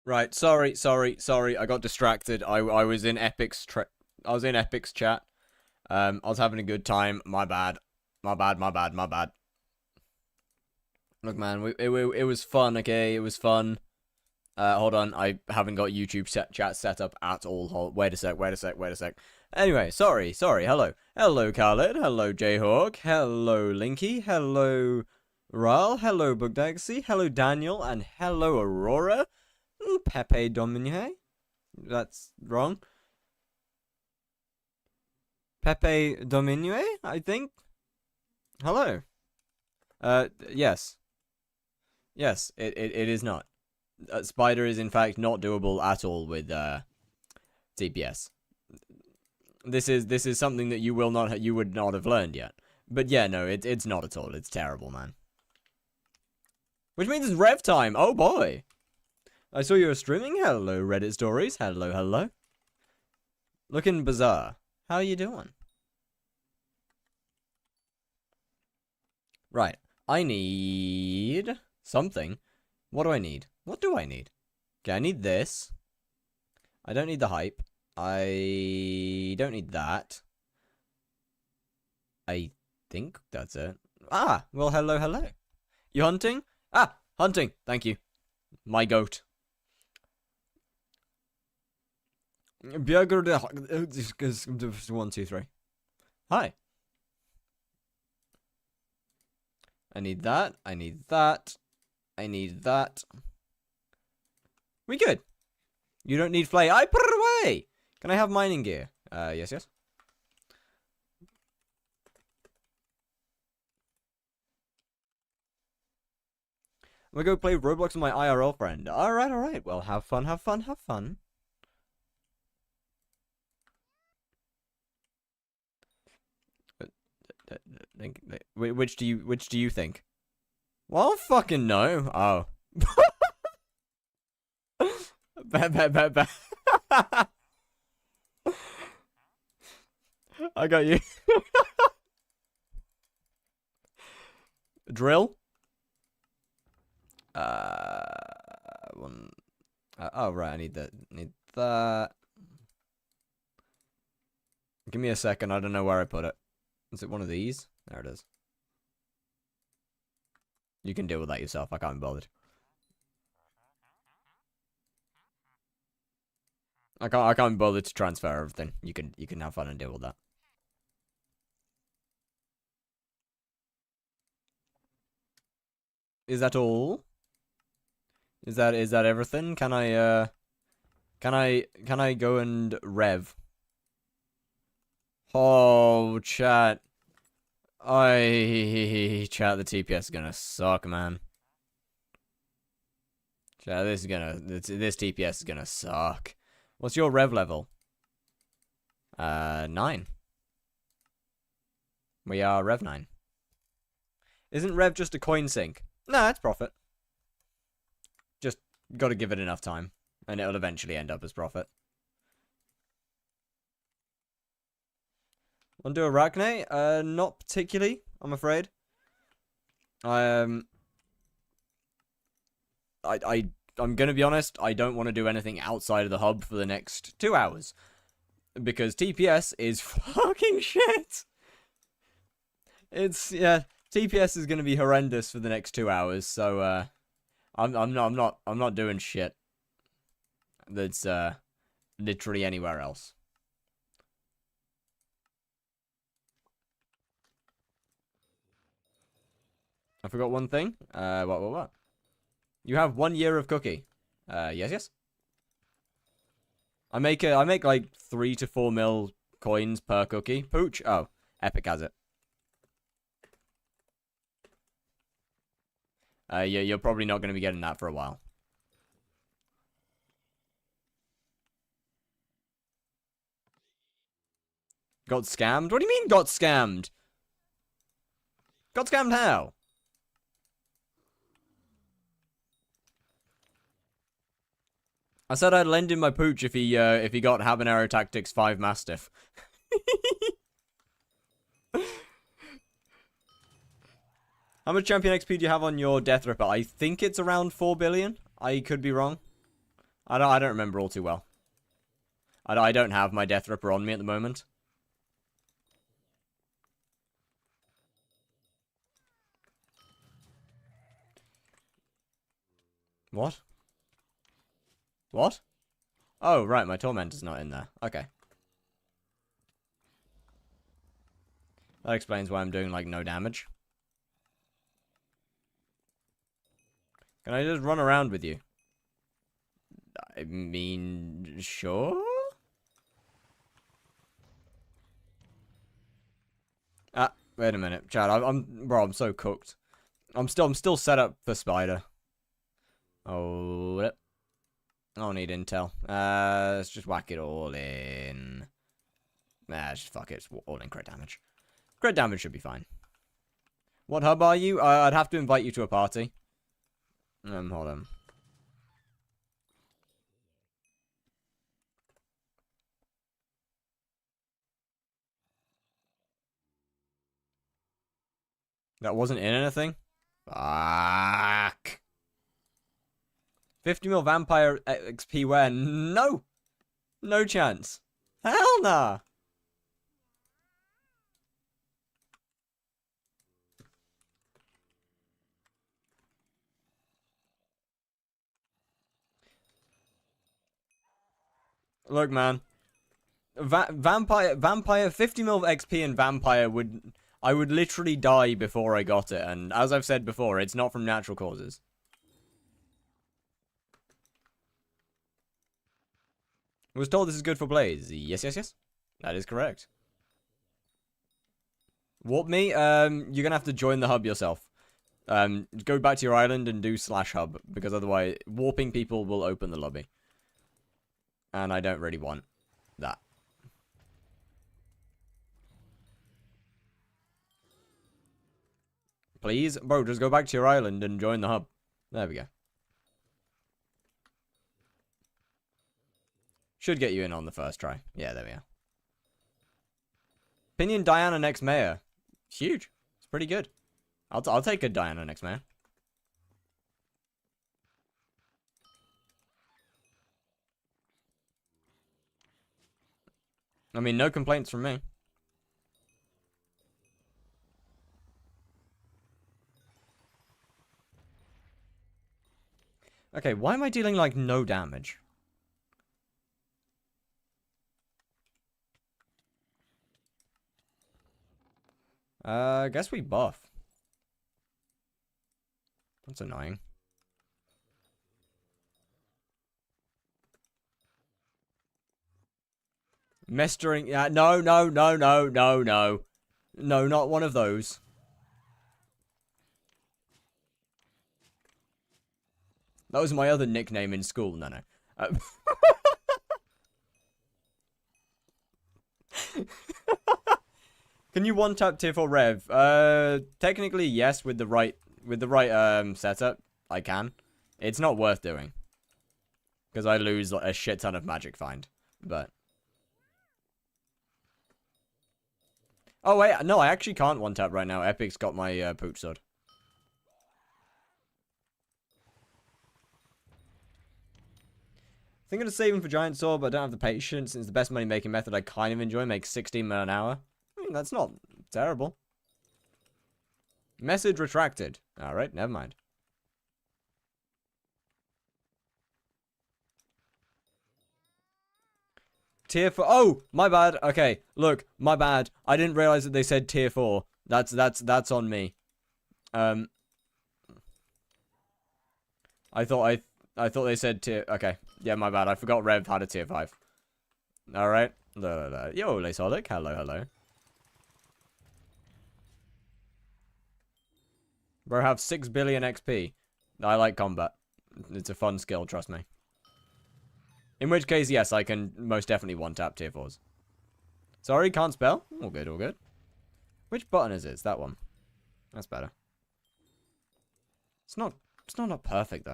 Right, sorry. I got distracted. I was in I was in Epic's chat. I was having a good time. My bad. My bad. Look, man, it was fun. Okay, it was fun. Hold on. I haven't got YouTube chat set up at all. Wait a sec. Anyway, sorry. Hello, Khaled. Hello, Jayhawk. Hello, Linky. Hello, Ral. Hello, Bugdagsy. Hello, Daniel. And hello, Aurora. Pepe Dominique. That's wrong. Pepe Dominique, I think. Hello. Yes. Yes, it is not. Spider is in fact not doable at all with TPS. This is something that you would not have learned yet. But yeah, no, it's not at all. It's terrible, man. Which means it's rev time. Oh boy. I saw you were streaming. Hello, Reddit stories. Hello. Looking bizarre. How are you doing? Right. I need something. What do I need? What do I need? Okay, I need this. I don't need the hype. I don't need that. I think that's it. Ah, well, hello. You hunting? Ah, hunting. Thank you. My goat. 1, 2, 3. Hi. I need that. We good. You don't need flay. I put it away. Can I have mining gear? Yes. I'm gonna go play Roblox with my IRL friend. Alright. Well, have fun. Which do you think? Well, I don't fucking know. Oh. Bet. I got you. Drill. One. Oh right, I need that. Give me a second. I don't know where I put it. Is it one of these? There it is. You can deal with that yourself. I can't be bothered. I can't be bothered to transfer everything. You can have fun and deal with that. Is that all? Is that everything? Can I go and rev? Oh, chat. Chat, the TPS is gonna suck, man. Chat, this TPS is gonna suck. What's your rev level? 9. We are rev 9. Isn't rev just a coin sink? Nah, it's profit. Just gotta give it enough time, and it'll eventually end up as profit. Want to do Arachne? Not particularly, I'm afraid. I'm gonna be honest, I don't want to do anything outside of the hub for the next 2 hours. Because TPS is fucking shit. TPS is gonna be horrendous for the next 2 hours, so I'm not doing shit that's literally anywhere else. I forgot one thing. What? You have 1 year of cookie. Yes. I make like 3 to 4 mil coins per cookie. Pooch. Oh, Epic has it. Yeah, you're probably not going to be getting that for a while. Got scammed? What do you mean got scammed? Got scammed how? I said I'd lend him my pooch if he got Habanero Tactics 5 Mastiff. How much champion XP do you have on your Death Ripper? I think it's around 4 billion. I could be wrong. I don't remember all too well. I don't have my Death Ripper on me at the moment. What? What? Oh, right, my Tormentor's not in there. Okay. That explains why I'm doing, like, no damage. Can I just run around with you? I mean, sure? Ah, wait a minute, Chad. Bro, I'm so cooked. I'm still set up for Spider. Oh, I don't need intel. Let's just whack it all in. Nah, just fuck it. It's all in crit damage. Crit damage should be fine. What hub are you? I'd have to invite you to a party. Hold on. That wasn't in anything? Fuck. 50 mil vampire XP where? No! No chance. Hell nah! Look, man. Vampire 50 mil XP in vampire I would literally die before I got it, and as I've said before, it's not from natural causes. I was told this is good for Blaze. Yes, yes, yes. That is correct. Warp me? You're gonna have to join the hub yourself. Go back to your island and do /hub, because otherwise warping people will open the lobby. And I don't really want that. Please? Bro, just go back to your island and join the hub. There we go. Should get you in on the first try. Yeah, there we are. Opinion Diana next mayor. Huge. It's pretty good. I'll take a Diana next mayor. I mean, no complaints from me. Okay, why am I dealing, like, no damage? I guess we buff. That's annoying. Mestering, yeah, no. No, not one of those. That was my other nickname in school. No. Can you one-tap tier 4 rev? Technically yes, with the right setup, I can. It's not worth doing. Because I lose like, a shit ton of magic find. But oh wait, no, I actually can't one-tap right now. Epic's got my pooch sword. Thinking of saving for Giant Sword, but I don't have the patience since the best money making method I kind of enjoy makes 16 mil an hour. I mean, that's not terrible. Message retracted. Alright, never mind. Tier 4. Oh, my bad. Okay, look, my bad. I didn't realize that they said tier 4. That's on me. I thought they said tier. Okay, yeah, my bad. I forgot Rev had a tier 5. All right. Yo, Lasolic. Hello. Bro, have 6 billion XP. I like combat. It's a fun skill, trust me. In which case, yes, I can most definitely one-tap tier 4s. Sorry, can't spell. All good. Which button is it? It's that one. That's better. It's not perfect,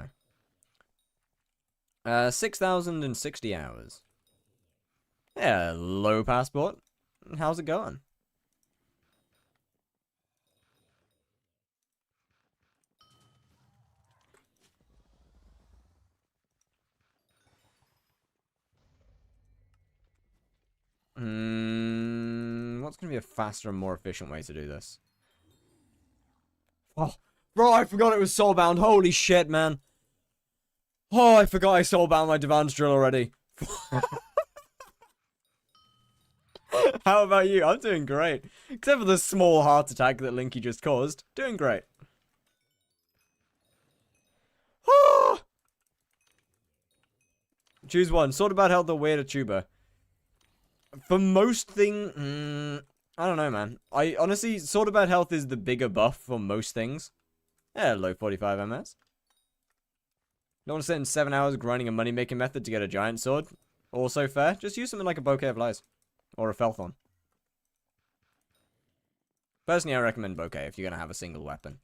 though. 6,060 hours. Yeah, low passport. How's it going? What's going to be a faster and more efficient way to do this? Oh, bro, I forgot it was soulbound. Holy shit, man. Oh, I forgot I soulbound my Divan's drill already. How about you? I'm doing great. Except for the small heart attack that Linky just caused. Doing great. Choose one. Sword about health or weird tuber. For most thing, I don't know, man. I honestly, sword about health is the bigger buff for most things. Yeah, low 45 MS. Don't want to sit in 7 hours grinding a money-making method to get a giant sword. Also fair. Just use something like a bouquet of lies. Or a Felthon. Personally, I recommend bouquet if you're going to have a single weapon.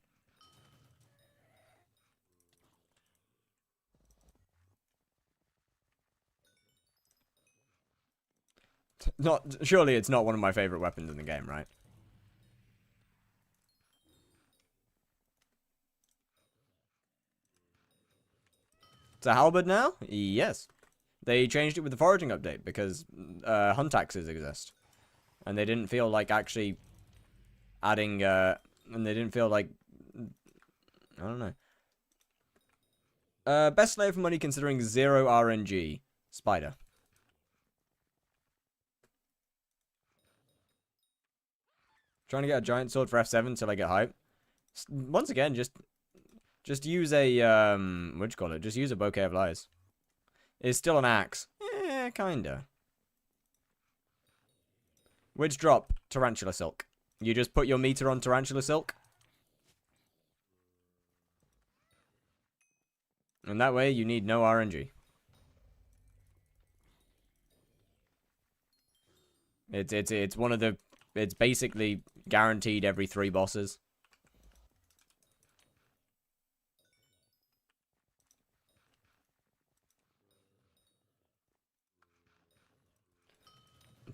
Surely it's not one of my favorite weapons in the game, right? It's a halberd now? Yes. They changed it with the foraging update because hunt axes exist. And they didn't feel like actually adding, and they didn't feel like, I don't know. Best slayer for money considering 0 RNG. Spider. Trying to get a giant sword for F7 until I get hype. Once again, just use a, what'd you call it? Just use a bouquet of lies. It's still an axe. Eh, kinda. Which drop? Tarantula silk. You just put your meter on tarantula silk. And that way you need no RNG. It's one of the, it's basically guaranteed every 3 bosses.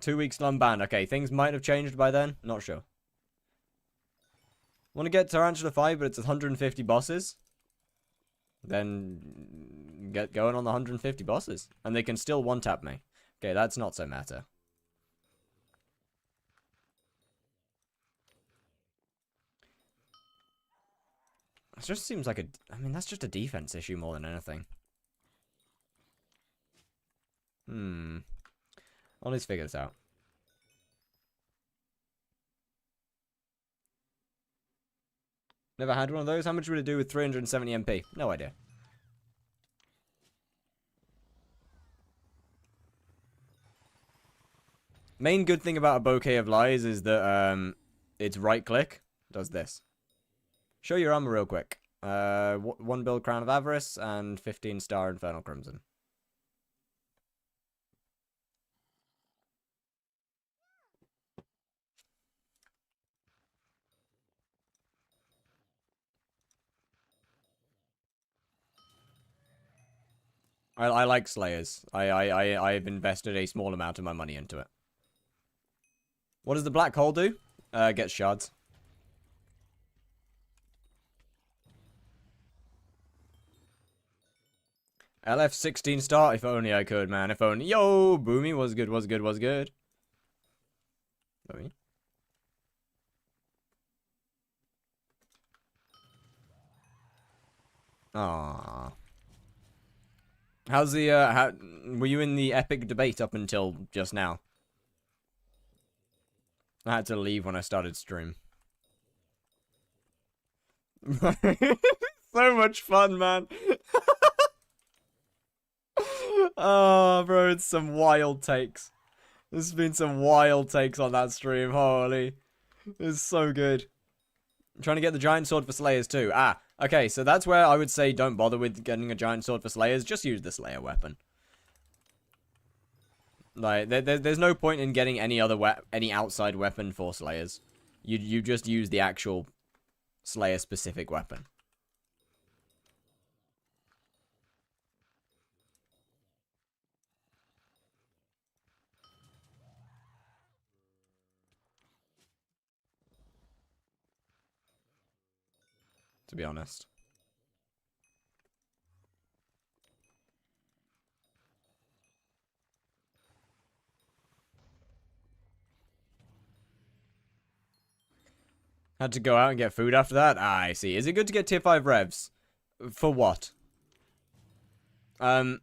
Two weeks unbanned. Okay, things might have changed by then. Not sure. Want to get Tarantula 5, but it's 150 bosses? Then get going on the 150 bosses. And they can still one-tap me. Okay, that's not so matter. It just seems like a... I mean, that's just a defense issue more than anything. I'll just figure this out. Never had one of those. How much would it do with 370 MP? No idea. Main good thing about a bouquet of lies is that it's right click. Does this. Show your armor real quick. 1 build Crown of Avarice and 15 star Infernal Crimson. I like Slayers. I've invested a small amount of my money into it. What does the black hole do? Gets shards. LF 16 star. If only I could, man. If only. Yo, Boomy was good. Was good. Was good. Boomy. Aww. How's the, were you in the epic debate up until just now? I had to leave when I started stream. So much fun, man. Oh, bro, it's some wild takes. There's been some wild takes on that stream. Holy. It's so good. I'm trying to get the giant sword for Slayers too. Ah, okay, so that's where I would say don't bother with getting a giant sword for Slayers. Just use the Slayer weapon. Like, there's no point in getting any other any outside weapon for Slayers. You just use the actual Slayer specific weapon. To be honest. Had to go out and get food after that? Ah, I see. Is it good to get tier 5 revs? For what? I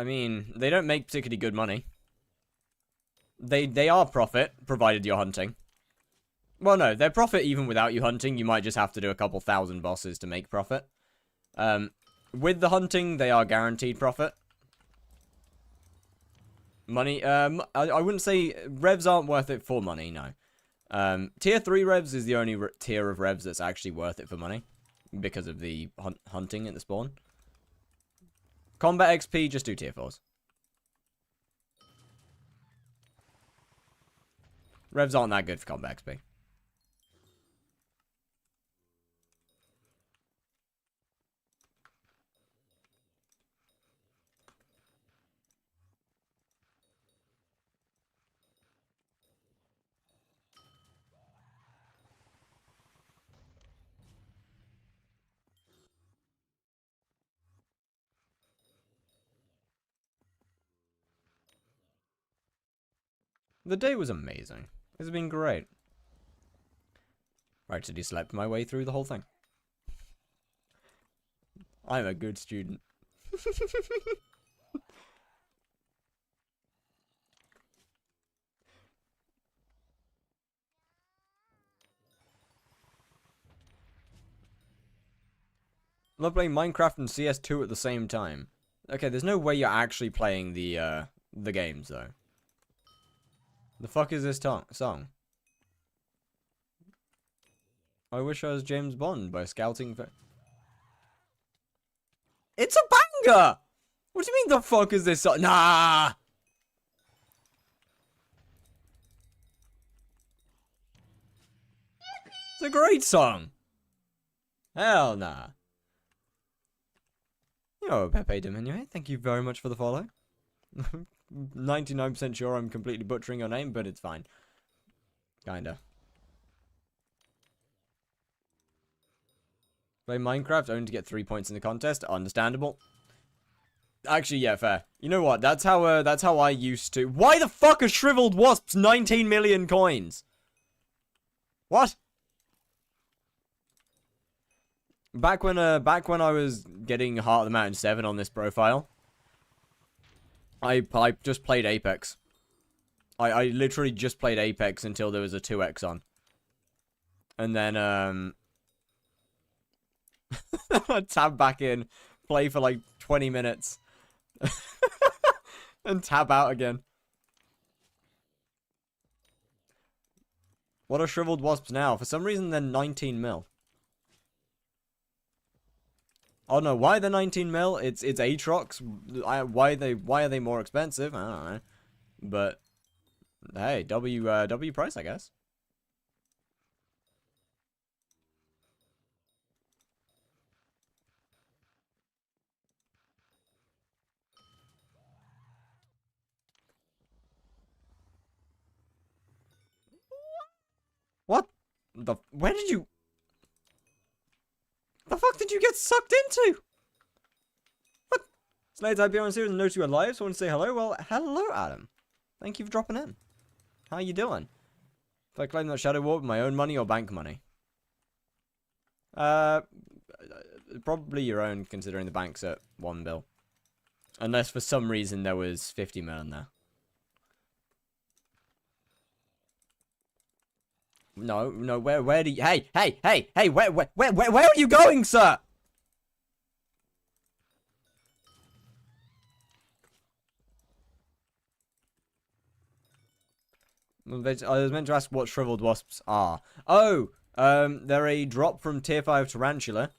mean, they don't make particularly good money. They are profit, provided you're hunting. Well, no, they're profit even without you hunting. You might just have to do a couple thousand bosses to make profit. With the hunting, they are guaranteed profit. Money, I wouldn't say revs aren't worth it for money, no. Tier 3 revs is the only tier of revs that's actually worth it for money. Because of the hunting at the spawn. Combat XP, just do tier 4s. Revs aren't that good for combat XP. The day was amazing. It's been great. Right, to deselect my way through the whole thing. I'm a good student. Love playing Minecraft and CS2 at the same time. Okay, there's no way you're actually playing the games, though. The fuck is this song? I wish I was James Bond by Scouting for... It's a banger! What do you mean the fuck is this song? Nah! It's a great song. Hell nah. Yo, Pepe Dominion, thank you very much for the follow. 99% sure I'm completely butchering your name, but it's fine. Kinda. Play Minecraft only to get 3 points in the contest. Understandable. Actually, yeah, fair. You know what? That's how I used to. Why the fuck are shriveled wasps 19 million coins? What? Back when I was getting Heart of the Mountain 7 on this profile, I just played Apex. I literally just played Apex until there was a 2x on. And then, tab back in, play for like 20 minutes. And tab out again. What are shriveled wasps now? For some reason, they're 19 mil. Oh no, why they're 19 mil? It's Aatrox. Why are they more expensive? I don't know. But hey, W price, I guess. What? Where did you... The fuck did you get sucked into? What? Slade IPO on series and notice you are live, so I want to say hello. Well, hello, Adam. Thank you for dropping in. How you doing? If I claim that Shadow Warp with my own money or bank money? Probably your own, considering the bank's at 1 bill. Unless for some reason there was 50 mil in there. No, where do you... Hey, where are you going, sir? I was meant to ask what shriveled wasps are. Oh, they're a drop from tier 5 tarantula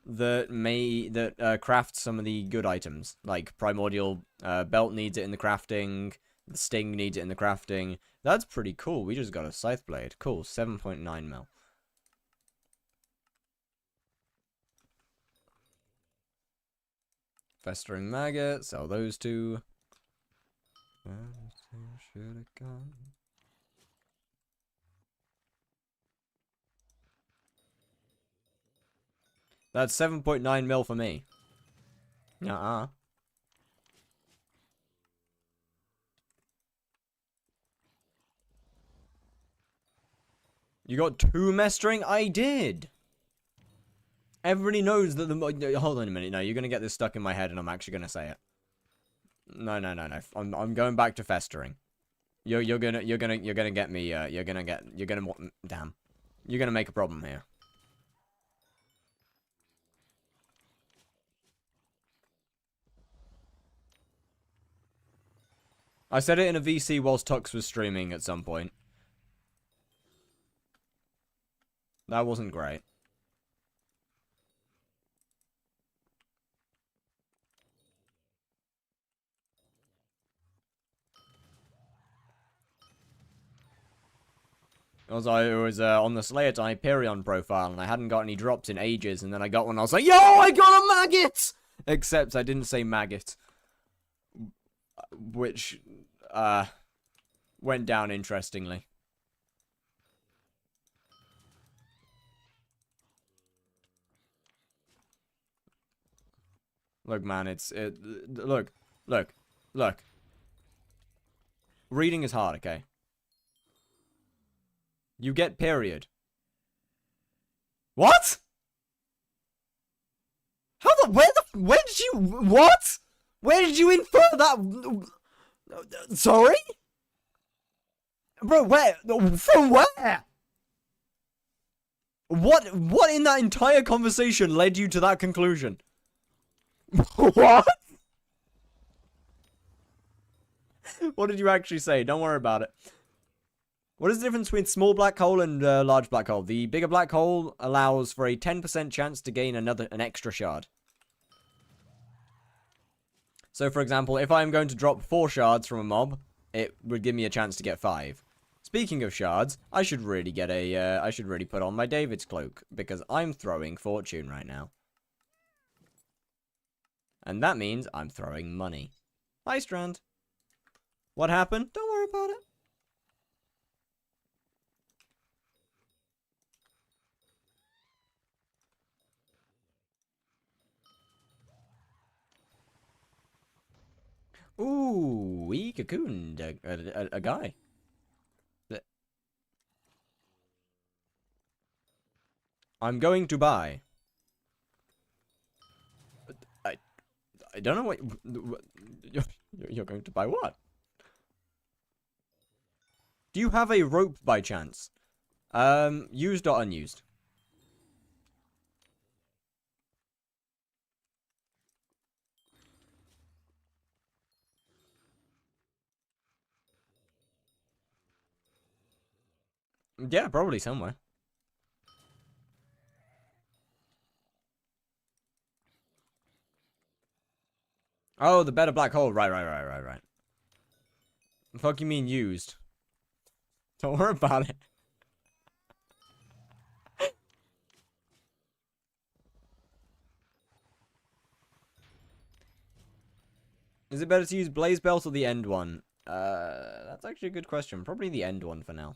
that crafts some of the good items. Like primordial belt needs it in the crafting, the sting needs it in the crafting. That's pretty cool. We just got a scythe blade. Cool, 7.9 mil. Festering maggot, sell those two. That's 7.9 mil for me. Uh-uh. You got 2 mestering? I did. Everybody knows that the... Hold on a minute. No, you're going to get this stuck in my head and I'm actually going to say it. No. I'm going back to festering. You're gonna get me, damn. You're gonna make a problem here. I said it in a VC whilst Tux was streaming at some point. That wasn't great. I was on the Slayer Hyperion profile, and I hadn't got any drops in ages, and then I got one, I was like, yo, I got a maggot! Except I didn't say maggot. Which, went down interestingly. Look, man, look. Reading is hard, okay? You get period. What? Where did you, what? Where did you infer that? Sorry? Bro, where? From where? What in that entire conversation led you to that conclusion? What? What did you actually say? Don't worry about it. What is the difference between small black hole and large black hole? The bigger black hole allows for a 10% chance to gain an extra shard. So, for example, if I'm going to drop 4 shards from a mob, it would give me a chance to get 5. Speaking of shards, I should really get I should really put on my David's cloak, because I'm throwing fortune right now. And that means I'm throwing money. Hi, Strand. What happened? Don't worry about it. Ooh, we cocooned a guy. I'm going to buy. I don't know what you're going to buy. What? Do you have a rope by chance? Used or unused? Yeah, probably somewhere. Oh, the better black hole. Right. The fuck you mean used? Don't worry about it. Is it better to use Blaze Belt or the end one? That's actually a good question. Probably the end one for now.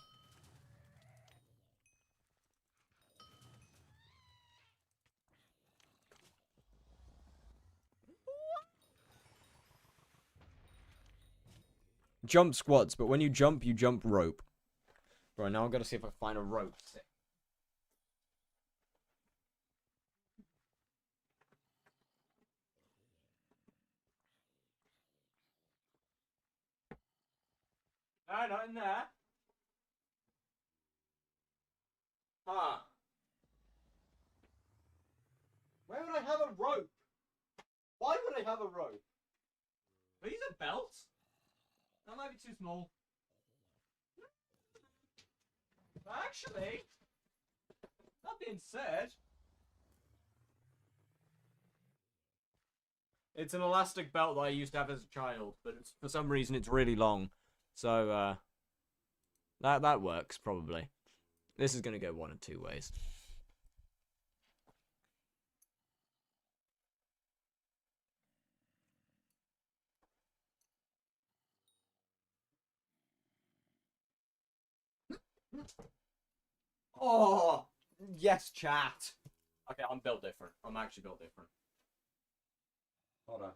Jump squats, but when you jump rope. Right, now I've got to see if I find a rope. No, not in there. Huh. Where would I have a rope? Why would I have a rope? Are these a belt? That might be too small. Actually, that being said, it's an elastic belt that I used to have as a child, but for some reason it's really long. So, that works, probably. This is going to go one of 2 ways. Oh, yes, chat. Okay, I'm built different. I'm actually built different. Hold on.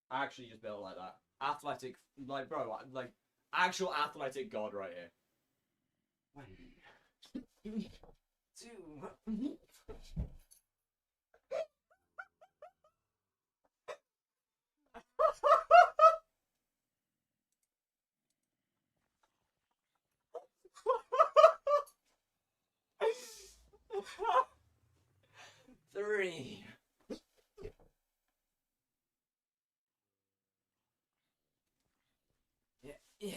I actually just built like that. Athletic, like, bro, like, actual athletic god right here. 1, 2. 3. Yeah.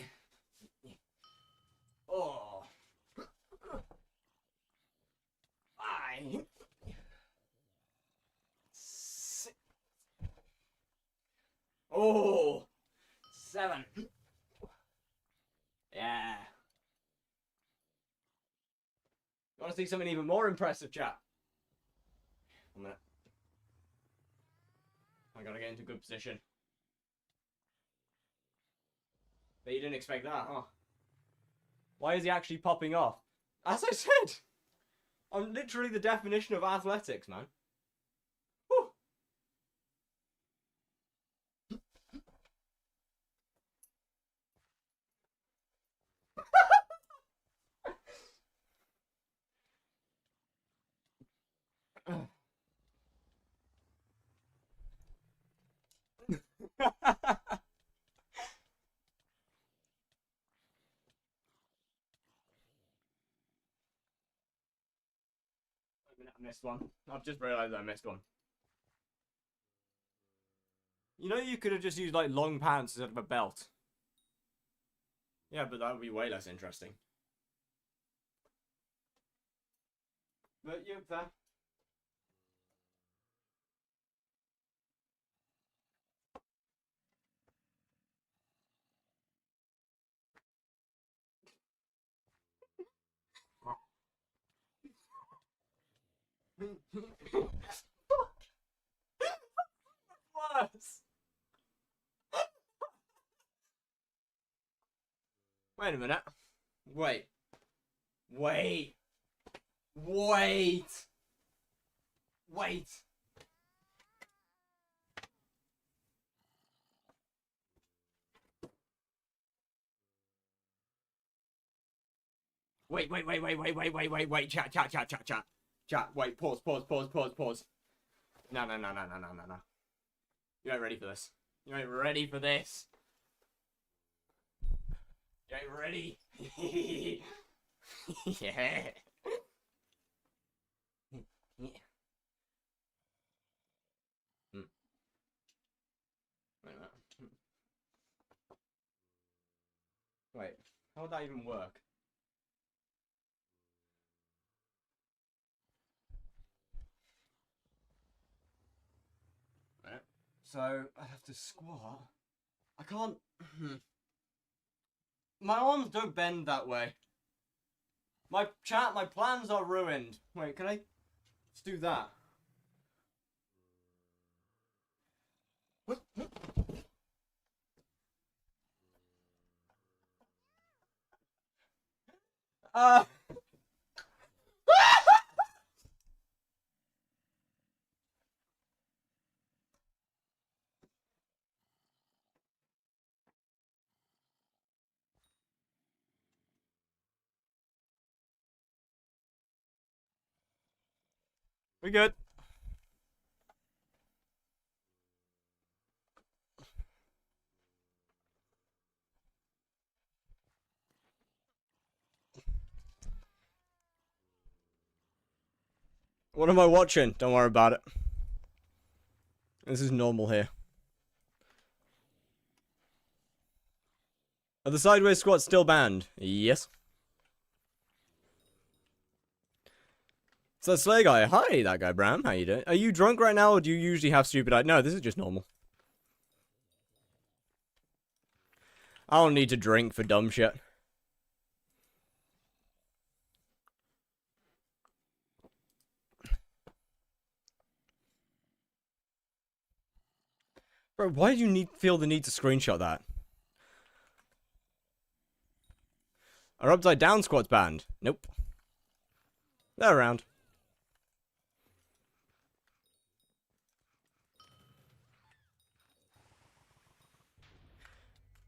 4. 5. 6. Oh. 7. Yeah. You want to see something even more impressive, chat? 1 minute. I gotta get into good position. But you didn't expect that, huh? Why is he actually popping off? As I said, I'm literally the definition of athletics, man. Whew. I missed one. I've just realised I missed one. You know, you could have just used like long pants instead of a belt. Yeah, but that would be way less interesting. But yeah, fair. Worse. Wait a minute. Wait. Wait. Wait. Wait. Wait. Chat, wait, pause. No. You ain't ready for this. You ain't ready for this. You ain't ready. Yeah. Wait a minute. Wait, how would that even work? Right. So I'd have to squat. I can't. My arms don't bend that way. My plans are ruined. Wait, can I just do that? Uh. We good. What am I watching? Don't worry about it. This is normal here. Are the sideways squats still banned? Yes. So Slay Guy, hi, that guy Bram, how you doing? Are you drunk right now, or do you usually have stupid ideas? No, this is just normal. I don't need to drink for dumb shit. Bro, why do you feel the need to screenshot that? Are upside down squats banned? Nope. They're around.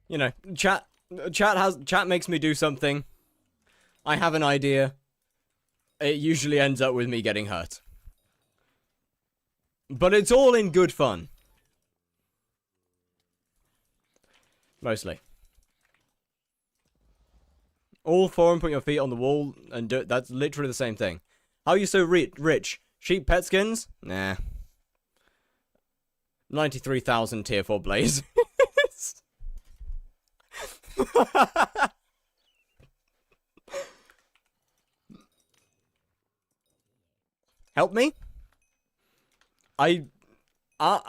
You know, chat makes me do something. I have an idea. It usually ends up with me getting hurt. But it's all in good fun. Mostly. All four and put your feet on the wall and do it. That's literally the same thing. How are you so rich? Sheep pet skins? Nah. 93,000 tier 4 blaze. Help me? I don't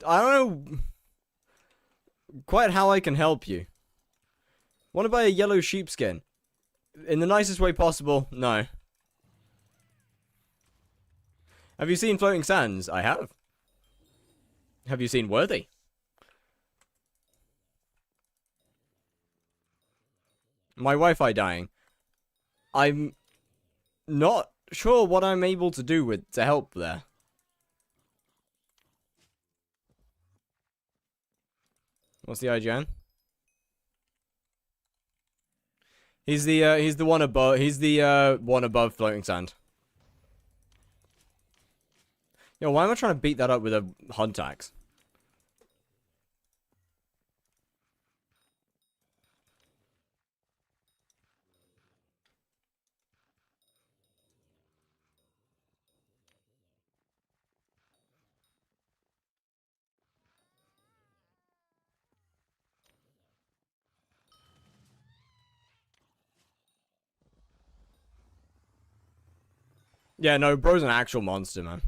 know quite how I can help you. Want to buy a yellow sheepskin? In the nicest way possible, no. Have you seen Floating Sands? I have. Have you seen Worthy? My Wi-Fi dying. I'm not sure what I'm able to do to help there. What's the IGN? He's the one above. He's the one above Floating Sand. Yo, why am I trying to beat that up with a hunt axe? Yeah, no, bro's an actual monster, man.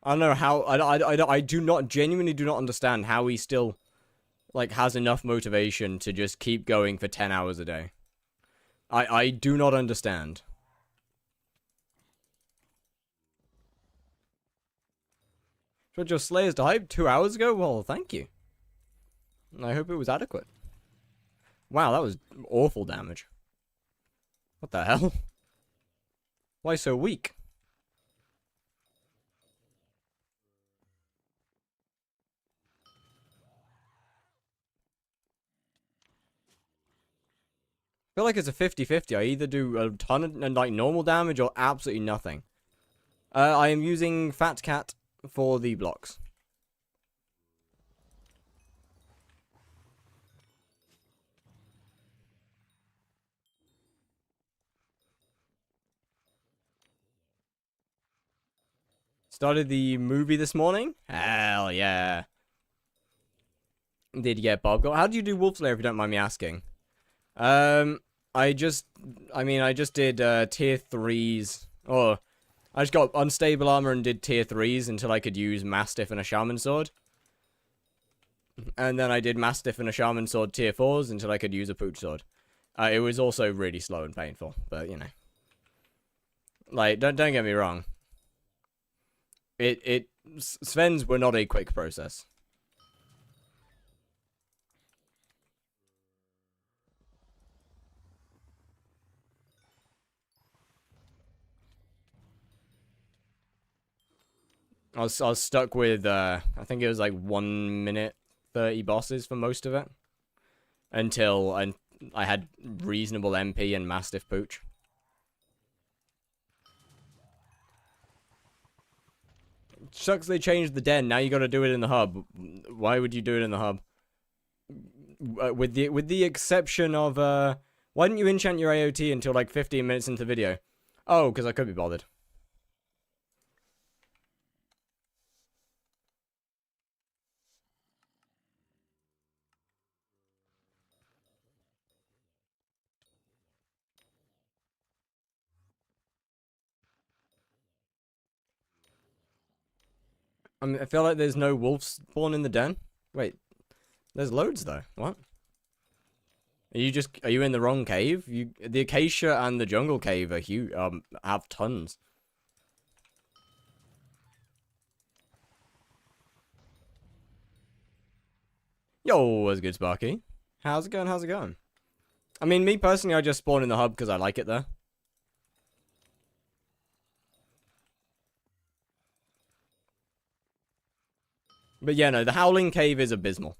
I don't know how. I do not genuinely do not understand how he still like has enough motivation to just keep going for 10 hours a day. I do not understand. But your Slayers to hype 2 hours ago? Well, thank you. I hope it was adequate. Wow, that was awful damage. What the hell? Why so weak? I feel like it's a 50-50. I either do a ton of like normal damage or absolutely nothing. I am using Fat Cat for the blocks. Started the movie this morning? Hell yeah. Did you get Bob Gold? How do you do Wolf Slayer if you don't mind me asking? I just did tier 3s. Oh, I just got unstable armor and did tier 3s until I could use Mastiff and a Shaman Sword. And then I did Mastiff and a Shaman Sword tier 4s until I could use a Pooch Sword. It was also really slow and painful, but you know. Like, don't get me wrong. Sven's were not a quick process. I was stuck with I think it was like 1 minute 30 bosses for most of it until I had reasonable MP and Mastiff Pooch. Shucks, they changed the den. Now you got to do it in the hub. Why would you do it in the hub? With the exception of why didn't you enchant your AOT until like 15 minutes into the video? Oh, because I could be bothered. I mean, I feel like there's no wolves spawn in the den. Wait, there's loads though. What? Are you in the wrong cave? The Acacia and the Jungle Cave are huge. Have tons. Yo, what's good, Sparky? How's it going? How's it going? I mean, me personally, I just spawn in the hub because I like it there. But yeah, no, the Howling Cave is abysmal.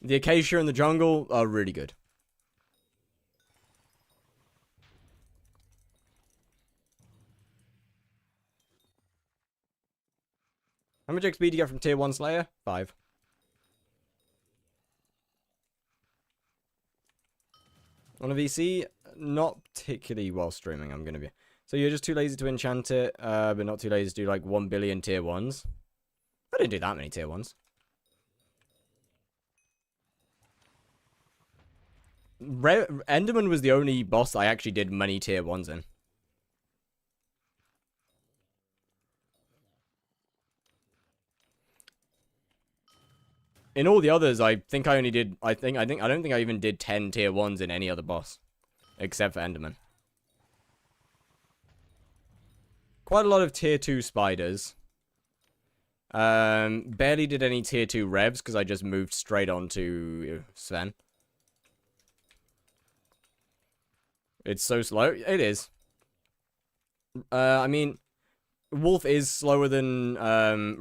The Acacia and the Jungle are really good. How much XP do you get from tier 1 Slayer? 5. On a VC, not particularly while streaming, I'm going to be. So you're just too lazy to enchant it, but not too lazy to do like 1 billion tier 1s. I didn't do that many tier 1s. Enderman was the only boss I actually did many tier 1s in. In all the others, I think I only did. I don't think I even did 10 tier 1s in any other boss, except for Enderman. Quite a lot of tier 2 spiders. Barely did any tier 2 revs because I just moved straight on to Sven. It's so slow. It is. I mean, Wolf is slower than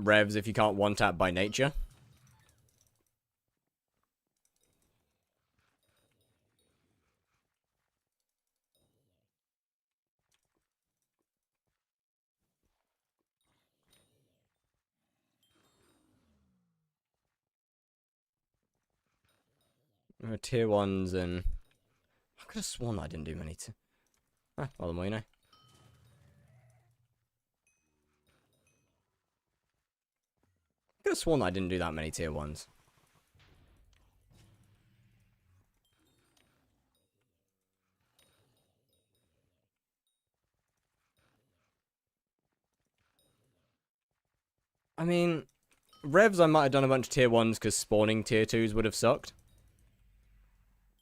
revs if you can't one-tap by nature. Tier 1s and... I could have sworn I didn't do many well, the more you know. I could have sworn I didn't do that many tier 1s. I mean, revs I might have done a bunch of tier 1s because spawning tier 2s would have sucked.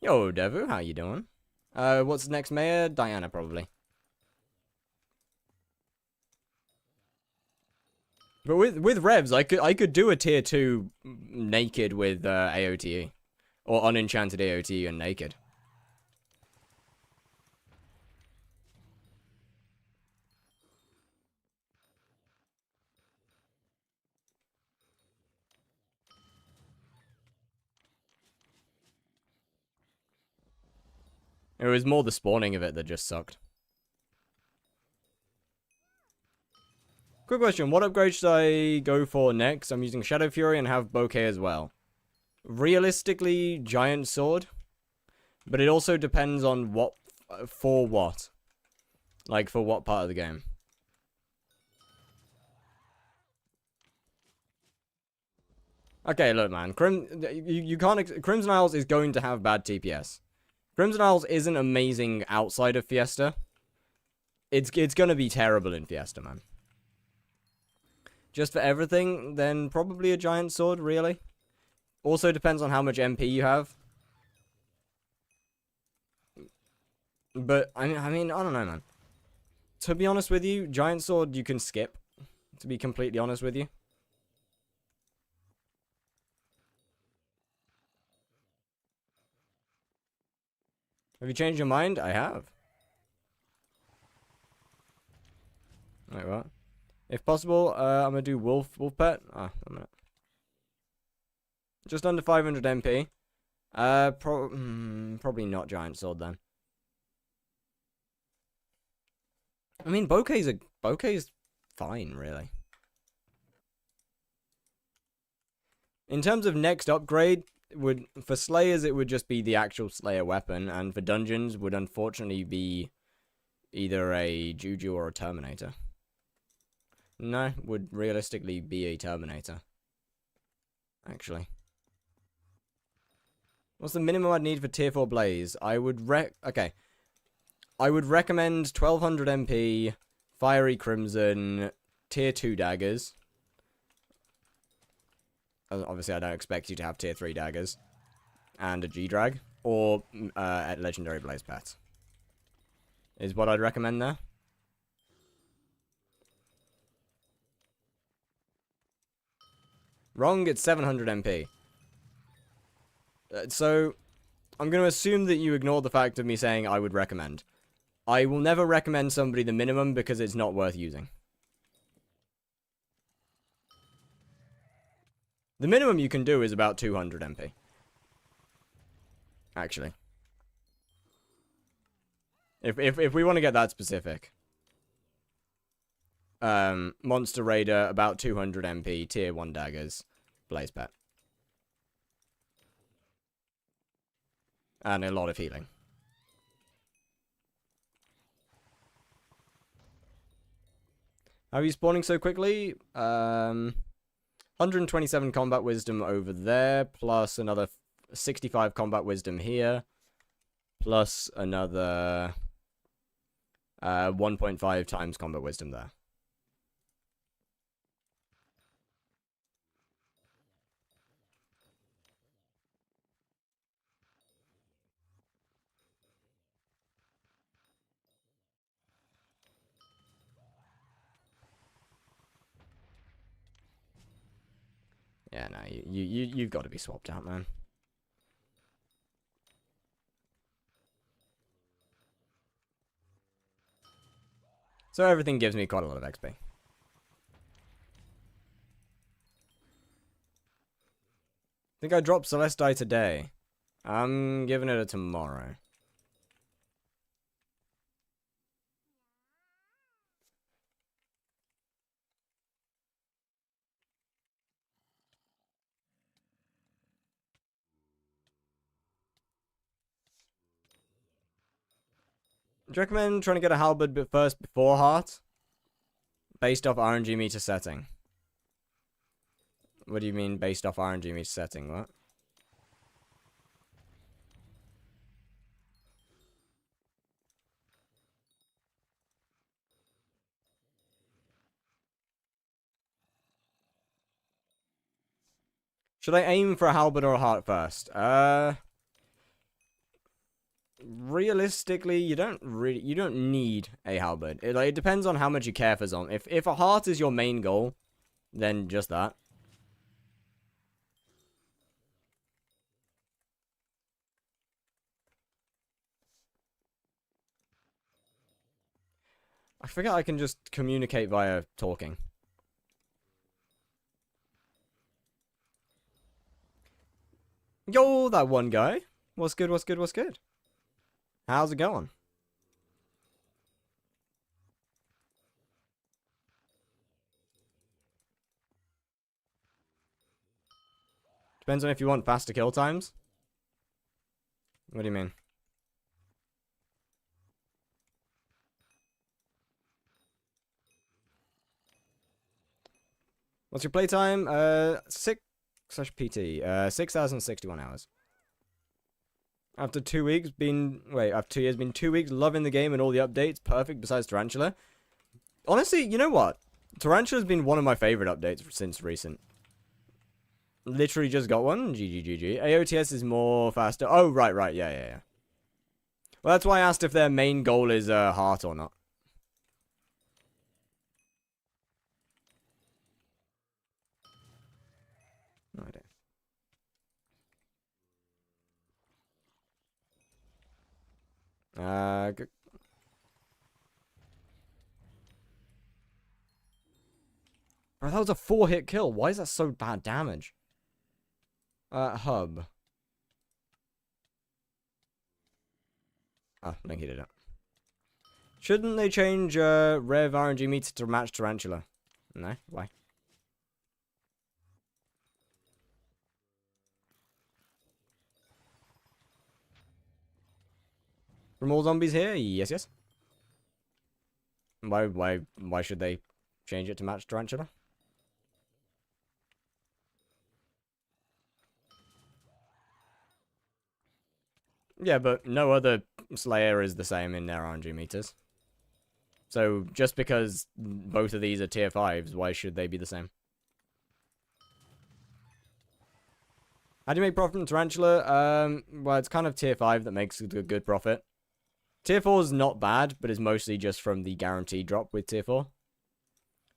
Yo, Devu, how you doing? What's the next mayor? Diana, probably. But with revs, I could do a tier 2 naked with AOTE. Or unenchanted AOTE and naked. It was more the spawning of it that just sucked. Quick question, what upgrade should I go for next? I'm using Shadow Fury and have Bouquet as well. Realistically, Giant Sword. But it also depends on what... for what. Like, for what part of the game. Okay, look, man. You can't... Crimson Isles is going to have bad TPS. Crimson Isles isn't amazing outside of Fiesta. It's gonna be terrible in Fiesta, man. Just for everything, then probably a Giant Sword, really. Also depends on how much MP you have. But, I mean, I don't know, man. To be honest with you, Giant Sword you can skip. To be completely honest with you. Have you changed your mind? I have. Wait, what? If possible, I'm gonna do Wolf Pet. Ah, a minute. Just under 500 MP. Probably not Giant Sword then. I mean, Bouquet's fine, really. In terms of next upgrade, for Slayers it would just be the actual Slayer weapon, and for dungeons would unfortunately be either a Juju or a Terminator. No, would realistically be a Terminator. Actually. What's the minimum I'd need for tier 4 Blaze? I would okay. I would recommend 1200 MP, Fiery Crimson, tier 2 daggers. Obviously, I don't expect you to have tier 3 daggers. And a G-Drag. Or Legendary Blaze Pet. Is what I'd recommend there. Wrong, it's 700 MP. So, I'm going to assume that you ignore the fact of me saying I would recommend. I will never recommend somebody the minimum because it's not worth using. The minimum you can do is about 200 MP. Actually. If we want to get that specific. Monster Raider, about 200 MP, tier 1 daggers, Blaze Pet. And a lot of healing. How are you spawning so quickly? 127 combat wisdom over there, plus another 65 combat wisdom here, plus another 1.5 times combat wisdom there. Yeah, no, you've got to be swapped out, man. So everything gives me quite a lot of XP. Think I dropped Celestii today. I'm giving it a tomorrow. Do you recommend trying to get a halberd first before heart? Based off RNG meter setting. What do you mean based off RNG meter setting? What? Should I aim for a halberd or a heart first? Realistically, you don't need a halberd. It depends on how much you care for zombies. If a heart is your main goal, then just that. I forget I can just communicate via talking. Yo, that one guy. What's good, what's good, what's good? How's it going? Depends on if you want faster kill times. What do you mean? What's your playtime? 6/PT. 6,061 hours. After 2 years, been 2 weeks loving the game and all the updates. Perfect, besides Tarantula. Honestly, you know what? Tarantula's been one of my favorite updates since recent. Literally just got one. GG. AOTS is more faster. Oh, right. Yeah. Well, that's why I asked if their main goal is heart or not. No idea. Good. Bro, that was a 4-hit kill. Why is that so bad damage? Hub. Oh, Link did it. Shouldn't they change Rev RNG meter to match Tarantula? No? Why? From all zombies here? Yes. Why should they change it to match Tarantula? Yeah, but no other Slayer is the same in their RNG meters. So, just because both of these are tier 5s, why should they be the same? How do you make profit from Tarantula? Well, it's kind of tier 5 that makes a good profit. Tier 4 is not bad, but it's mostly just from the guaranteed drop with tier 4.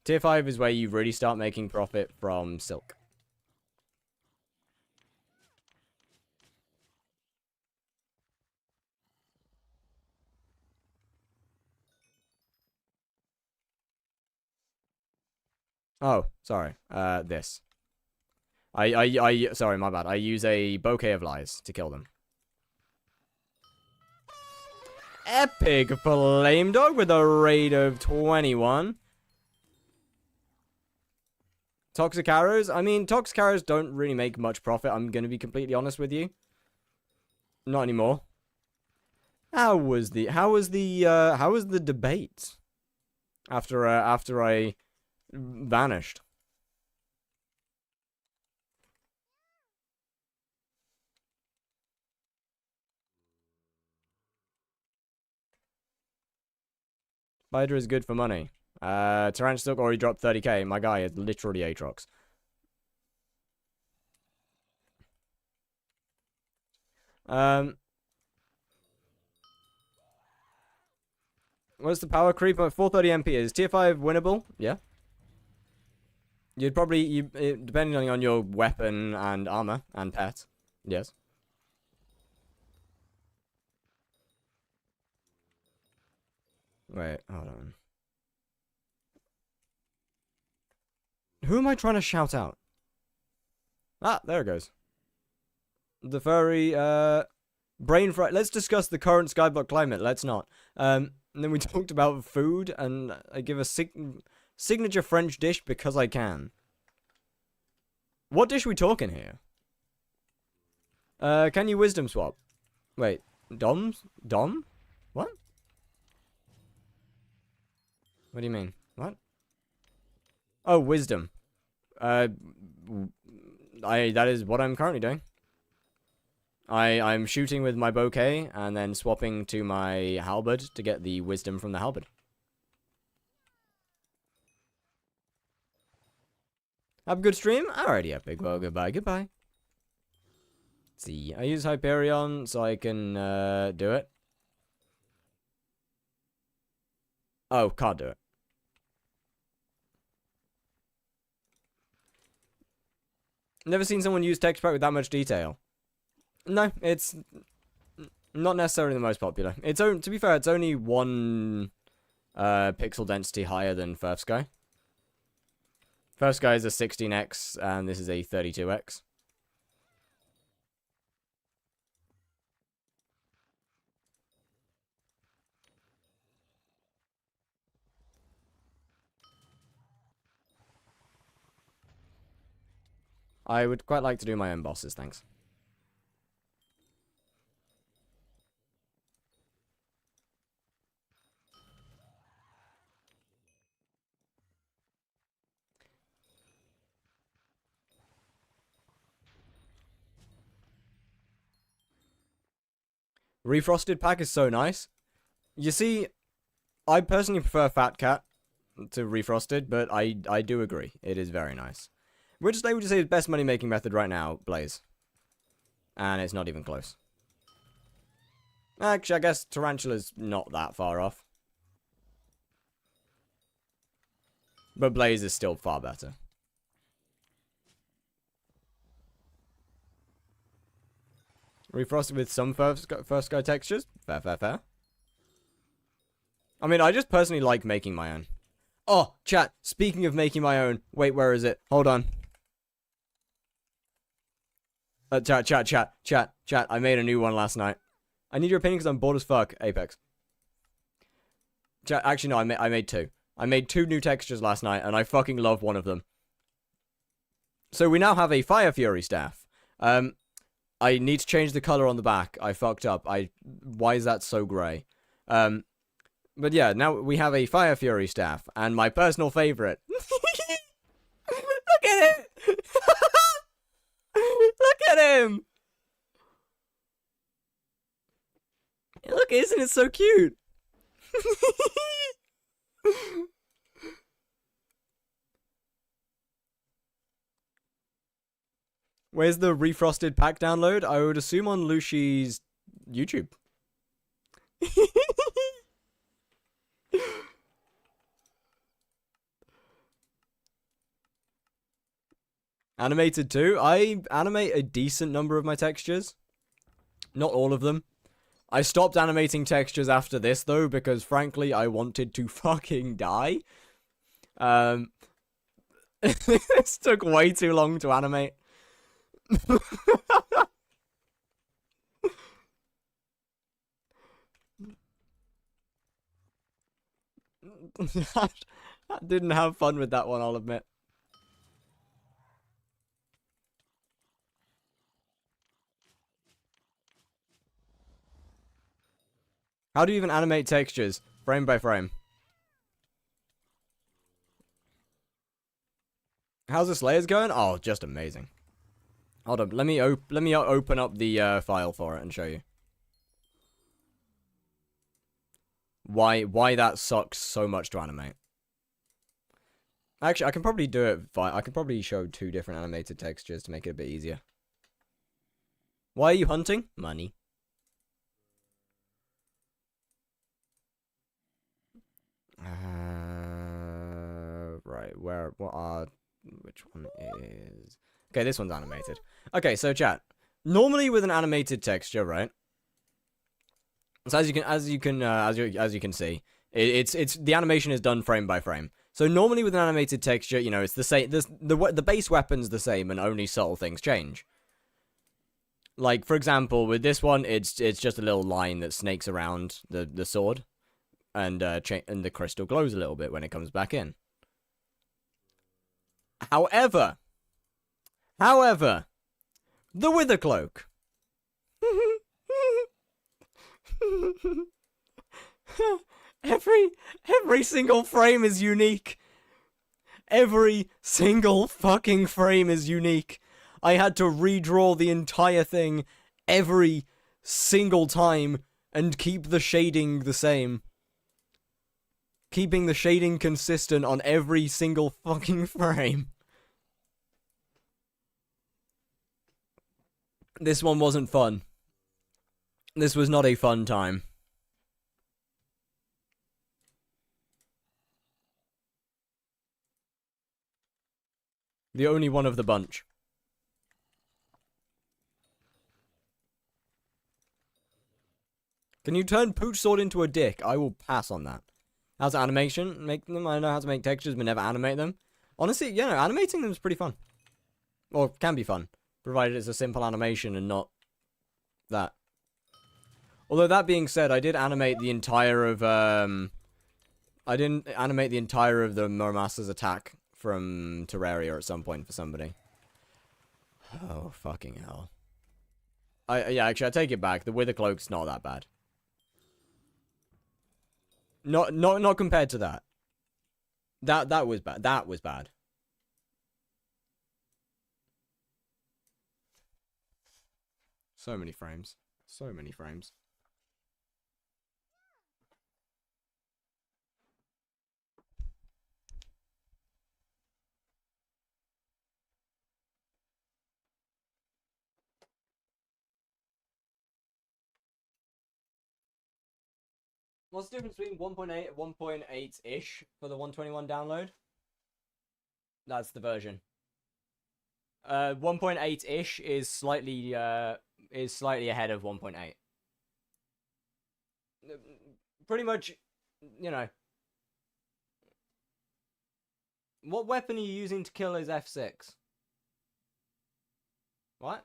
Tier 5 is where you really start making profit from Silk. Oh, sorry. This. Sorry, my bad. I use a bouquet of lies to kill them. Epic Flame Dog with a rate of 21. Toxic arrows? I mean, toxic arrows don't really make much profit, I'm gonna be completely honest with you. Not anymore. How was the debate? After I vanished. Spider is good for money. Tarantula already dropped 30k. My guy is literally Aatrox. What's the power creep? 430 MP. Is tier 5 winnable? Yeah. You'd probably, depending on your weapon and armor and pet. Yes. Wait, hold on. Who am I trying to shout out? Ah, there it goes. The furry, brain fright. Let's discuss the current skyblock climate. Let's not. And then we talked about food, and I give a signature French dish because I can. What dish we talking here? Can you wisdom swap? Wait, Dom? What? What do you mean? What? Oh, wisdom. That is what I'm currently doing. I'm shooting with my bouquet and then swapping to my halberd to get the wisdom from the halberd. Have a good stream? Alrighty, Epic. Well, goodbye. Let's see, I use Hyperion so I can do it. Oh, can't do it. Never seen someone use text pack with that much detail. No, it's not necessarily the most popular. To be fair, it's only 1 pixel density higher than First Sky. First Sky is a 16x, and this is a 32x. I would quite like to do my own bosses, thanks. Refrosted pack is so nice. You see, I personally prefer Fat Cat to Refrosted, but I do agree. It is very nice. Which they would you say is best money making method right now, Blaze? And it's not even close. Actually, I guess Tarantula's not that far off. But Blaze is still far better. Refrosted with some first sky textures. Fair. I mean, I just personally like making my own. Oh, chat, speaking of making my own. Wait, where is it? Hold on. Chat. I made a new one last night. I need your opinion because I'm bored as fuck, Apex. Chat, actually, no, I made 2. I made 2 new textures last night, and I fucking love one of them. So we now have a Fire Fury staff. I need to change the color on the back. I fucked up. Why is that so grey? But yeah, now we have a Fire Fury staff, and my personal favorite. Look at it! Look at him! Look, isn't it so cute? Where's the refrosted pack download? I would assume on Lucy's YouTube. Animated too. I animate a decent number of my textures. Not all of them. I stopped animating textures after this though, because frankly I wanted to fucking die. This took way too long to animate. I didn't have fun with that one, I'll admit. How do you even animate textures? Frame by frame. How's the Slayers going? Oh, just amazing. Hold on, let me open up the file for it and show you. Why that sucks so much to animate. Actually, I can probably do it. I can probably show 2 different animated textures to make it a bit easier. Why are you hunting? Money. Right, which one is... Okay, this one's animated. Okay, so chat. Normally with an animated texture, right? So as you can see, it's the animation is done frame by frame. So normally with an animated texture, you know, it's the same. The base weapon's the same, and only subtle things change. Like for example, with this one, it's just a little line that snakes around the sword, and the crystal glows a little bit when it comes back in. However, the Wither Cloak. Every single frame is unique. Every single fucking frame is unique. I had to redraw the entire thing every single time and keep the shading the same. Keeping the shading consistent on every single fucking frame. This one wasn't fun. This was not a fun time. The only one of the bunch. Can you turn Pooch Sword into a dick? I will pass on that. How's animation? Make them? I know how to make textures, but never animate them. Honestly, yeah, no, animating them is pretty fun. Or can be fun. Provided it's a simple animation and not that. Although that being said, I did animate the entire of, I didn't animate the entire of the Murmaster's attack from Terraria at some point for somebody. Oh, fucking hell. Yeah, actually, I take it back. The Wither Cloak's not that bad. Not compared to that. That was bad. That was bad. So many frames. So many frames. What's the difference between 1.8 and 1.8-ish for the 121 download? That's the version. 1.8-ish is slightly ahead of 1.8. Pretty much, you know. What weapon are you using to kill his F6? What?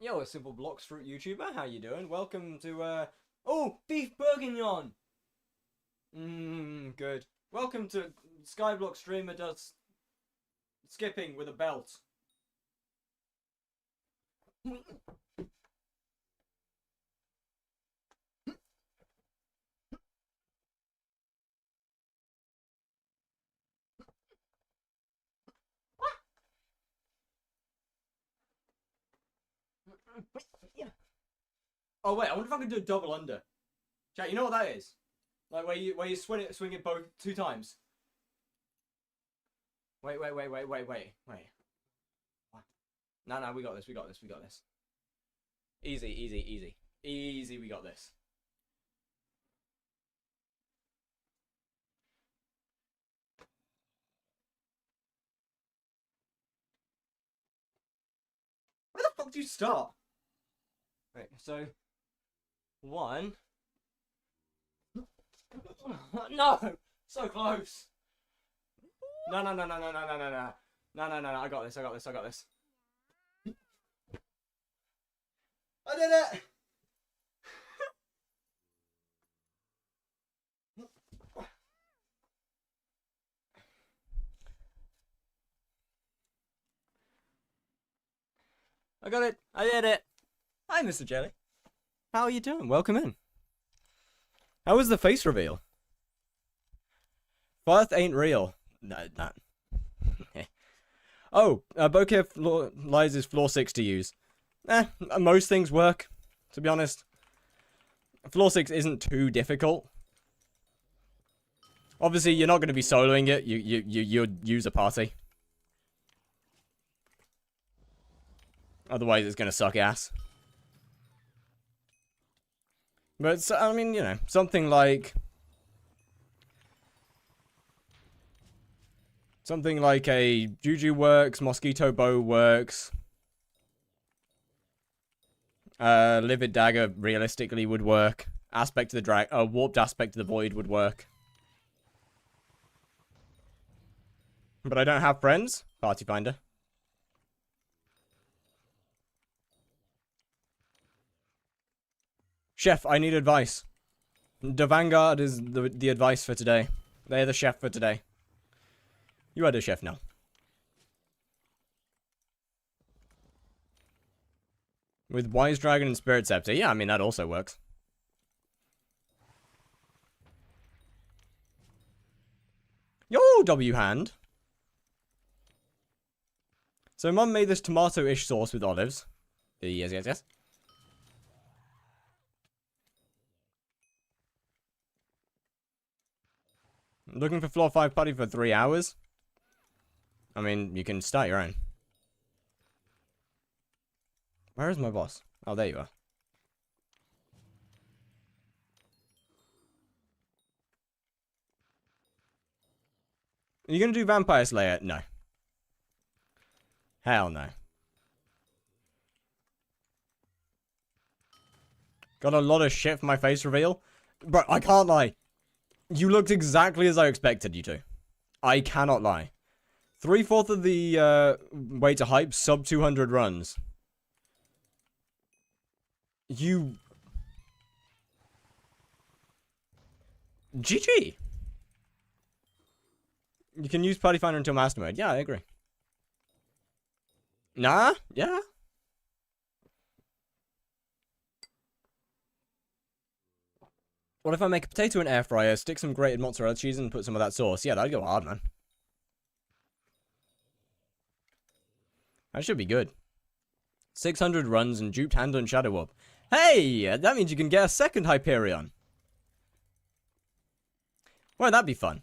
Yo, a Simple Blocks Fruit YouTuber, how you doing? Welcome to, oh, Beef Bourguignon! Good. Welcome to Skyblock Streamer does skipping with a belt. Oh wait, I wonder if I can do a double under. Chat, you know what that is? Like where you swing it both 2 times. Wait. No, we got this. Easy, we got this. Where the fuck do you start? Right, so 1. No! So close! No. I got this. I did it! I got it. I did it. Hi, Mr. Jelly. How are you doing? Welcome in. How was the face reveal? Firth ain't real. No, not. Oh, bokeh lies is floor 6 to use. Most things work, to be honest. Floor 6 isn't too difficult. Obviously, you're not going to be soloing it. You'd use a party. Otherwise, it's going to suck ass. But, I mean, you know, something like... Something like a Juju works, Mosquito Bow works. Livid Dagger realistically would work. Aspect of the Warped Aspect of the Void would work. But I don't have friends? Party Finder. Chef, I need advice. The Vanguard is the advice for today. They're the chef for today. You are the chef now. With Wise Dragon and Spirit Scepter. Yeah, I mean, that also works. Yo, W hand. So Mum made this tomato-ish sauce with olives. Yes, yes, yes. Looking for floor 5 putty for 3 hours? I mean, you can start your own. Where is my boss? Oh, there you are. Are you gonna do Vampire Slayer? No. Hell no. Got a lot of shit for my face reveal. Bro, I can't lie. You looked exactly as I expected you to. I cannot lie. 3/4 of the way to hype, sub 200 runs. You... GG! You can use Party Finder until Master Mode. Yeah, I agree. Nah? Yeah? What if I make a potato in air fryer, stick some grated mozzarella cheese and put some of that sauce? Yeah, that'd go hard, man. That should be good. 600 runs and duped hand on Shadow Warp. Hey! That means you can get a second Hyperion. Won't that be fun?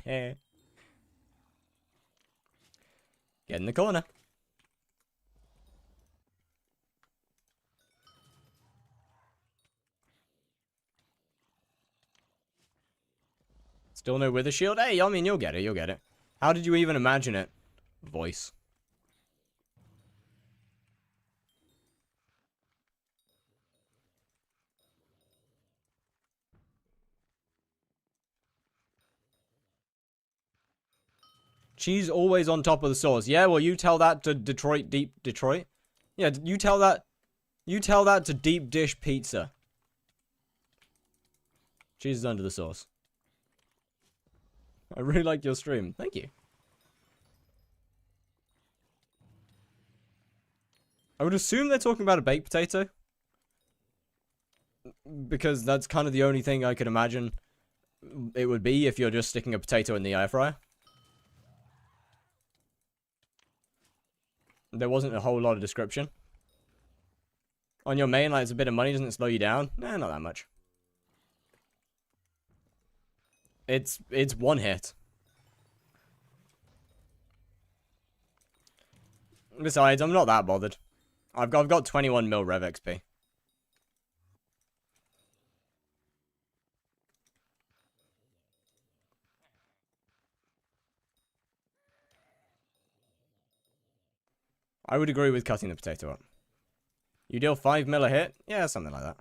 Get in the corner. Still no Wither Shield? Hey, I mean, you'll get it, you'll get it. How did you even imagine it? Voice. Cheese always on top of the sauce. Yeah, well, you tell that to Detroit? Yeah, you tell that to Deep Dish Pizza. Cheese is under the sauce. I really like your stream. Thank you. I would assume they're talking about a baked potato. Because that's kind of the only thing I could imagine it would be if you're just sticking a potato in the air fryer. There wasn't a whole lot of description. On your main, like, it's a bit of money, doesn't it slow you down? Nah, not that much. It's one hit. Besides, I'm not that bothered. I've got 21 mil Rev XP. I would agree with cutting the potato up. You deal 5 mil a hit? Yeah, something like that.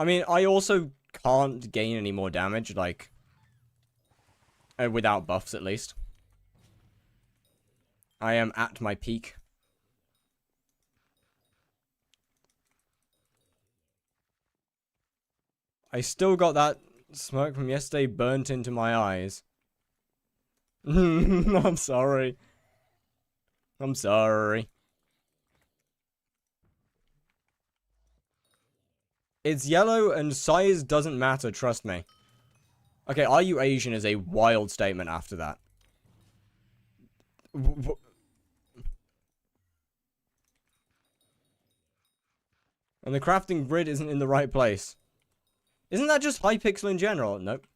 I mean, I also can't gain any more damage, like, without buffs at least. I am at my peak. I still got that smoke from yesterday burnt into my eyes. I'm sorry. I'm sorry. It's yellow and size doesn't matter, trust me. Okay, are you Asian is a wild statement after that. And the crafting grid isn't in the right place. Isn't that just HYPIXEL in general? Nope.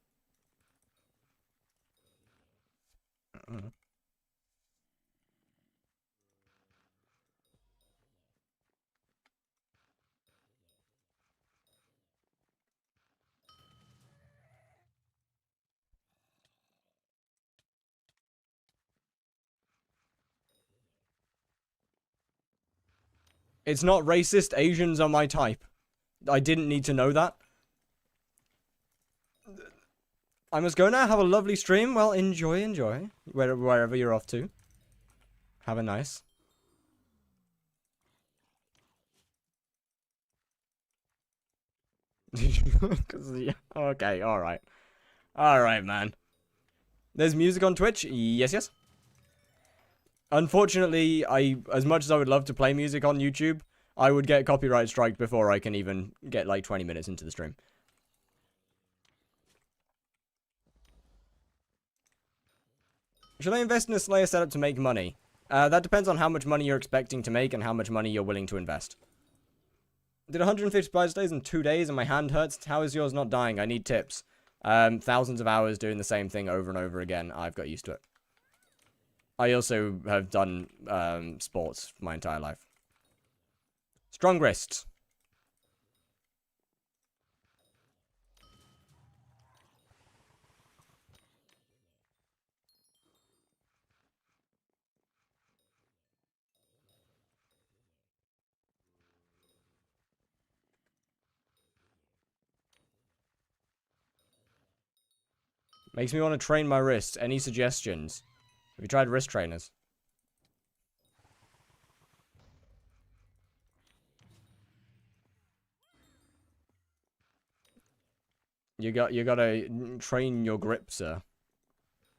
It's not racist. Asians are my type. I didn't need to know that. I must go now. Have a lovely stream. Well, enjoy. Wherever you're off to. Have a nice. Okay, alright. Alright, man. There's music on Twitch? Yes. Unfortunately, as much as I would love to play music on YouTube, I would get copyright striked before I can even get like 20 minutes into the stream. Should I invest in a Slayer setup to make money? That depends on how much money you're expecting to make and how much money you're willing to invest. Did 150 spider days in 2 days and my hand hurts. How is yours not dying? I need tips. Thousands of hours doing the same thing over and over again. I've got used to it. I also have done sports my entire life. Strong wrists. Makes me want to train my wrist. Any suggestions? Have you tried wrist trainers? You gotta train your grip, sir.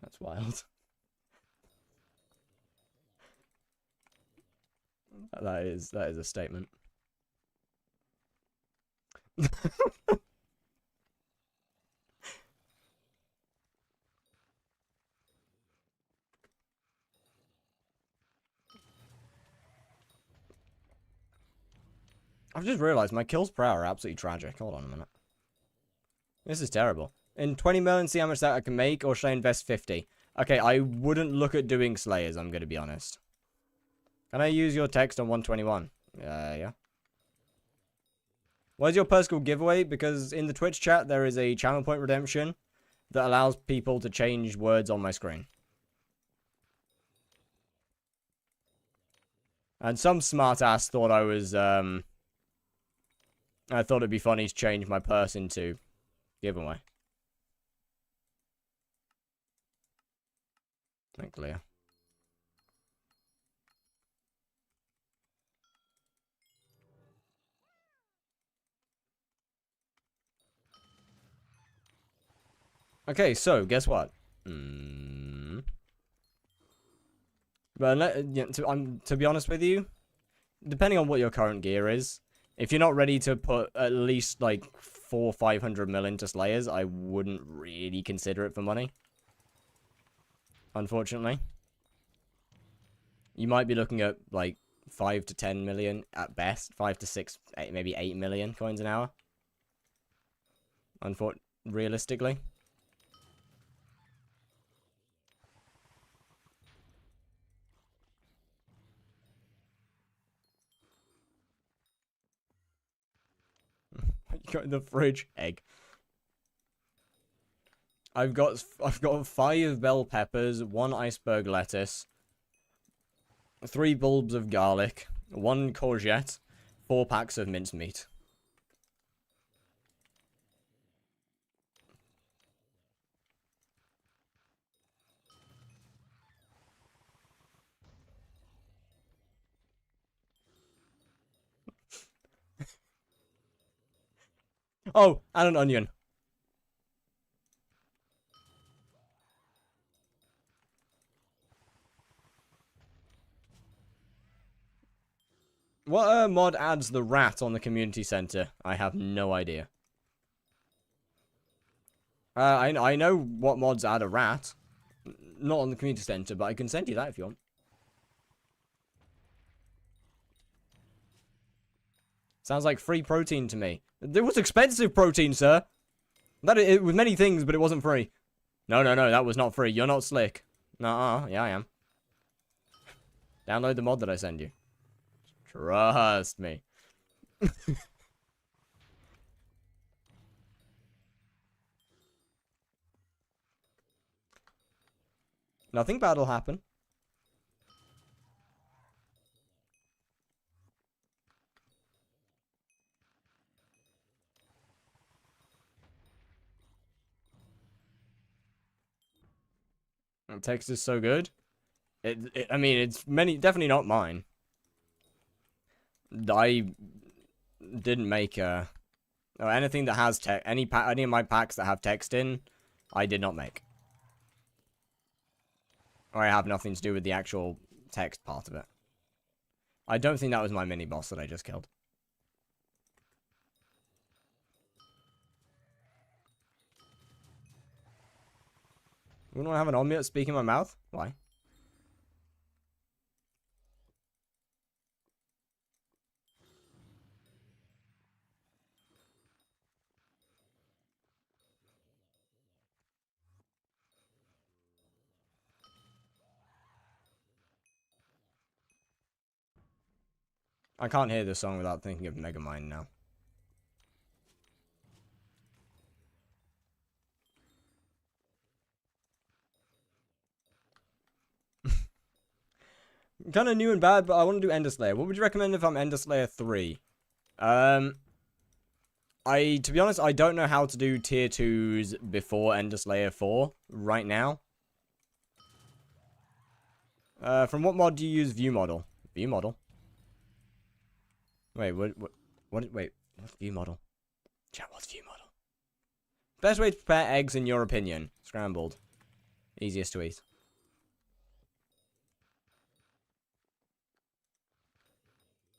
That's wild. That is a statement. I've just realized my kills per hour are absolutely tragic. Hold on a minute. This is terrible. In 20 million, see how much that I can make, or should I invest 50? Okay, I wouldn't look at doing Slayers, I'm gonna be honest. Can I use your text on 121? Yeah. Where's your personal giveaway? Because in the Twitch chat, there is a channel point redemption that allows people to change words on my screen. And some smartass thought I was, I thought it'd be funny to change my purse into giveaway. Not clear. Okay, so guess what? But to be honest with you, depending on what your current gear is, if you're not ready to put at least like 400-500 mil into Slayers, I wouldn't really consider it for money. Unfortunately, you might be looking at like 5 to 10 million at best, 5 to 6, maybe 8 million coins an hour. Realistically. You got in the fridge, egg. I've got 5 bell peppers, 1 iceberg lettuce, 3 bulbs of garlic, 1 courgette, 4 packs of mincemeat. Oh, and an onion. What mod adds the rat on the community center? I have no idea. I know what mods add a rat. Not on the community center, but I can send you that if you want. Sounds like free protein to me. It was expensive protein, sir. It was many things, but it wasn't free. No, that was not free. You're not slick. Nuh-uh. Yeah, I am. Download the mod that I send you. Trust me. Nothing bad will happen. Text is so good. I mean, it's definitely not mine. I didn't make or anything that has any of my packs that have text in, I did not make. Or I have nothing to do with the actual text part of it. I don't think that was my mini boss that I just killed. Wouldn't want to have an omelet speak in my mouth? Why? I can't hear this song without thinking of Megamind now. Kind of new and bad, but I want to do Ender Slayer. What would you recommend if I'm Ender Slayer 3? To be honest, I don't know how to do tier 2s before Ender Slayer 4 right now. From what mod do you use view model? View model? Wait, wait, what's view model? Chat, what's view model? Best way to prepare eggs in your opinion? Scrambled. Easiest to eat.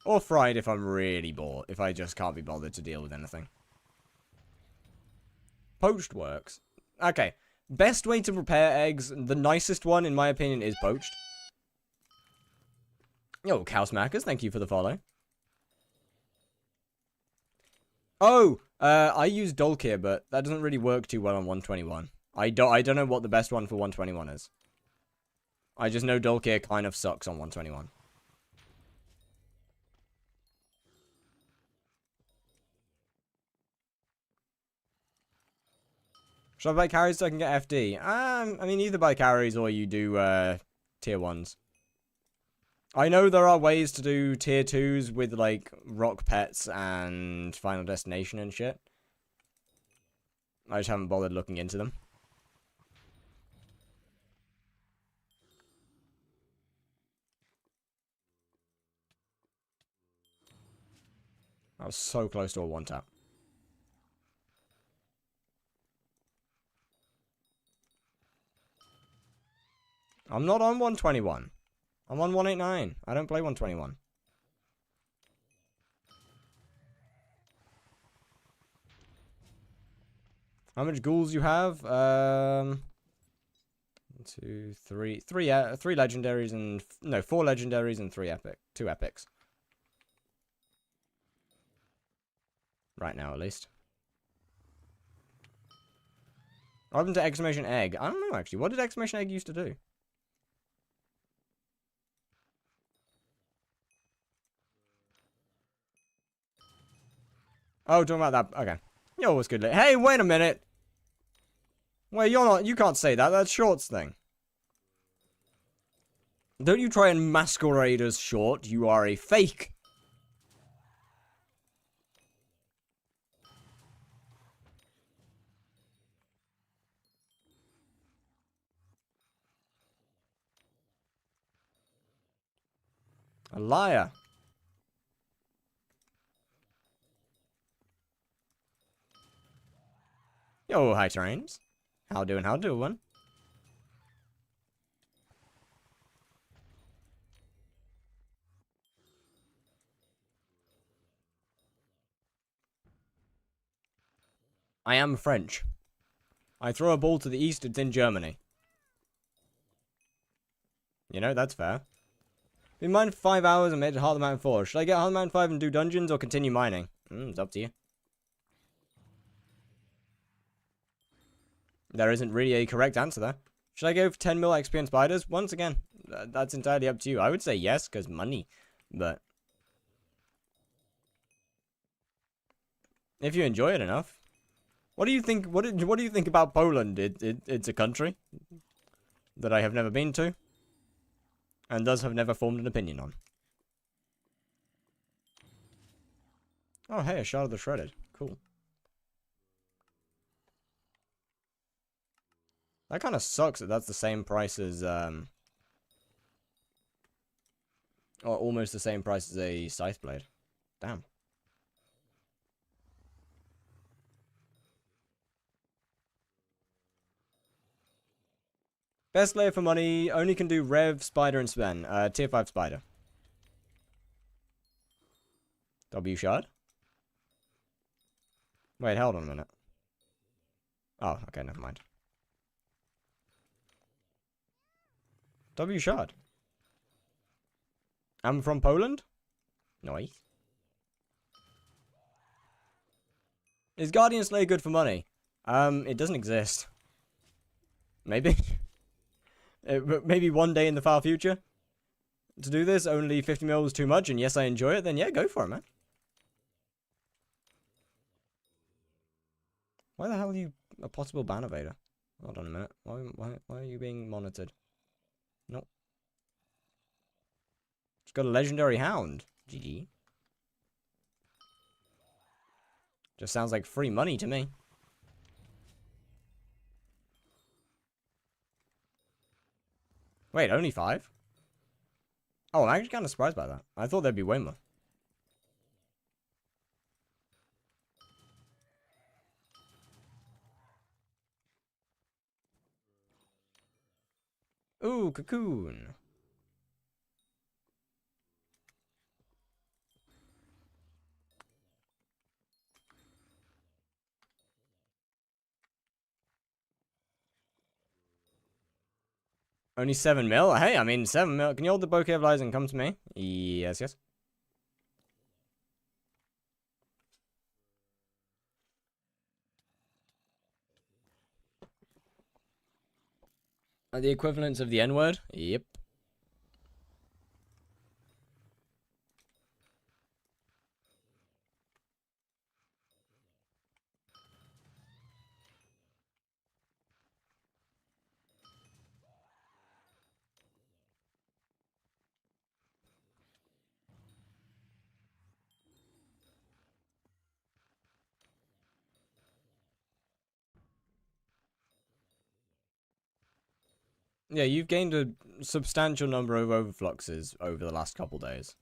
Or fried if I'm really bored. If I just can't be bothered to deal with anything. Poached works. Okay. Best way to prepare eggs. The nicest one, in my opinion, is poached. Yo, Cowsmackers, thank you for the follow. Oh, I use Dolkir, but that doesn't really work too well on 121. I don't know what the best one for 121 is. I just know Dolkir kind of sucks on 121. Should I buy carries so I can get FD? I mean, either buy carries or you do tier 1s. I know there are ways to do tier 2s with, like, rock pets and Final Destination and shit. I just haven't bothered looking into them. I was so close to a one-tap. I'm not on 121. I'm on 189. I don't play 121. How much ghouls you have? 1, 2, 3. Three legendaries and... No, 4 legendaries and 2 epics. Right now, at least. What happened to exclamation egg? I don't know, actually. What did exclamation egg used to do? Oh, talking about that. Okay. You're always good. Hey, wait a minute. Wait, you're not. You can't say that. That's Short's thing. Don't you try and masquerade as Short. You are a fake. A liar. Yo, hi trains. How doing, how doing? I am French. I throw a ball to the east, it's in Germany. You know, that's fair. Been mining for 5 hours and made it Heart of the Mountain 4. Should I get Heart of the Mountain 5 and do dungeons or continue mining? It's up to you. There isn't really a correct answer there. Should I go for 10 mil XP on spiders? Once again, that's entirely up to you. I would say yes, because money. But if you enjoy it enough. What do you think? What do you think about Poland? It's a country that I have never been to, and thus have never formed an opinion on. Oh, hey, a shard of the shredded. Cool. That kind of sucks that that's the same price as or almost the same price as a scythe blade. Damn. Best layer for money, only can do Rev, Spider, and Sven. Tier 5 Spider. W shard? Wait, hold on a minute. Oh, okay, never mind. W shard. I'm from Poland? Nice. Is Guardian Slayer good for money? It doesn't exist. Maybe. Maybe one day in the far future. To do this, only 50 mil was too much, and yes, I enjoy it, then yeah, go for it, man. Why the hell are you a possible ban evader? Hold on a minute. Why are you being monitored? Nope. It's got a legendary hound. GG. Just sounds like free money to me. Wait, only 5? Oh, I'm actually kind of surprised by that. I thought there'd be way more. Ooh, cocoon. Only 7 mil? Hey, I mean, 7 mil. Can you hold the bouquet of lies and come to me? Yes, yes. Are the equivalents of the N-word? Yep. Yeah, you've gained a substantial number of overfluxes over the last couple days.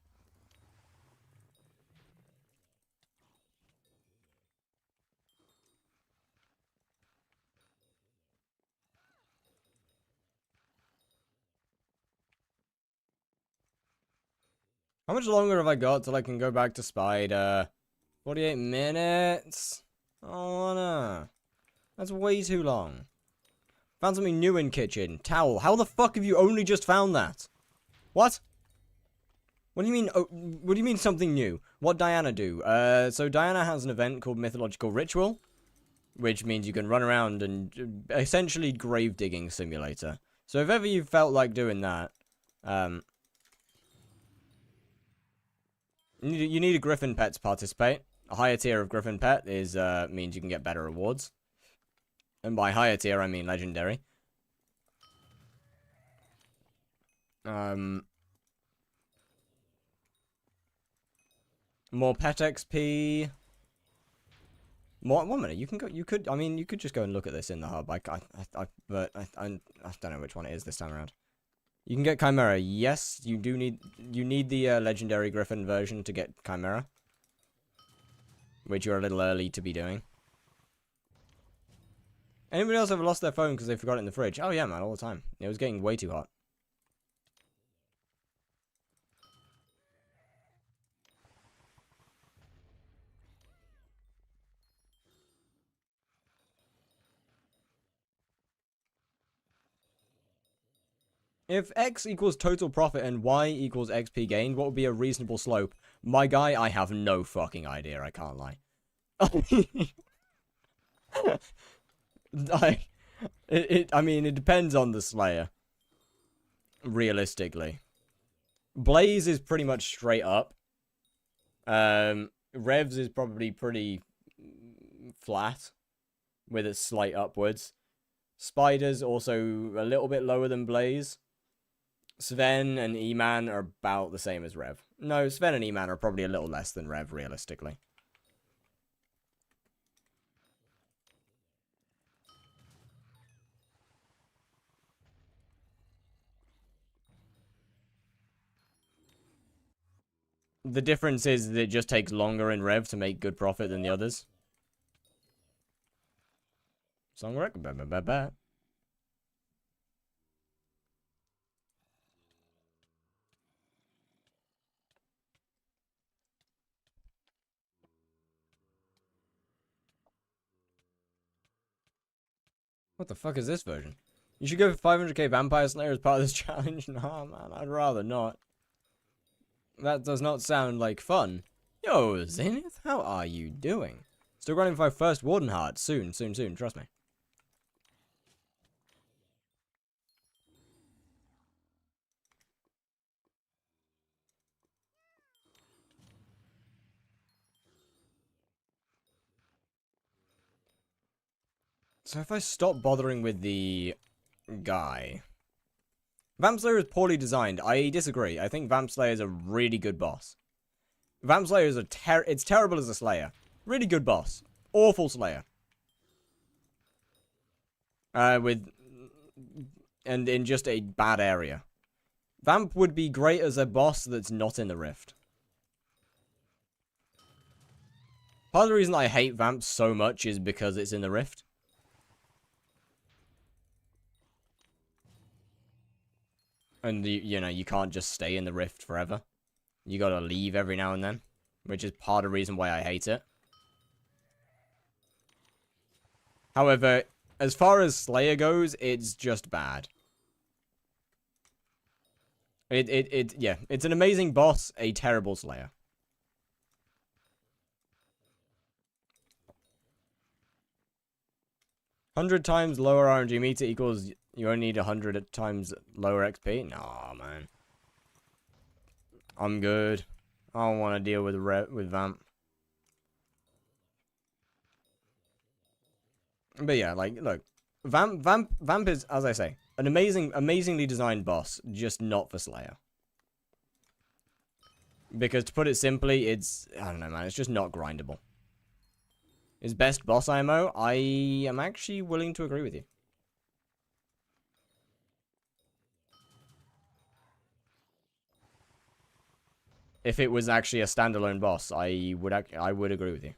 How much longer have I got till I can go back to Spider? 48 minutes? Oh, no. That's way too long. Found something new in kitchen. Towel. How the fuck have you only just found that? What? What do you mean? Oh, what do you mean something new? What Diana do? So Diana has an event called Mythological Ritual, which means you can run around and essentially grave digging simulator. So if ever you felt like doing that, you need a Griffin pet to participate. A higher tier of Griffin pet is means you can get better rewards. And by higher tier, I mean legendary. More pet XP. More, 1 minute, you can go. You could. I mean, you could just go and look at this in the hub. But I don't know which one it is this time around. You can get Chimera. Yes, you do need. You need the legendary Griffin version to get Chimera, which you're a little early to be doing. Anybody else ever lost their phone because they forgot it in the fridge? Oh yeah, man, all the time. It was getting way too hot. If X equals total profit and Y equals XP gained, what would be a reasonable slope? My guy, I have no fucking idea, I can't lie. I mean, it depends on the Slayer. Realistically. Blaze is pretty much straight up. Revs is probably pretty flat, with a slight upwards. Spider's also a little bit lower than Blaze. Sven and E-Man are about the same as Rev. No, Sven and E-Man are probably a little less than Rev, realistically. The difference is that it just takes longer in Rev to make good profit than the others. Song rec. What the fuck is this version? You should go for 500k Vampire Slayer as part of this challenge. Nah, man, I'd rather not. That does not sound like fun. Yo, Zenith, how are you doing? Still running for my first Warden Heart. Soon, trust me. So if I stop bothering with the guy... Vamp Slayer is poorly designed. I disagree. I think Vamp Slayer is a really good boss. Vamp Slayer is it's terrible as a Slayer. Really good boss. Awful Slayer. And in just a bad area. Vamp would be great as a boss that's not in the Rift. Part of the reason I hate Vamp so much is because it's in the Rift. And, you know, you can't just stay in the Rift forever. You gotta leave every now and then. Which is part of the reason why I hate it. However, as far as Slayer goes, it's just bad. Yeah, it's an amazing boss, a terrible Slayer. $100 times lower RNG meter equals you only need 100 times lower XP? Nah, man. I'm good. I don't want to deal with Vamp. But yeah, like, look. Vamp is, as I say, an amazingly designed boss, just not for Slayer. Because to put it simply, it's, I don't know, man, it's just not grindable. His best boss IMO, I am actually willing to agree with you. If it was actually a standalone boss, I would agree with you.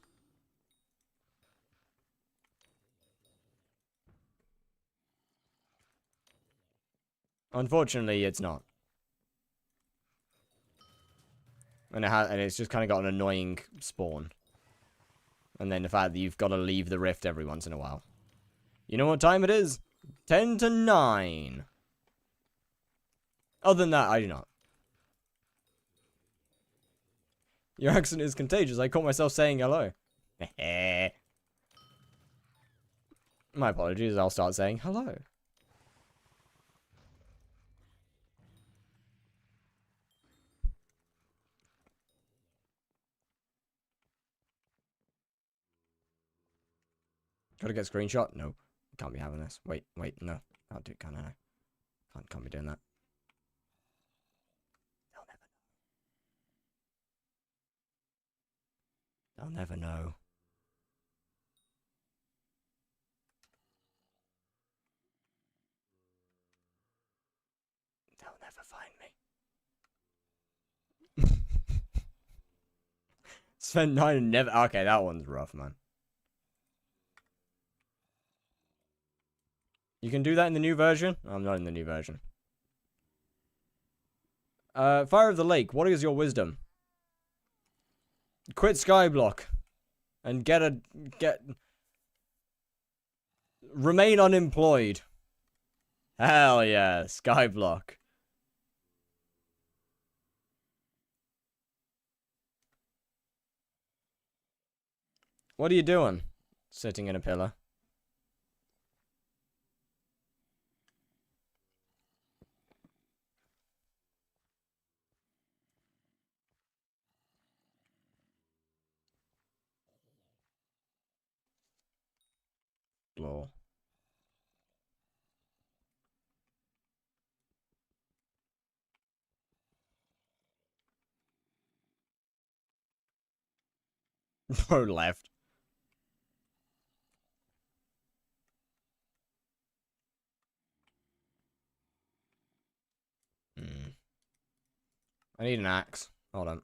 Unfortunately, it's not. And it's just kind of got an annoying spawn. And then the fact that you've got to leave the rift every once in a while. You know what time it is? 10 to 9. Other than that, I do not. Your accent is contagious. I caught myself saying hello. My apologies. I'll start saying hello. Gotta get a screenshot? No. Can't be having this. Wait, no. Can't do it, can I? Can't be doing that. They'll never know. They'll never find me. Sven 9 and never... Okay, that one's rough, man. You can do that in the new version? I'm not in the new version. Fire of the Lake, what is your wisdom? Quit skyblock. And remain unemployed. Hell yeah, skyblock. What are you doing? Sitting in a pillar. Lol. Bro left. I need an axe. Hold on.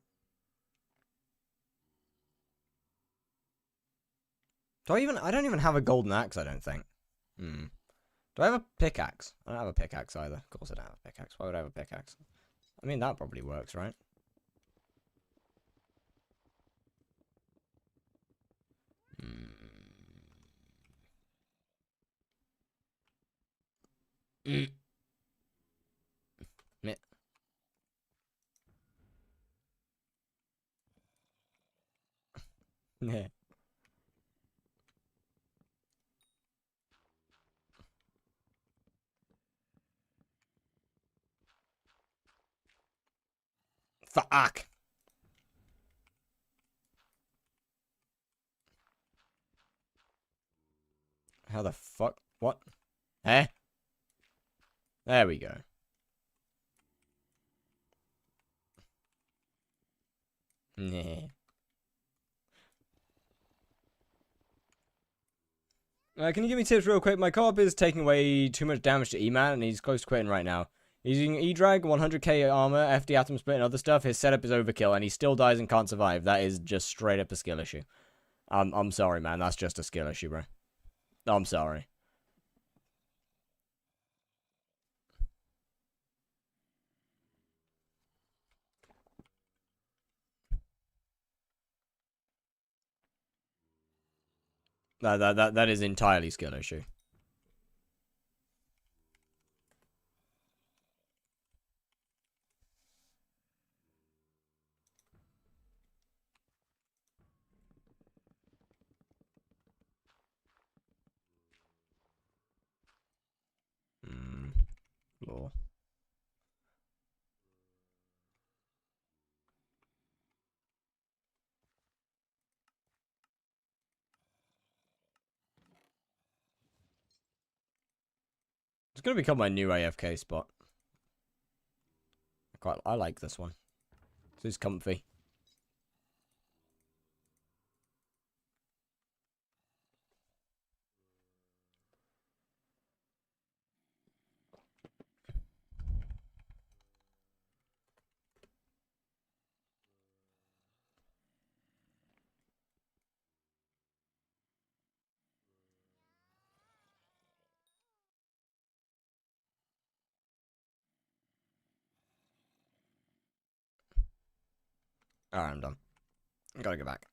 I don't even have a golden axe, I don't think. Do I have a pickaxe? I don't have a pickaxe either. Of course I don't have a pickaxe. Why would I have a pickaxe? I mean, that probably works, right? Yeah. Fuck. How the fuck? What? Eh? There we go. Nah. Can you give me tips real quick? My co-op is taking away too much damage to E-Man, and he's close to quitting right now. He's using E-Drag, 100k armor, FD Atom Split, and other stuff. His setup is overkill, and he still dies and can't survive. That is just straight up a skill issue. I'm sorry, man. That's just a skill issue, bro. I'm sorry. That is entirely skill issue. Lore. It's gonna become my new AFK spot. I like this one. This is comfy. Alright, I'm done. I gotta go back.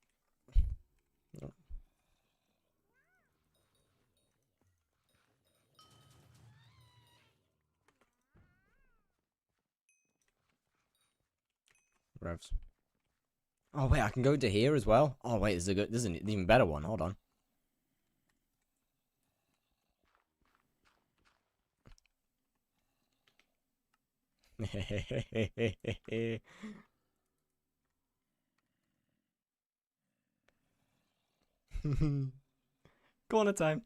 Revs. Oh wait, I can go to here as well. Oh wait, this is an even better one. Hold on. Corner time.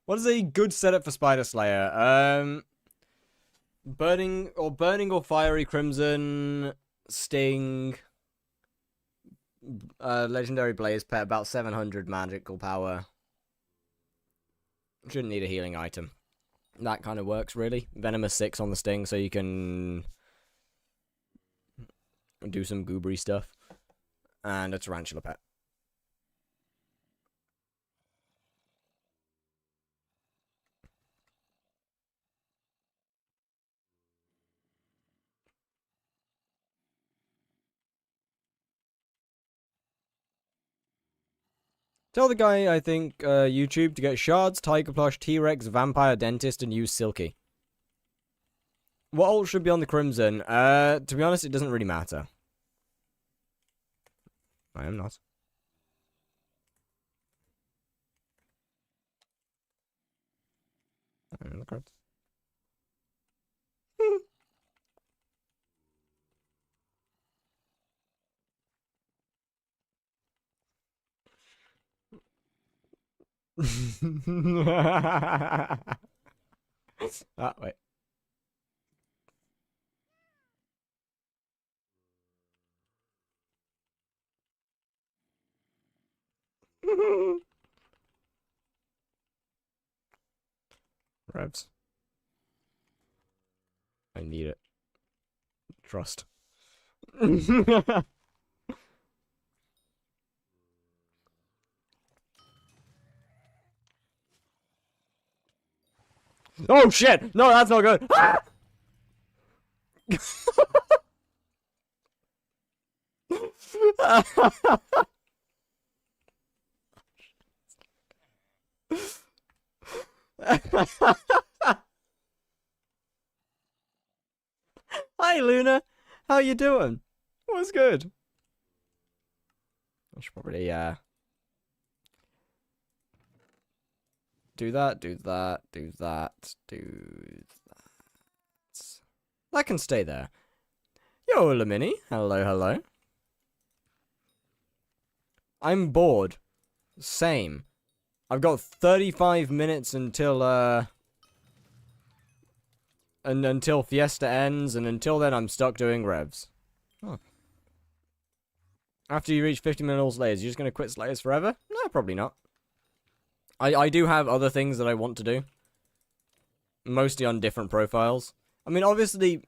What is a good setup for Spider Slayer? Burning or fiery crimson, sting, legendary blaze pet, about 700 magical power. Shouldn't need a healing item. That kind of works really. Venomous 6 on the sting, so you can do some goobery stuff. And a tarantula pet. Tell the guy, I think, YouTube to get shards, tiger plush, T-Rex, vampire, dentist, and use silky. What ult should be on the Crimson? To be honest, it doesn't really matter. I am not. I am the Crimson. Ah, wait. Revs. I need it. Trust. Oh shit! No, that's not good. Hi, Luna. How you doing? What's good? I should probably do that, do that, do that, do that. That can stay there. Yo, Lamini. Hello, hello. I'm bored. Same. I've got 35 minutes until until fiesta ends, and until then I'm stuck doing revs. Oh. After you reach 50 minutes Slayers, you're just gonna quit Slayers forever? No, probably not. I do have other things that I want to do. Mostly on different profiles. I mean, obviously,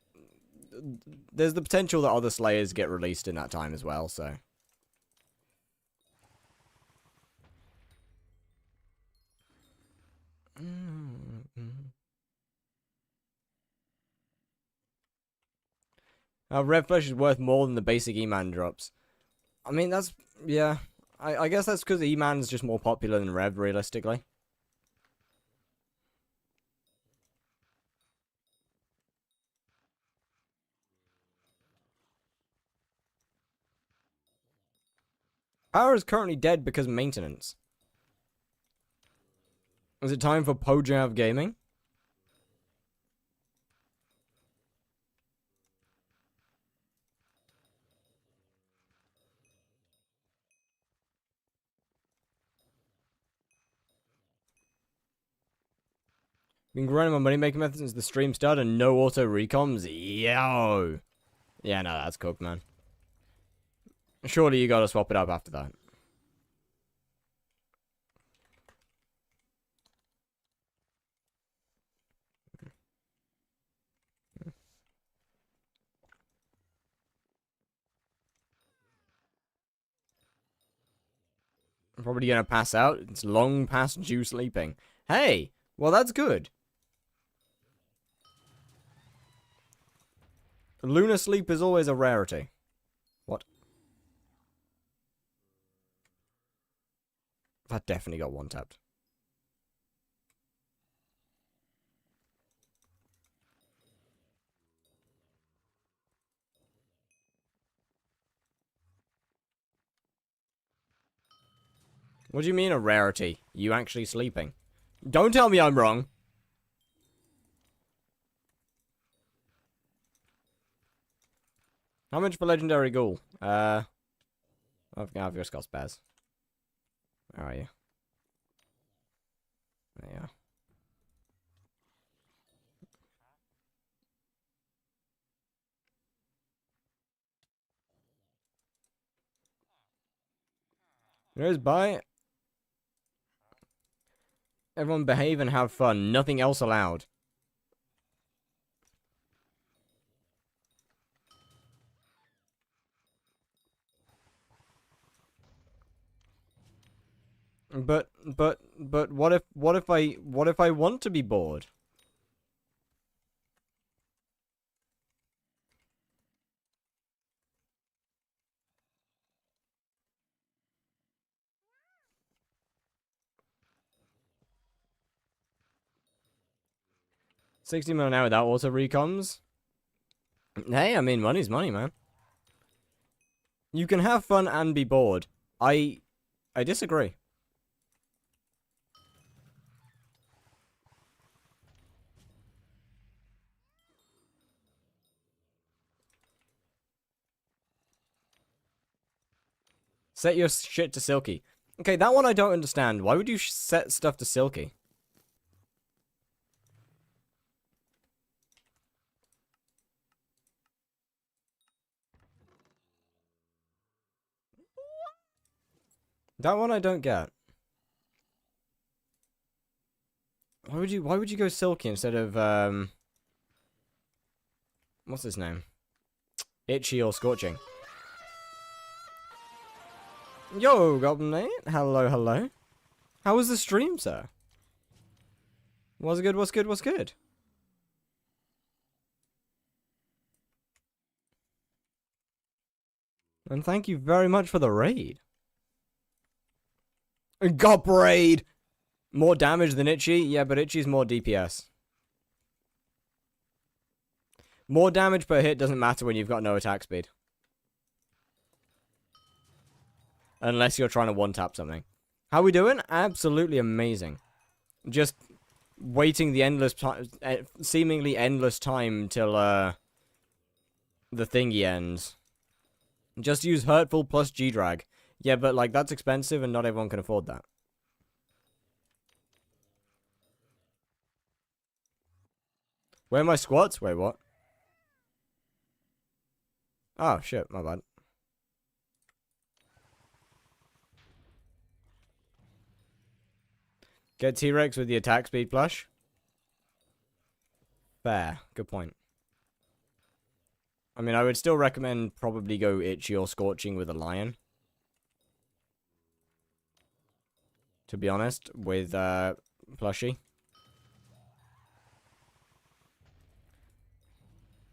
there's the potential that other Slayers get released in that time as well, so. Red Flesh is worth more than the basic E-Man drops. I mean, that's, yeah. I guess that's because E-Man's just more popular than Rev, realistically. Power is currently dead because of maintenance. Is it time for Pojav Gaming? Been grinding my money making method since the stream started and no auto recoms. Yo! Yeah, no, that's cooked, man. Surely you gotta swap it up after that. I'm probably gonna pass out. It's long past due sleeping. Hey! Well, that's good. Lunar sleep is always a rarity. What? That definitely got one-tapped. What do you mean a rarity? You actually sleeping? Don't tell me I'm wrong. How much for Legendary Ghoul? I've just got spares. Where are you? There you are. There's bye. Everyone behave and have fun. Nothing else allowed. But what if I want to be bored? 60 mil an hour without auto recoms. Hey, I mean, money's money, man. You can have fun and be bored. I disagree. Set your shit to silky. Okay, that one I don't understand. Why would you set stuff to silky? That one I don't get. Why would you go silky instead of what's his name? Itchy or scorching? Yo, Goblin Mate. Hello, hello. How was the stream, sir? What's good, what's good, what's good? And thank you very much for the raid. Got raid! More damage than Itchy? Yeah, but Itchy's more DPS. More damage per hit doesn't matter when you've got no attack speed. Unless you're trying to one-tap something. How we doing? Absolutely amazing. Just waiting the endless time, seemingly endless time till the thingy ends. Just use Hurtful plus G-Drag. Yeah, but like that's expensive and not everyone can afford that. Where are my squats? Wait, what? Oh, shit, my bad. Get T-Rex with the attack speed plush. Fair. Good point. I mean, I would still recommend probably go Itchy or Scorching with a Lion. To be honest, with Plushie.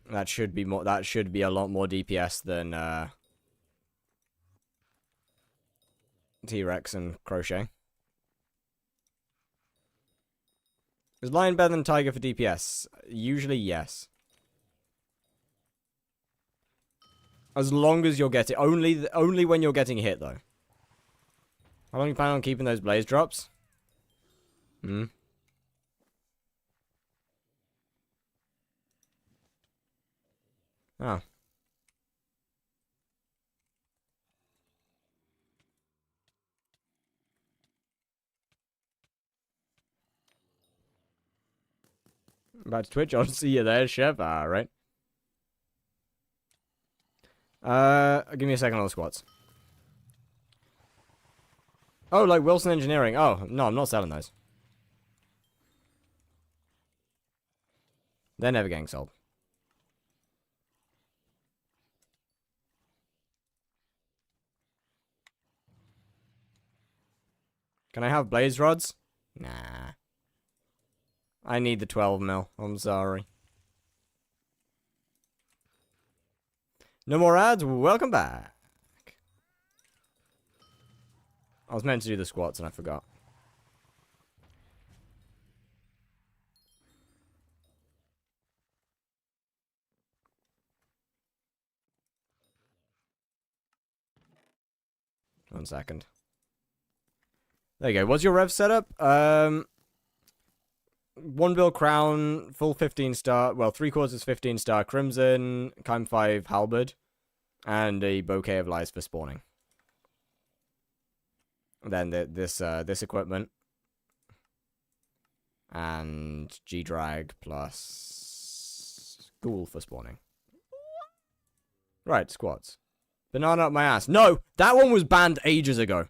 That should be more. That should be a lot more DPS than T-Rex and Crochet. Is Lion better than Tiger for DPS? Usually, yes. As long as you're getting only when you're getting hit though. How long you plan on keeping those blaze drops? Hmm. Oh. About to Twitch, I'll see you there, Chef. Alright. Give me a second on the squats. Oh, like Wilson Engineering. Oh, no, I'm not selling those. They're never getting sold. Can I have blaze rods? Nah. I need the 12 mil. I'm sorry. No more ads? Welcome back. I was meant to do the squats and I forgot. One second. There you go. What's your rev setup? 1 bill crown, full 15 star, well, 3/4 15 star crimson, Kime 5 halberd, and a bouquet of lies for spawning. And then this equipment. And G-Drag plus Ghoul for spawning. Right, squats. Banana up my ass. No! That one was banned ages ago.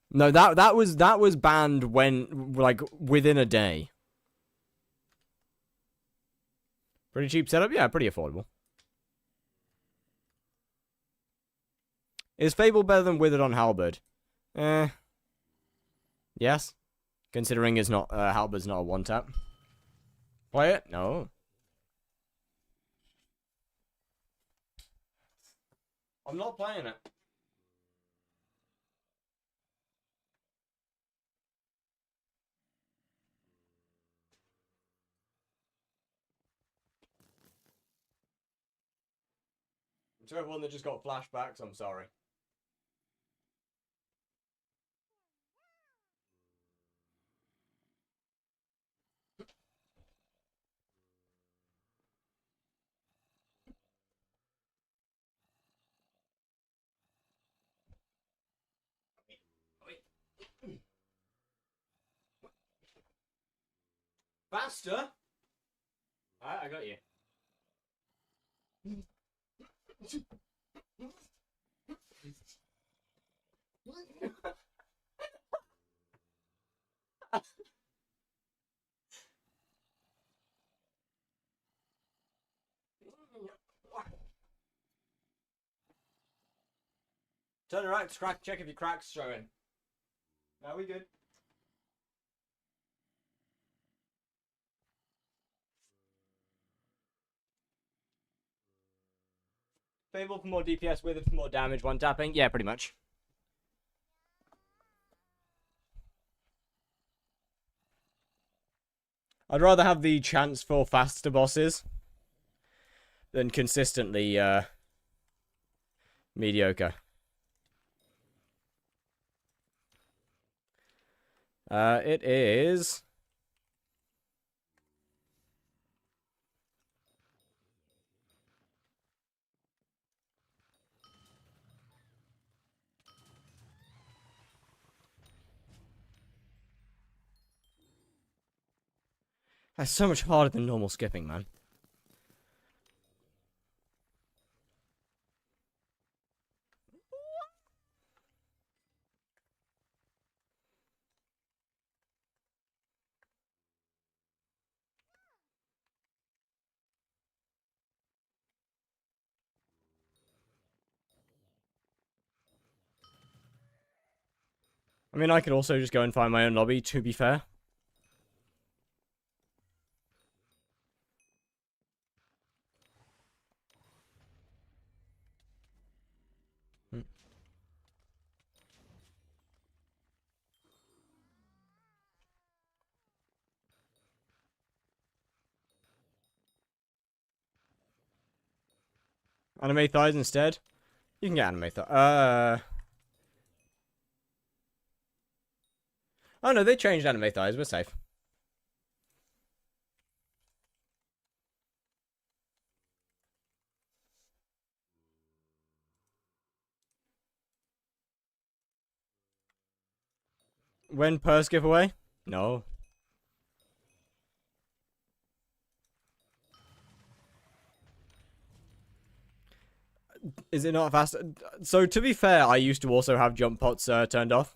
No, that was banned when, like, within a day. Pretty cheap setup? Yeah, pretty affordable. Is Fable better than Withered on Halberd? Yes. Considering it's not, Halberd's not a one-tap. Play it? No. I'm not playing it. To everyone that just got flashbacks, I'm sorry. Faster? Alright, I got you. Turn around, crack, check if your crack's showing. Now we good. Fable for more DPS, with it for more damage, one tapping. Yeah, pretty much. I'd rather have the chance for faster bosses than consistently mediocre. It is... That's so much harder than normal skipping, man. I mean, I could also just go and find my own lobby, to be fair. Anime thighs instead? You can get anime thighs. Oh no, they changed anime thighs. We're safe. When purse giveaway? No. Is it not fast? So, to be fair, I used to also have jump pots turned off.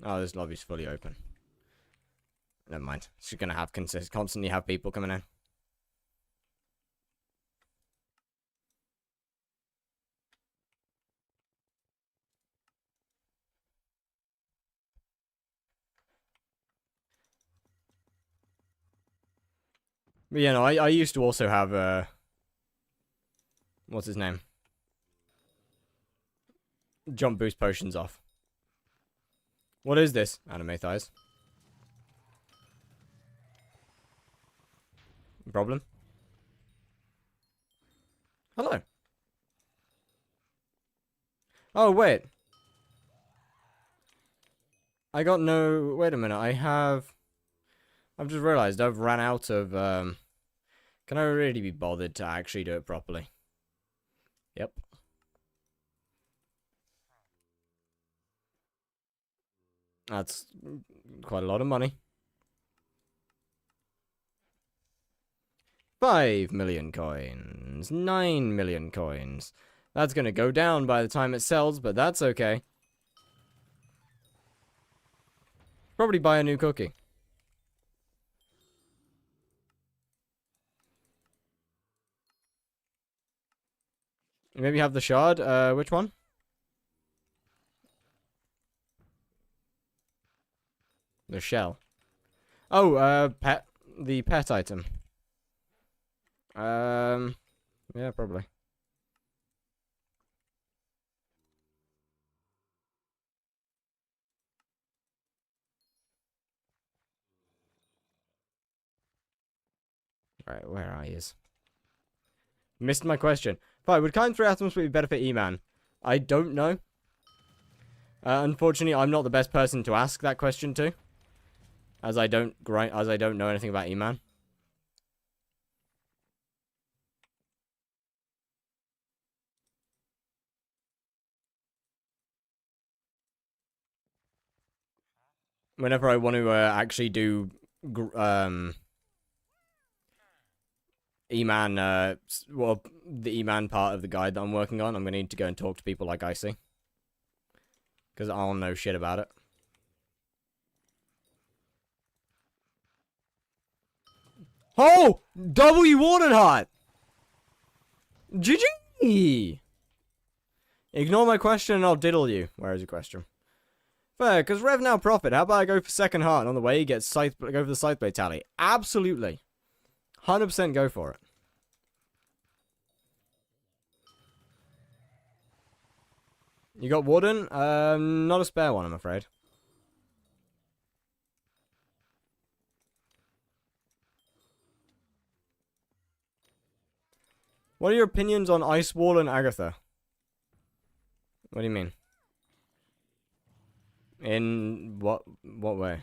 Oh, this lobby's fully open. Never mind. She's gonna have constantly have people coming in. But yeah, no, I used to also have what's his name? Jump boost potions off. What is this? Anime thighs. Problem? Hello. Oh, wait. I got no... Wait a minute, I've just realized I've ran out of, Can I really be bothered to actually do it properly? Yep. That's quite a lot of money. 5 million coins. 9 million coins. That's gonna go down by the time it sells, but that's okay. Probably buy a new cookie. Maybe have the shard. Which one? The shell. Oh, pet. The pet item. Yeah, probably. Right, where are you? Missed my question. Fine, would kind 3 atoms be better for E-Man? I don't know. Unfortunately, I'm not the best person to ask that question to. As I don't know anything about E-Man. Whenever I want to actually do E-Man, well, the E-Man part of the guide that I'm working on, I'm going to need to go and talk to people like Icy. Because I don't know shit about it. Oh! W Wardenheart! GG! Ignore my question and I'll diddle you. Where is your question? Fair, because Rev now profit. How about I go for second heart and on the way get scythe, go for the Scytheblade tally? Absolutely. 100% go for it. You got Warden? Not a spare one, I'm afraid. What are your opinions on Ice Wall and Agatha? What do you mean? In what way?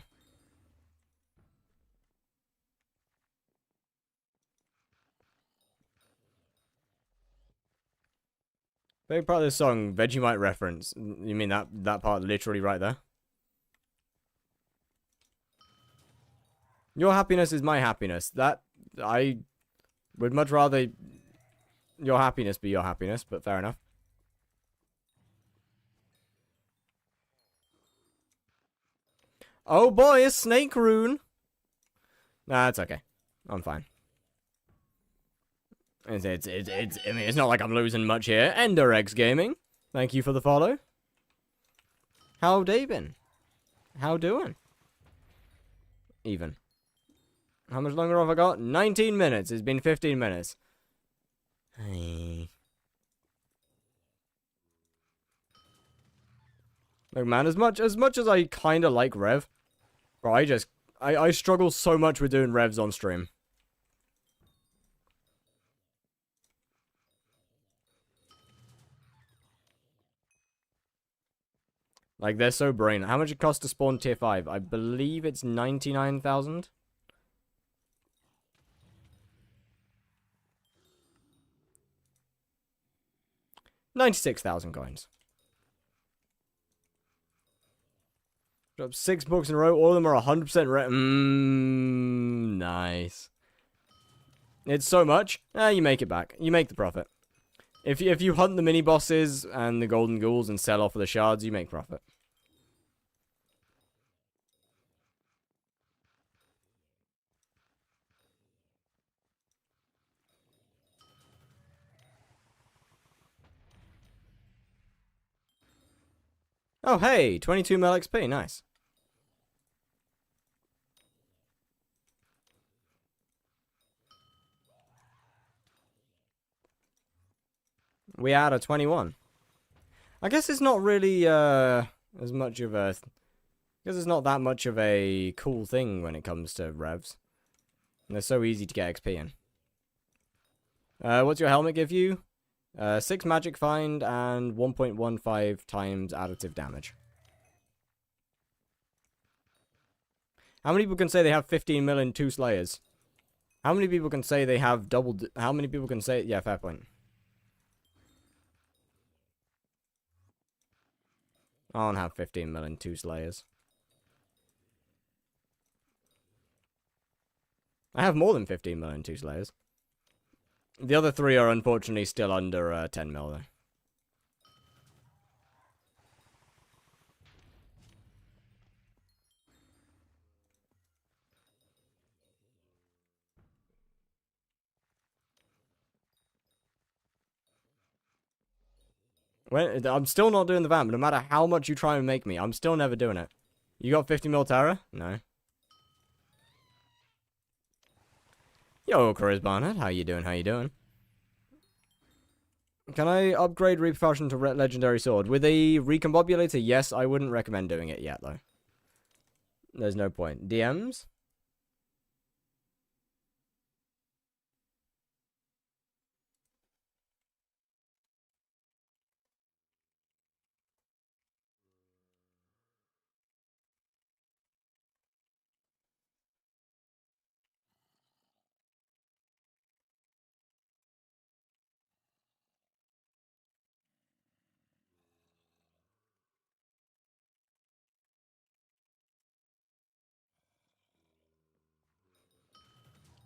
Big part of this song, Vegemite reference. You mean that part literally right there? Your happiness is my happiness. That, I would much rather your happiness be your happiness, but fair enough. Oh boy, a snake rune! Nah, it's okay. I'm fine. I mean, it's not like I'm losing much here. Ender X Gaming, thank you for the follow. How they been? How doing? Even. How much longer have I got? 19 minutes. It's been 15 minutes. Hey. Look, man, as much as I kind of like Rev, bro, I struggle so much with doing Revs on stream. Like, they're so brain. How much it costs to spawn tier 5? I believe it's 99,000. $96,000 coins. Dropped 6 books in a row. All of them are 100% red. Nice. It's so much. You make it back. You make the profit. If you hunt the mini bosses and the golden ghouls and sell off of the shards, you make profit. Oh hey, 22 mil XP, nice. We had a 21. I guess it's not really as much of a... I guess it's not that much of a cool thing when it comes to revs. And they're so easy to get XP in. What's your helmet give you? 6 magic find and 1.15 times additive damage. How many people can say they have 15 mil and 2 slayers? How many people can say they have doubled... How many people can say... Yeah, fair point. I don't have 15 mil and 2 slayers. I have more than 15 mil and 2 slayers. The other 3 are unfortunately still under 10 mil though. I'm still not doing the vamp, no matter how much you try and make me. I'm still never doing it. You got 50 mil Terra? No. Yo, Chris Barnett, how you doing? How you doing? Can I upgrade Repercussion to Legendary Sword? With a Recombobulator? Yes, I wouldn't recommend doing it yet, though. There's no point. DMs?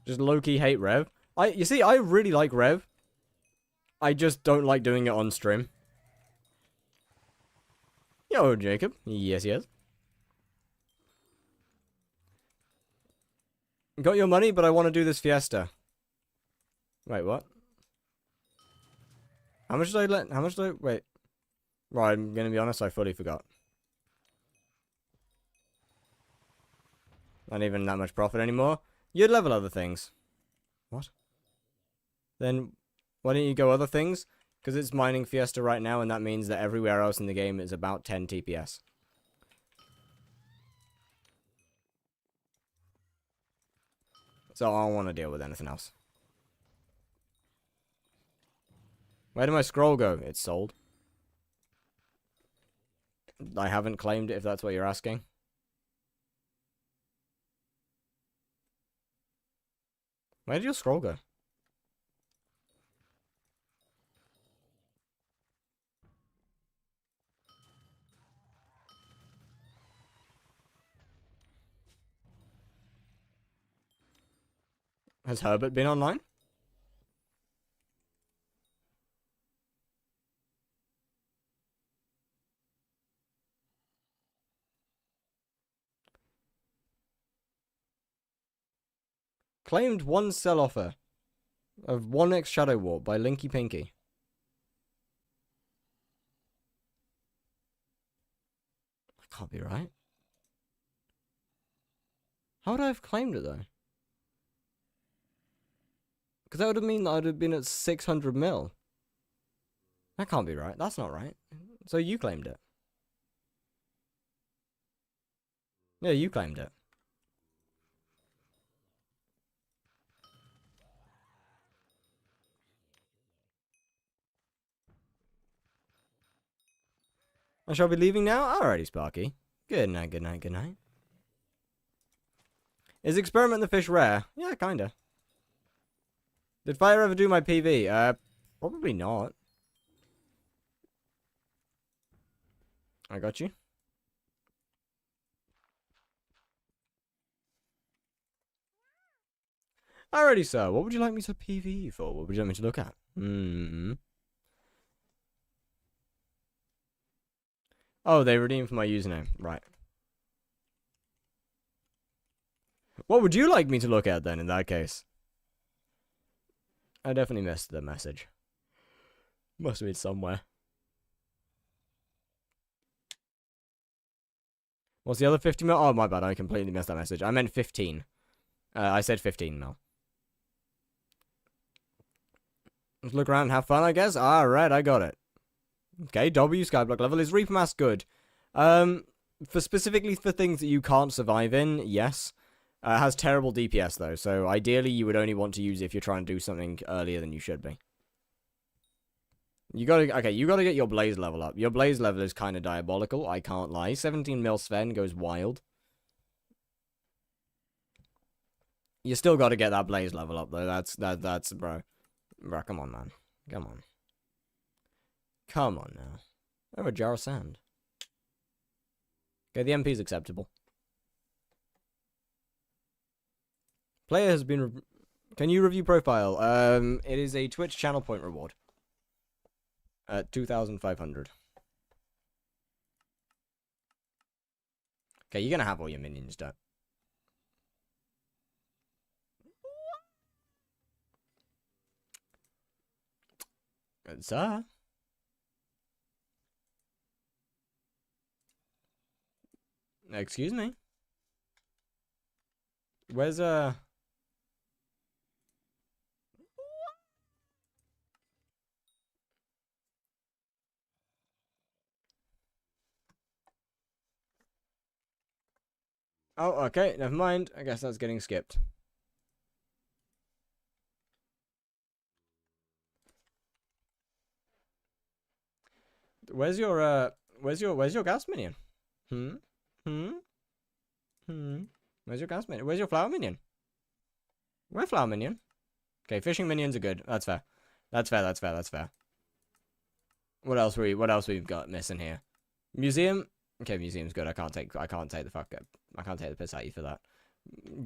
Just low-key hate Rev. You see, I really like Rev. I just don't like doing it on stream. Yo, Jacob. Yes, yes. Got your money, but I want to do this fiesta. Wait, what? How much did I wait. Right, I'm gonna be honest, I fully forgot. Not even that much profit anymore. You'd level other things. What? Then, why don't you go other things? Because it's mining fiesta right now, and that means that everywhere else in the game is about 10 TPS. So I don't want to deal with anything else. Where did my scroll go? It's sold. I haven't claimed it, if that's what you're asking. Where did your scroll go? Has Herbert been online? Claimed one sell offer of 1x Shadow Warp by Linky Pinky. That can't be right. How would I have claimed it though? Because that would have mean that I'd have been at 600 mil. That can't be right. That's not right. So you claimed it. Yeah, you claimed it. I shall be leaving now? Alrighty, Sparky. Good night, good night, good night. Is Experiment the Fish rare? Yeah, kinda. Did Fire ever do my PV? Probably not. I got you. Alrighty, sir. What would you like me to PV for? What would you like me to look at? Oh, they redeemed for my username. Right. What would you like me to look at then, in that case? I definitely missed the message. Must have been somewhere. What's the other 50 mil? Oh, my bad. I completely missed that message. I meant 15. I said 15 mil. Let's look around and have fun, I guess. Alright, I got it. Okay, W skyblock level. Is Reaper Mask good? Specifically for things that you can't survive in, yes. It has terrible DPS though, so ideally you would only want to use it if you're trying to do something earlier than you should be. You gotta get your Blaze level up. Your Blaze level is kind of diabolical, I can't lie. 17 mil Sven goes wild. You still gotta get that Blaze level up though, that's, bro. Bro, come on, man. Come on. Come on now. Oh, a jar of sand. Okay, the MP is acceptable. Player has been... Can you review profile? It is a Twitch channel point reward. At 2,500. Okay, you're gonna have all your minions done. Sir? Excuse me? Where's, Oh, okay, never mind. I guess that's getting skipped. Where's your gas minion? Where's your gas minion? Where's your flower minion? Where flower minion? Okay, fishing minions are good. That's fair. That's fair. What else we've got missing here? Museum? Okay, museum's good. I can't take the piss out of you for that.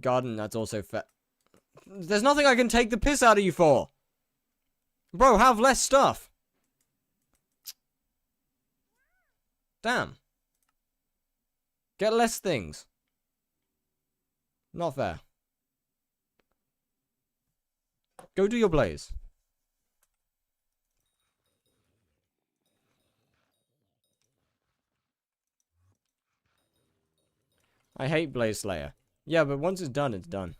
Garden, that's also fair. There's nothing I can take the piss out of you for. Bro, have less stuff. Damn. Get less things. Not fair. Go do your blaze. I hate Blaze Slayer. Yeah, but once it's done, it's done.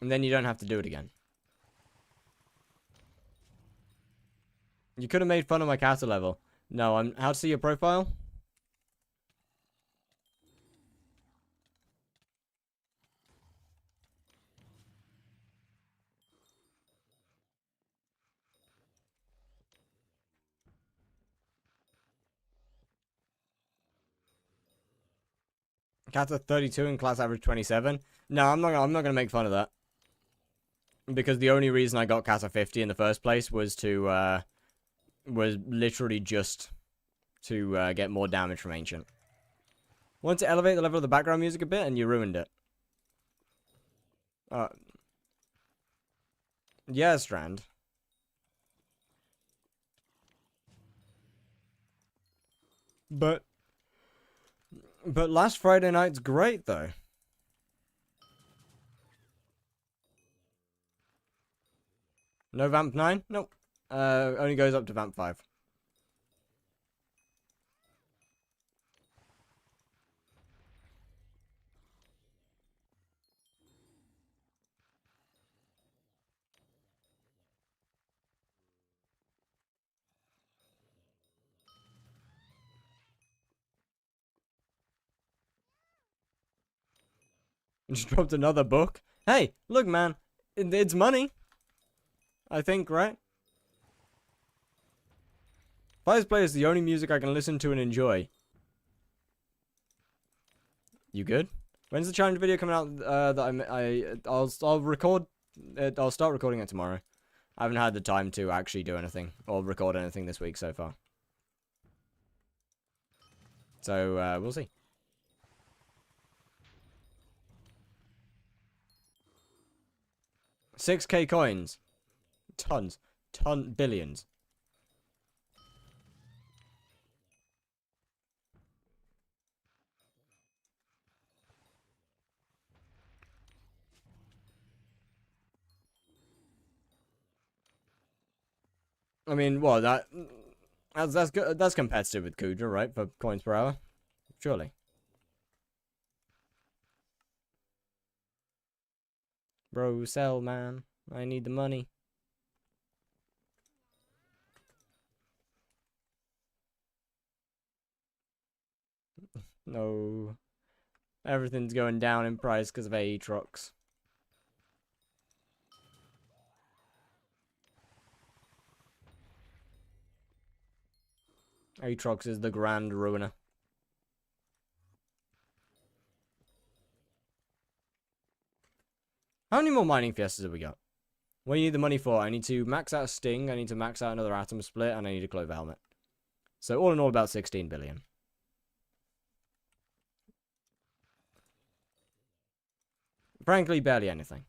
And then you don't have to do it again. You could have made fun of my castle level. No, I'm... How to see your profile? Kata 32 and class average 27. No, I'm not gonna make fun of that. Because the only reason I got Kata 50 in the first place was to was literally just to get more damage from Ancient. Want to elevate the level of the background music a bit and you ruined it. Yeah, Strand. But last Friday night's great, though. No Vamp 9? Nope. Only goes up to Vamp 5. Just dropped another book. Hey, look, man. It's money. I think, right? Fire's Play is the only music I can listen to and enjoy. You good? When's the challenge video coming out? I'll record it. I'll start recording it tomorrow. I haven't had the time to actually do anything or record anything this week so far. So we'll see. 6k coins. Tons. Billions. I mean, well, that's good. That's competitive with Kudra, right? For coins per hour, surely. Bro, sell, man. I need the money. No. Everything's going down in price because of Aatrox. Aatrox is the grand ruiner. How many more mining fiestas have we got? What do you need the money for? I need to max out a Sting, I need to max out another Atom Split, and I need a Clover Helmet. So all in all, about 16 billion. Frankly, barely anything.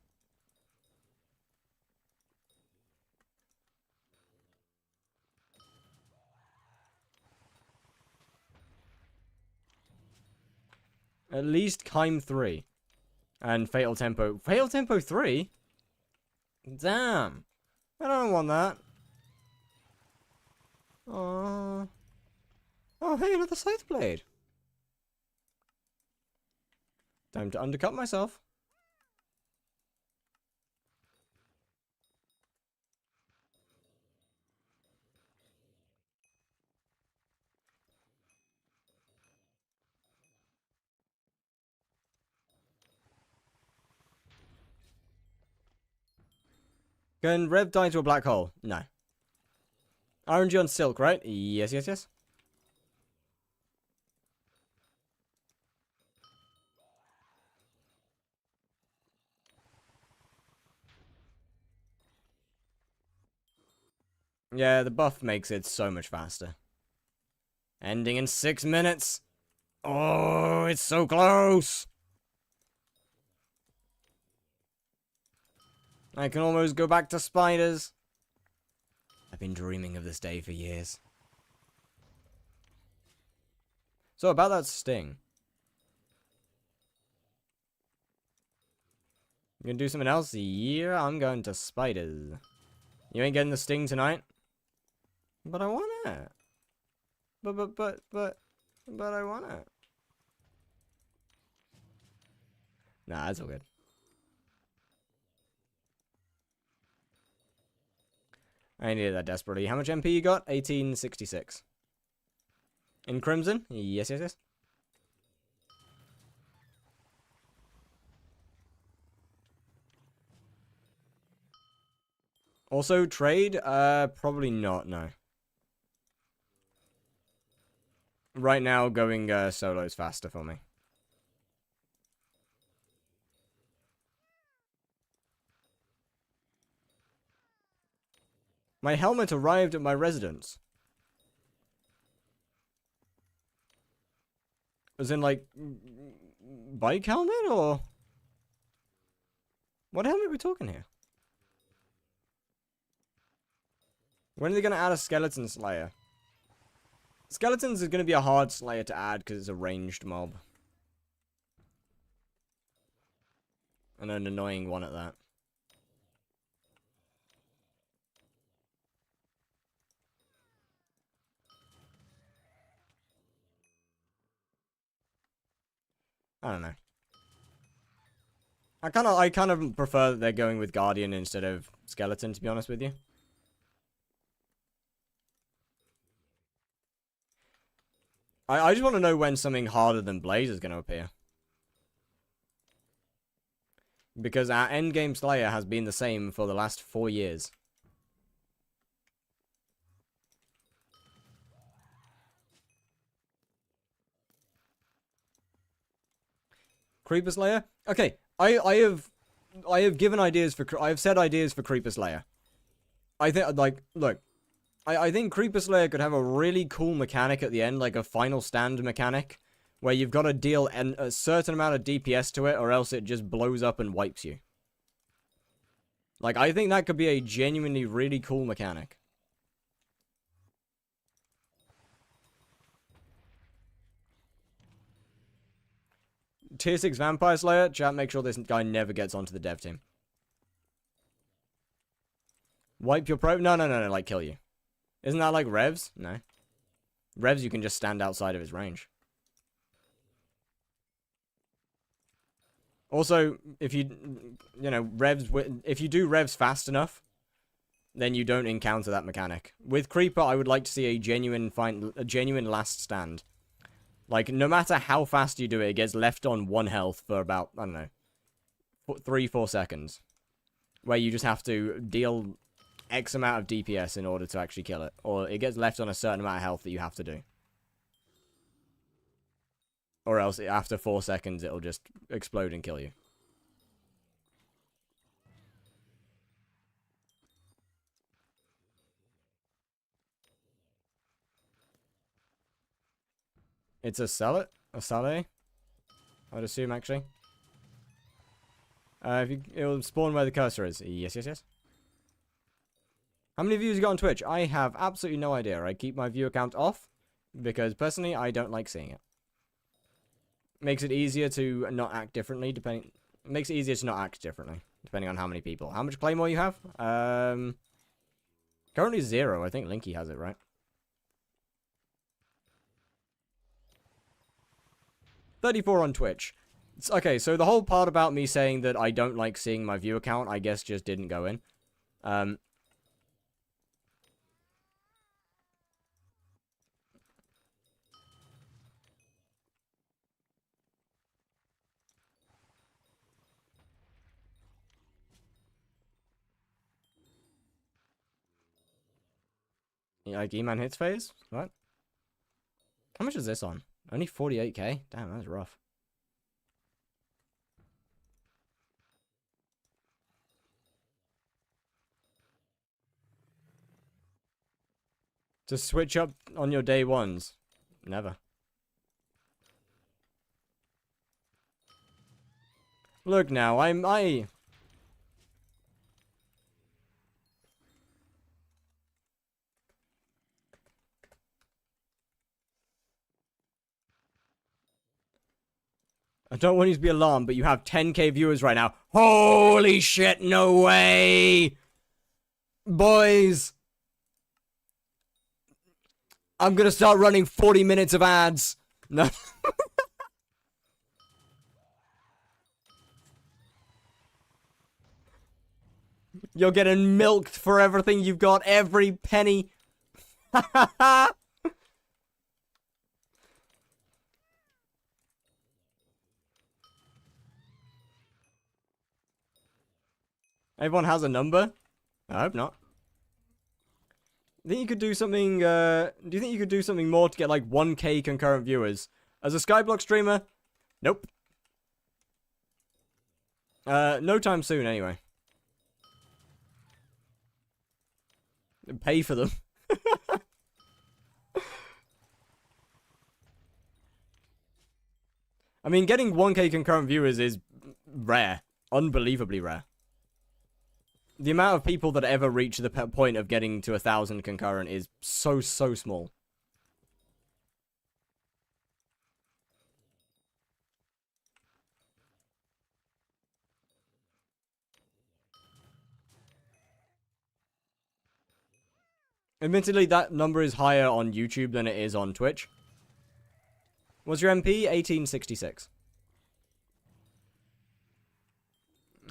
At least Keim 3. And Fatal Tempo. Fatal Tempo 3? Damn. I don't want that. Oh, hey, another Scythe Blade. Time to undercut myself. Can Rev die to a black hole? No. RNG on Silk, right? Yes, yes, yes. Yeah, the buff makes it so much faster. Ending in 6 minutes. Oh, it's so close. I can almost go back to spiders. I've been dreaming of this day for years. So, about that sting. You gonna do something else? Yeah, I'm going to spiders. You ain't getting the sting tonight? But I want it. But I want it. Nah, that's all good. I needed that desperately. How much MP you got? 1866. In Crimson? Yes, yes, yes. Also, trade? Probably not, no. Right now, going solo is faster for me. My helmet arrived at my residence. As in, like, bike helmet, or? What helmet are we talking here? When are they going to add a skeleton slayer? Skeletons is going to be a hard slayer to add because it's a ranged mob. And an annoying one at that. I don't know. I kind of prefer that they're going with Guardian instead of Skeleton, to be honest with you. I just want to know when something harder than Blaze is going to appear. Because our endgame Slayer has been the same for the last 4 years. Creeper Slayer? Okay, I have given ideas for... I have said ideas for Creeper Slayer. I think, like, look. I think Creeper Slayer could have a really cool mechanic at the end, like a final stand mechanic, where you've got to deal a certain amount of DPS to it, or else it just blows up and wipes you. Like, I think that could be a genuinely really cool mechanic. Tier 6 Vampire Slayer, chat, make sure this guy never gets onto the dev team. Wipe your pro... No, like, kill you. Isn't that like Revs? No. Revs, you can just stand outside of his range. Also, if you know, Revs... If you do Revs fast enough, then you don't encounter that mechanic. With Creeper, I would like to see a genuine last stand. Like, no matter how fast you do it, it gets left on 1 health for about, I don't know, 3-4 seconds. Where you just have to deal X amount of DPS in order to actually kill it. Or it gets left on a certain amount of health that you have to do. Or else, after 4 seconds, it'll just explode and kill you. It's a Salet? A Saleh? I'd assume, actually. It'll spawn where the cursor is. Yes, yes, yes. How many views you got on Twitch? I have absolutely no idea. I keep my view account off because personally I don't like seeing it. Makes it easier to not act differently depending. It makes it easier to not act differently depending on how many people. How much Claymore you have? Currently 0. I think Linky has it, right? $34 on Twitch. Okay, so the whole part about me saying that I don't like seeing my view account, I guess just didn't go in. Like E-Man hits phase? What? How much is this on? Only 48k? Damn, that's rough. To switch up on your day ones? Never. Look now, I don't want you to be alarmed, but you have 10k viewers right now. Holy shit, no way! Boys! I'm gonna start running 40 minutes of ads. No. You're getting milked for everything you've got, every penny. Everyone has a number? I hope not. Think you could do something, do you think you could do something more to get like 1k concurrent viewers? As a skyblock streamer? Nope. No time soon anyway. Pay for them. I mean, getting 1k concurrent viewers is rare. Unbelievably rare. The amount of people that ever reach the point of getting to 1,000 concurrent is so small. Admittedly, that number is higher on YouTube than it is on Twitch. What's your MP? 1866.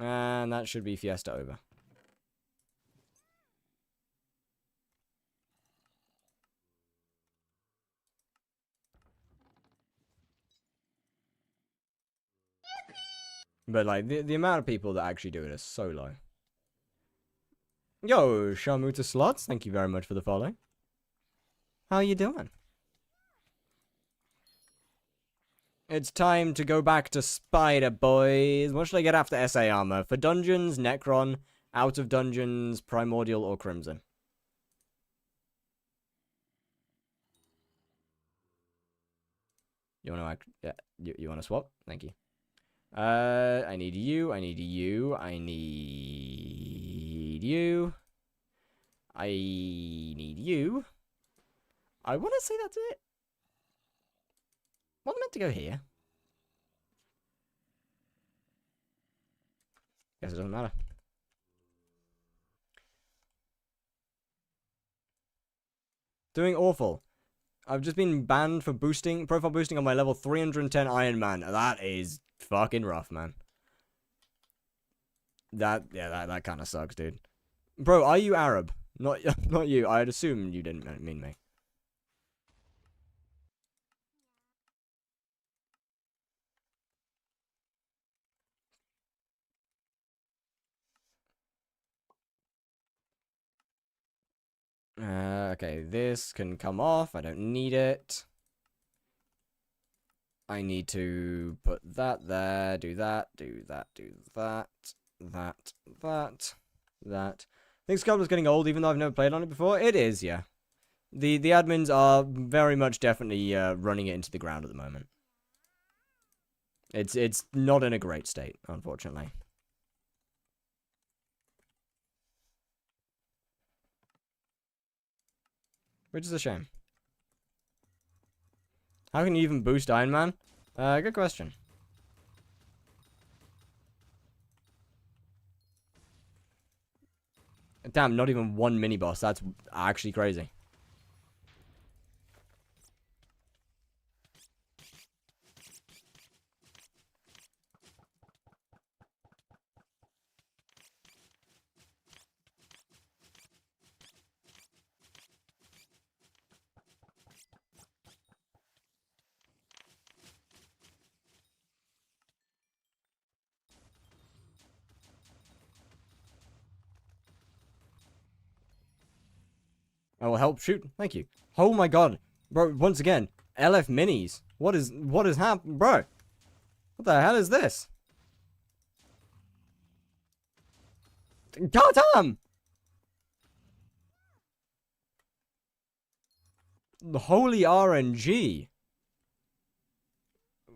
And that should be Fiesta over. But, like, the amount of people that actually do it is so low. Yo, Shamuta Slots, thank you very much for the follow. How you doing? It's time to go back to Spider, boys. What should I get after SA Armor? For Dungeons, Necron, out of Dungeons, Primordial, or Crimson? You want to yeah, you want to swap? Thank you. I need you, I need you, I need you. I need you. I want to say that's it. Wasn't meant to go here. Guess it doesn't matter. Doing awful. I've just been banned for boosting, profile boosting on my level 310 Iron Man. That is fucking rough, man. That kind of sucks, dude. Bro, are you Arab? Not you. I'd assume you didn't mean me. Okay, this can come off. I don't need it. I need to put that there, do that, do that, do that, that. I think Scarblock's getting old, even though I've never played on it before. It is, yeah. The admins are very much definitely running it into the ground at the moment. It's not in a great state, unfortunately. Which is a shame. How can you even boost Iron Man? Good question. Damn, not even one mini-boss. That's actually crazy. I will help shoot. Thank you. Oh my god. Bro, once again, LF minis. What is happening? Bro, what the hell is this? God damn! The holy RNG.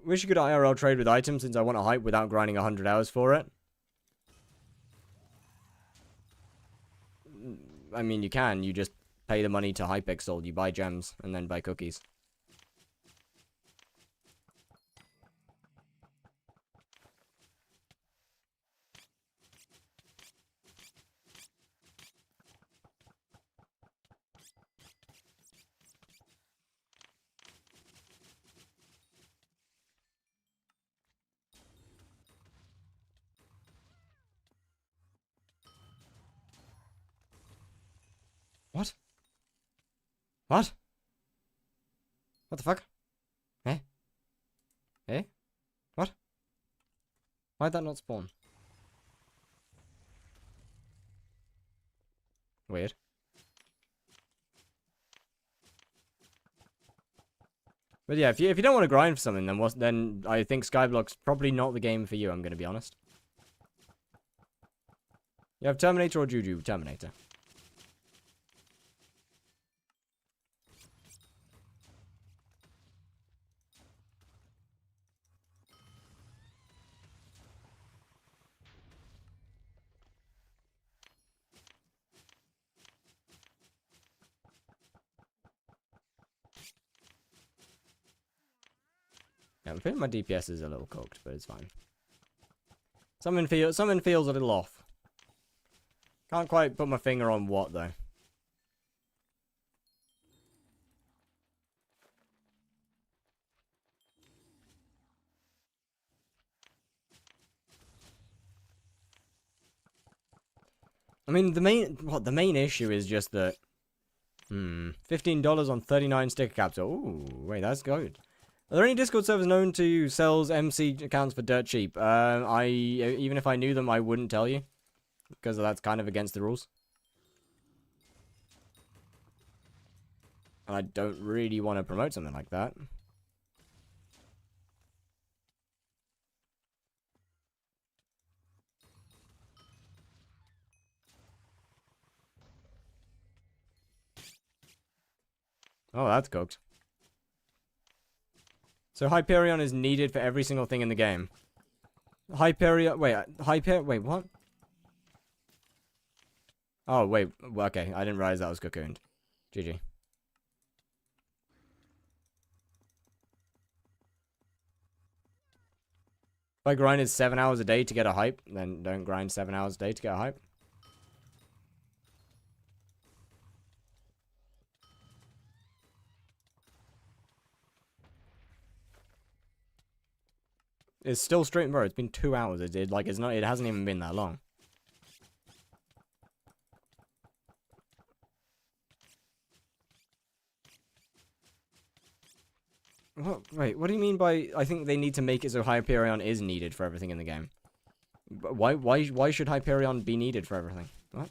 Wish you could IRL trade with items since I want a hype without grinding 100 hours for it. I mean, you can. You just pay the money to HYPIXEL. You buy gems and then buy cookies. What? What? What the fuck? Eh? Eh? What? Why'd that not spawn? Weird. But yeah, if you don't want to grind for something, then I think Skyblock's probably not the game for you, I'm gonna be honest. You have Terminator or Juju? Terminator. Yeah, I'm feeling my DPS is a little cocked, but it's fine. Something feels a little off. Can't quite put my finger on what though. I mean, the main issue is just that. $15 on 39 sticker caps. Oh, wait, that's good. Are there any Discord servers known to sell MC accounts for dirt cheap? Even if I knew them, I wouldn't tell you, because that's kind of against the rules. And I don't really want to promote something like that. Oh, that's cooked. So Hyperion is needed for every single thing in the game. Hyperion, wait, wait, what? Oh, wait, okay, I didn't realize that was cocooned. GG. If I grinded 7 hours a day to get a hype, then don't grind 7 hours a day to get a hype. It's still straight, bro. It's been 2 hours. It hasn't even been that long. What? Wait, what do you mean by, I think they need to make it so Hyperion is needed for everything in the game? But why should Hyperion be needed for everything? What?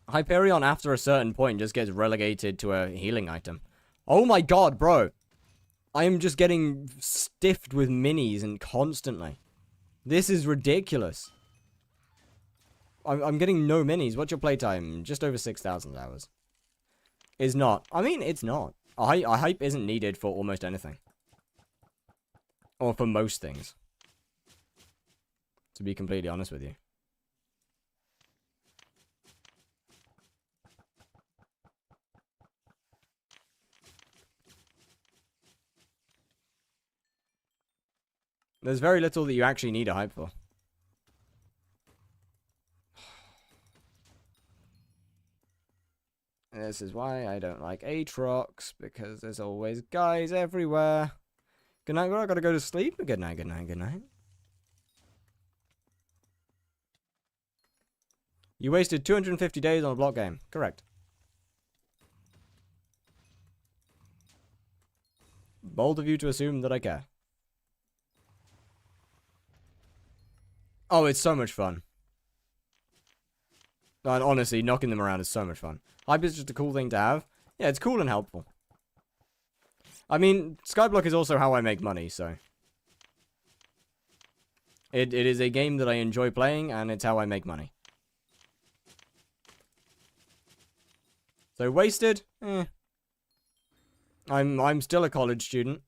Hyperion, after a certain point, just gets relegated to a healing item. Oh my god, bro! I am just getting stiffed with minis and constantly. This is ridiculous. I'm getting no minis. What's your playtime? Just over 6,000 hours. Is not. I mean, it's not. A hype isn't needed for almost anything. Or for most things. To be completely honest with you. There's very little that you actually need a hype for. This is why I don't like Aatrox, because there's always guys everywhere. Good night, bro. I gotta go to sleep. Good night, good night, good night. You wasted 250 days on a block game. Correct. Bold of you to assume that I care. Oh, it's so much fun. And honestly, knocking them around is so much fun. Hype is just a cool thing to have. Yeah, it's cool and helpful. I mean, Skyblock is also how I make money, so. It is a game that I enjoy playing, and it's how I make money. So, wasted? Eh. I'm still a college student.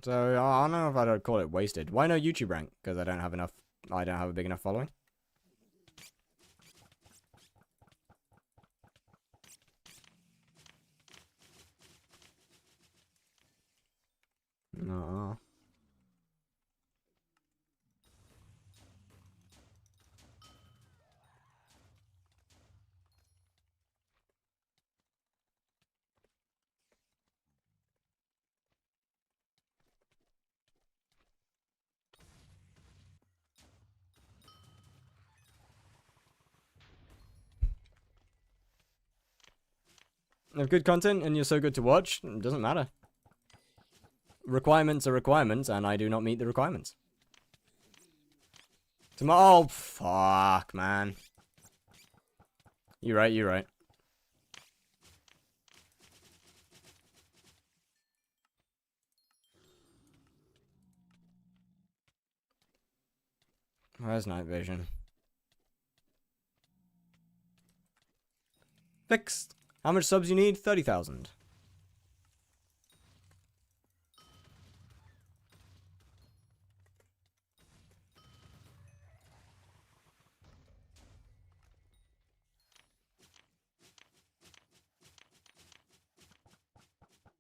So, I don't know if I'd call it wasted. Why no YouTube rank? Because I don't have a big enough following. No. If good content and you're so good to watch, it doesn't matter. Requirements are requirements, and I do not meet the requirements. Oh, fuck, man. You're right, you're right. Where's night vision? Fixed. How much subs you need? 30,000.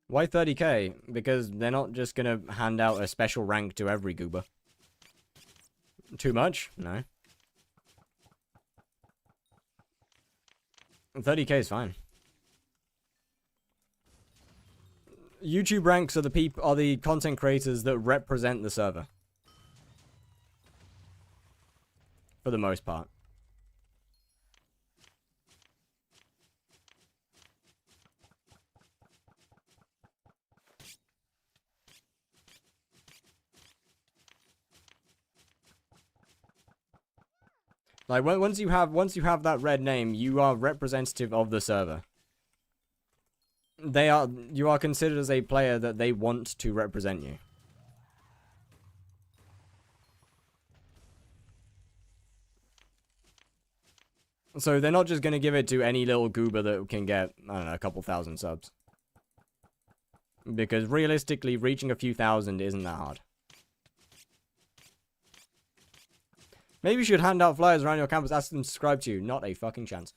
Why 30k? Because they're not just gonna hand out a special rank to every goober. Too much? No. 30k is fine. YouTube ranks are the content creators that represent the server. For the most part. Like once you have that red name, you are representative of the server. You are considered as a player that they want to represent you. So they're not just going to give it to any little goober that can get, I don't know, a couple thousand subs. Because realistically, reaching a few thousand isn't that hard. Maybe you should hand out flyers around your campus, ask them to subscribe to you. Not a fucking chance.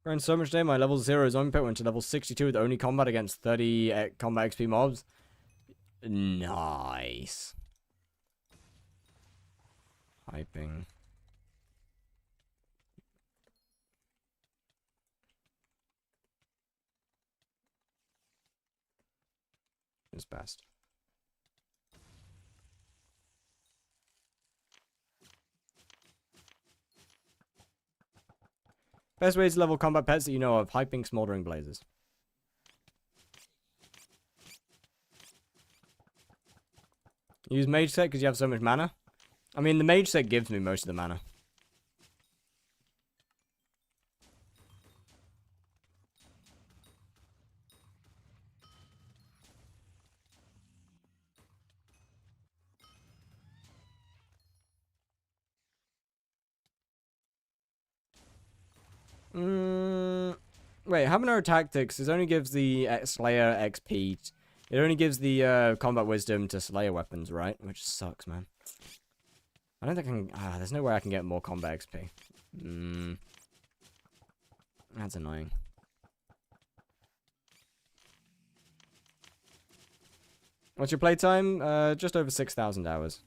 Ran so much day, my level 0 zombie pit went to level 62 with only combat against 30 combat XP mobs. Nice. Hyping. Is best. Best ways to level combat pets that you know of. Hyping smoldering blazes. Use mage set because you have so much mana. I mean, the mage set gives me most of the mana. Wait, Habanero Tactics, it only gives the Slayer XP. It only gives the combat wisdom to Slayer weapons, right? Which sucks, man. I don't think I can... there's no way I can get more combat XP. That's annoying. What's your playtime? Just over 6,000 hours.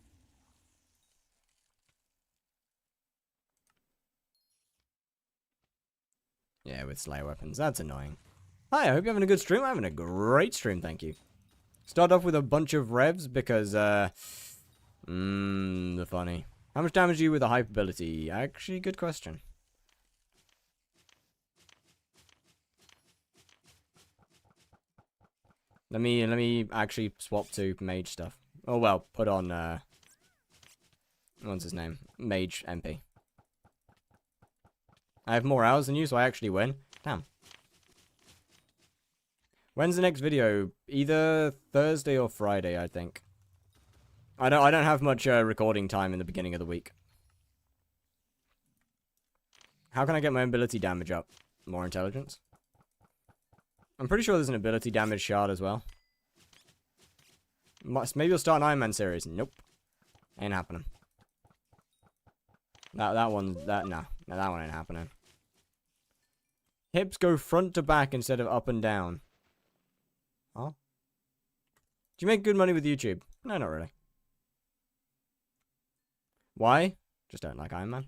Yeah, with Slayer weapons. That's annoying. Hi, I hope you're having a good stream. I'm having a great stream, thank you. Start off with a bunch of revs because, the funny. How much damage do you with a hype ability? Actually, good question. Let me actually swap to mage stuff. Oh well, put on what's his name? Mage MP. I have more hours than you, so I actually win. Damn. When's the next video? Either Thursday or Friday, I think. I don't have much recording time in the beginning of the week. How can I get my ability damage up? More intelligence? I'm pretty sure there's an ability damage shard as well. Maybe you'll start an Iron Man series. Nope. Ain't happening. That one ain't happening. Hips go front to back instead of up and down. Huh? Do you make good money with YouTube? No, not really. Why? Just don't like Iron Man.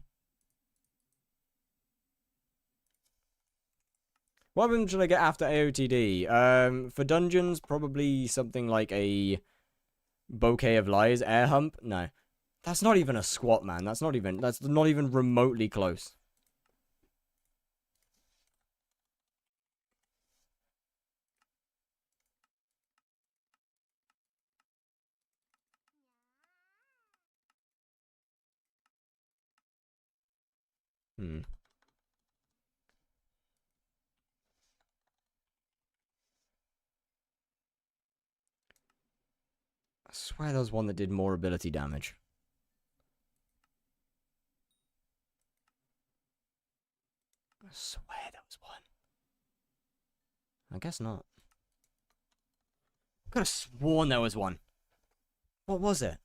What weapon should I get after AOTD? For dungeons, probably something like a Bouquet of Lies, Air Hump. No. That's not even a squat, man. That's not even remotely close. Hmm. I swear there was one that did more ability damage. I swear there was one. I guess not. I could have sworn there was one. What was it?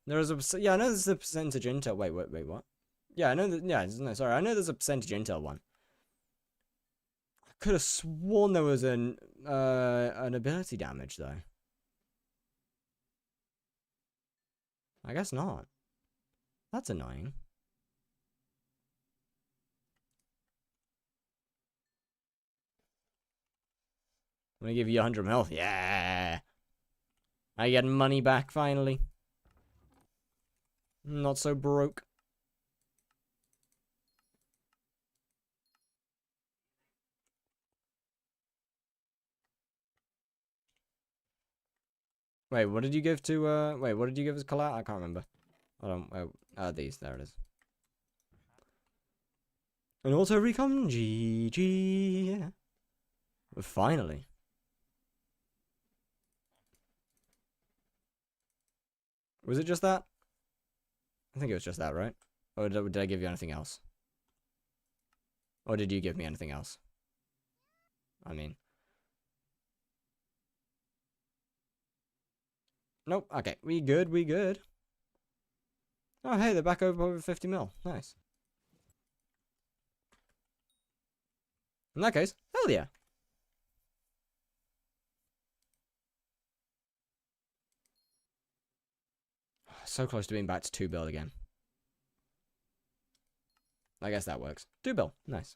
There was a... Yeah, I know there's a percentage intel. Wait, what? Yeah, I know that... Yeah, no, sorry. I know there's a percentage intel one. I could have sworn there was an ability damage, though. I guess not. That's annoying. I'm gonna give you 100 health. Yeah! I get money back, finally. Not so broke. Wait, what did you give to, wait, what did you give as collat? I can't remember. Hold on, these, there it is. An auto recon, GG. Finally. Was it just that? I think it was just that, right? Or did I give you anything else? Or did you give me anything else? I mean... Nope, okay. We good. Oh, hey, they're back over 50 mil. Nice. In that case, hell yeah. So close to being back to 2 bill again. I guess that works. 2 bill. Nice.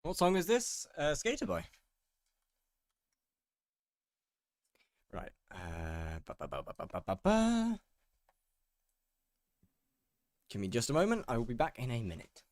What song is this? Skater Boy. Right. Give me just a moment. I will be back in a minute.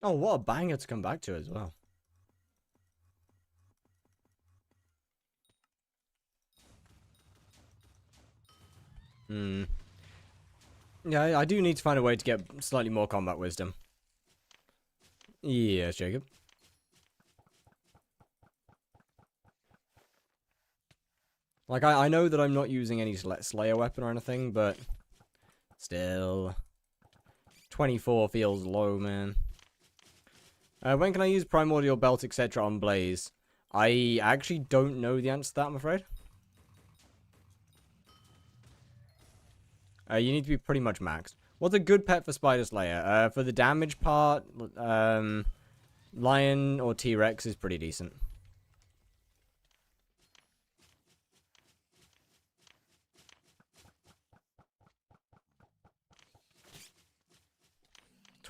Oh, what a banger to come back to as well. Hmm. Yeah, I do need to find a way to get slightly more combat wisdom. Yes, Jacob. Like, I know that I'm not using any Slayer weapon or anything, but still. 24 feels low, man. When can I use Primordial Belt, etc. on Blaze? I actually don't know the answer to that, I'm afraid. You need to be pretty much maxed. What's a good pet for Spider Slayer? For the damage part, Lion or T-Rex is pretty decent.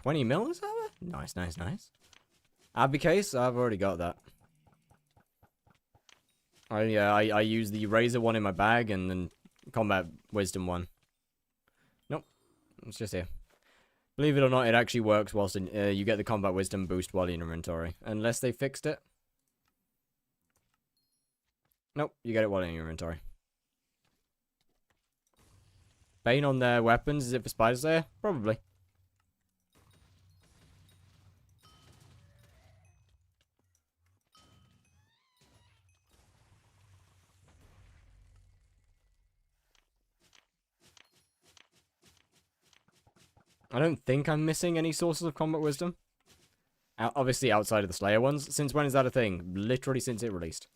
$20 mil is that? Nice, nice, nice. Abby case, I've already got that. I use the Razor one in my bag and then Combat Wisdom one. Nope, it's just here. Believe it or not, it actually works whilst you get the Combat Wisdom boost while in inventory. Unless they fixed it. Nope, you get it while in your inventory. Bane on their weapons, is it for Spider Slayer? Probably. I don't think I'm missing any sources of combat wisdom. Obviously outside of the Slayer ones. Since when is that a thing? Literally since it released.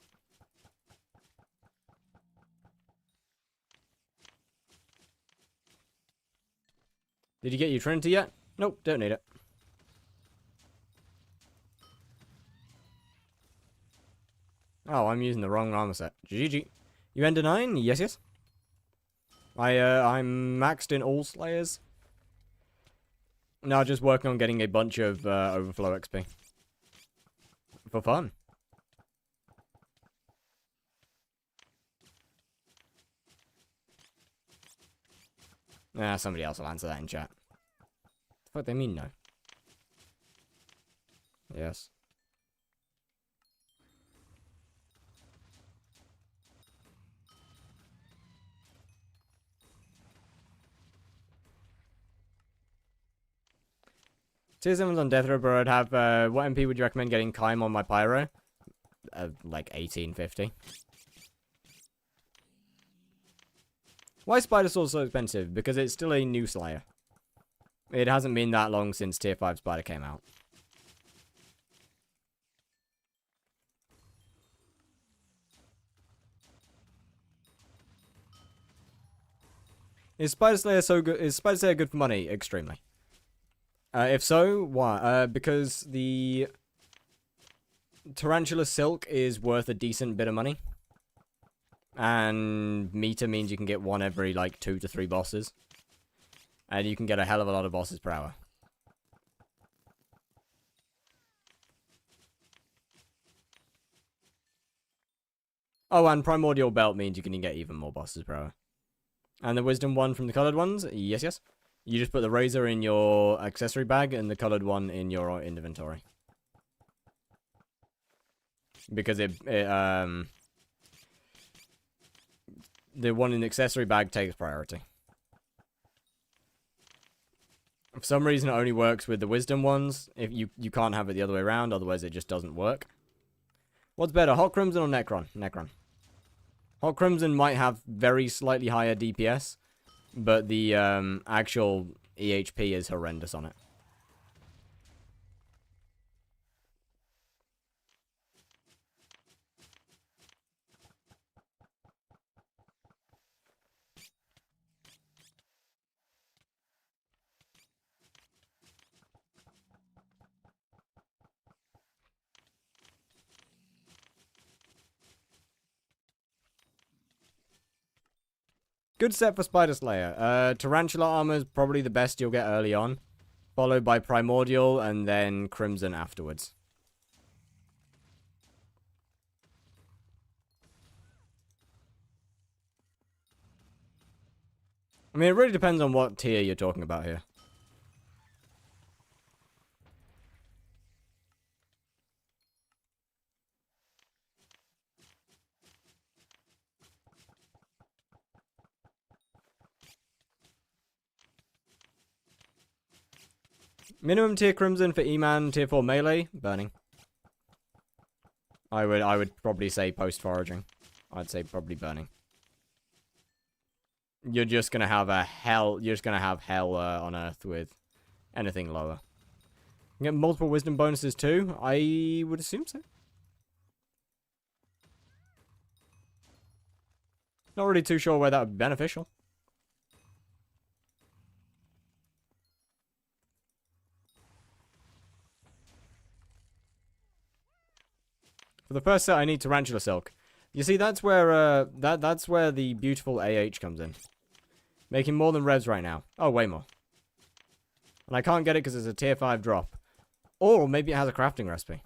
Did you get your Trinity yet? Nope, don't need it. Oh, I'm using the wrong armor set. GG. You end a 9? Yes, yes. I'm maxed in all Slayers. Now just working on getting a bunch of overflow XP. For fun. Somebody else will answer that in chat. What the fuck they mean, no? Yes. Tier 7's on Death Row, bro. I'd have, what MP would you recommend getting Kaim on my Pyro? Like 1850. Why is Spider Sword so expensive? Because it's still a new Slayer. It hasn't been that long since Tier 5 Spider came out. Is Spider Slayer so good? Is Spider Slayer good for money? Extremely. If so, why? Because the Tarantula Silk is worth a decent bit of money. And meter means you can get one every, like, 2 to 3 bosses. And you can get a hell of a lot of bosses per hour. Oh, and Primordial Belt means you can get even more bosses per hour. And the Wisdom one from the colored ones? Yes, yes. You just put the Razor in your accessory bag and the colored one in your inventory. Because the one in the accessory bag takes priority. For some reason, it only works with the Wisdom ones. If you can't have it the other way around, otherwise it just doesn't work. What's better, Hot Crimson or Necron? Necron. Hot Crimson might have very slightly higher DPS, but the actual EHP is horrendous on it. Good set for Spider Slayer. Tarantula armor is probably the best you'll get early on, followed by Primordial and then Crimson afterwards. I mean, it really depends on what tier you're talking about here. Minimum tier Crimson for E-Man, tier 4 melee, burning. I would probably say post-foraging. I'd say probably burning. You're just gonna have hell on Earth with anything lower. You get multiple wisdom bonuses too? I would assume so. Not really too sure where that would be beneficial. For the first set, I need Tarantula Silk. You see, that's where that's where the beautiful AH comes in. Making more than revs right now. Oh, way more. And I can't get it because it's a tier 5 drop. Or maybe it has a crafting recipe.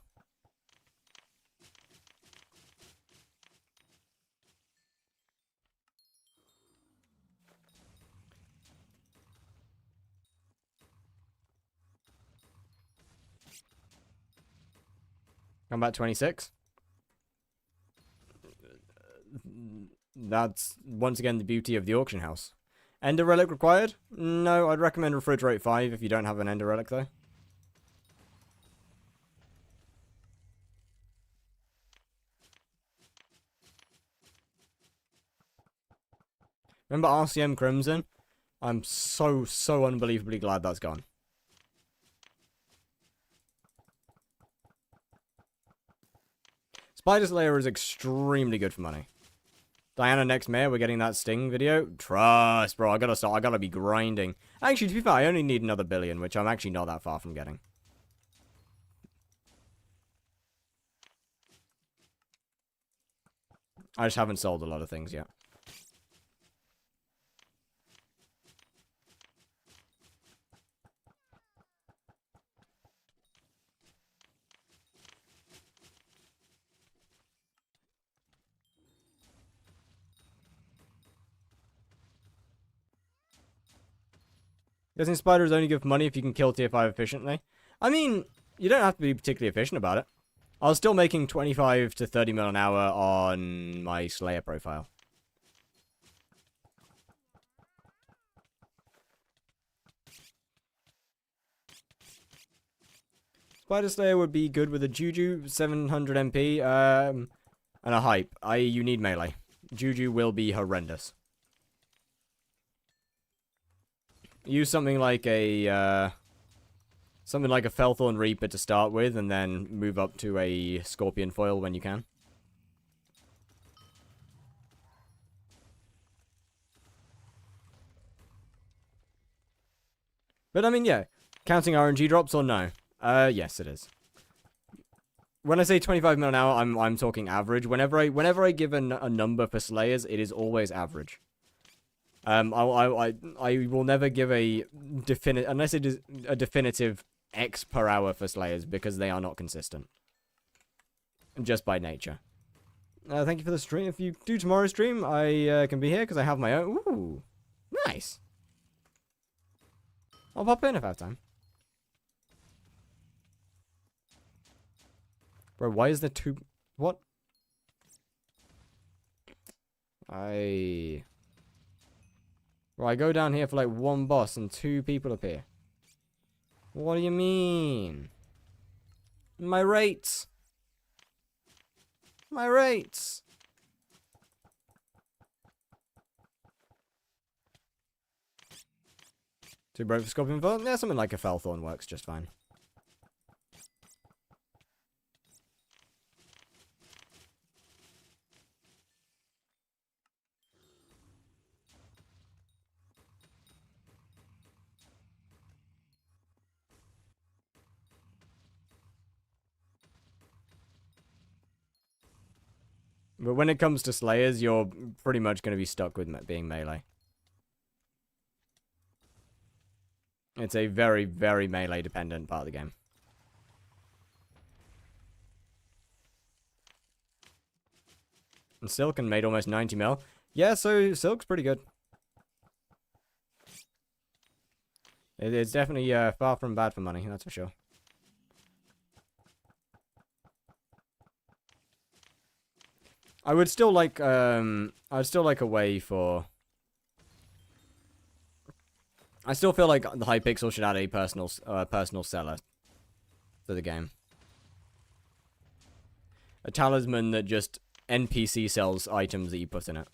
Combat 26. That's, once again, the beauty of the auction house. Ender Relic required? No, I'd recommend Refrigerate 5 if you don't have an Ender Relic, though. Remember RCM Crimson? I'm so unbelievably glad that's gone. Spider Slayer is extremely good for money. Diana next mayor, we're getting that Sting video. Trust, bro, I gotta be grinding. Actually, to be fair, I only need another billion, which I'm actually not that far from getting. I just haven't sold a lot of things yet. Guessing spiders only give money if you can kill tier 5 efficiently. I mean, you don't have to be particularly efficient about it. I was still making 25 to 30 mil an hour on my Slayer profile. Spider Slayer would be good with a Juju, 700 MP, and a hype. You need melee. Juju will be horrendous. Use something like a Felthorn Reaper to start with, and then move up to a Scorpion Foil when you can. But I mean, yeah, counting RNG drops or no? Yes, it is. When I say 25 mil an hour, I'm talking average. Whenever I give a number for Slayers, it is always average. I will never give a definite, unless it is a definitive X per hour for Slayers, because they are not consistent. Just by nature. Thank you for the stream. If you do tomorrow's stream, I can be here because I have my own. Ooh, nice. I'll pop in if I have time. Bro, why is there two? What? Well, I go down here for like one boss and 2 people appear. What do you mean? My rates. My rates. Too broke for Scorpion Foil? Yeah, something like a Felthorn works just fine. But when it comes to Slayers, you're pretty much going to be stuck with being melee. It's a very, very melee-dependent part of the game. And Silken made almost 90 mil. Yeah, so Silk's pretty good. It's definitely far from bad for money, that's for sure. I would still like a way for... I still feel like the Hypixel should add a personal seller to the game. A talisman that just NPC sells items that you put in it.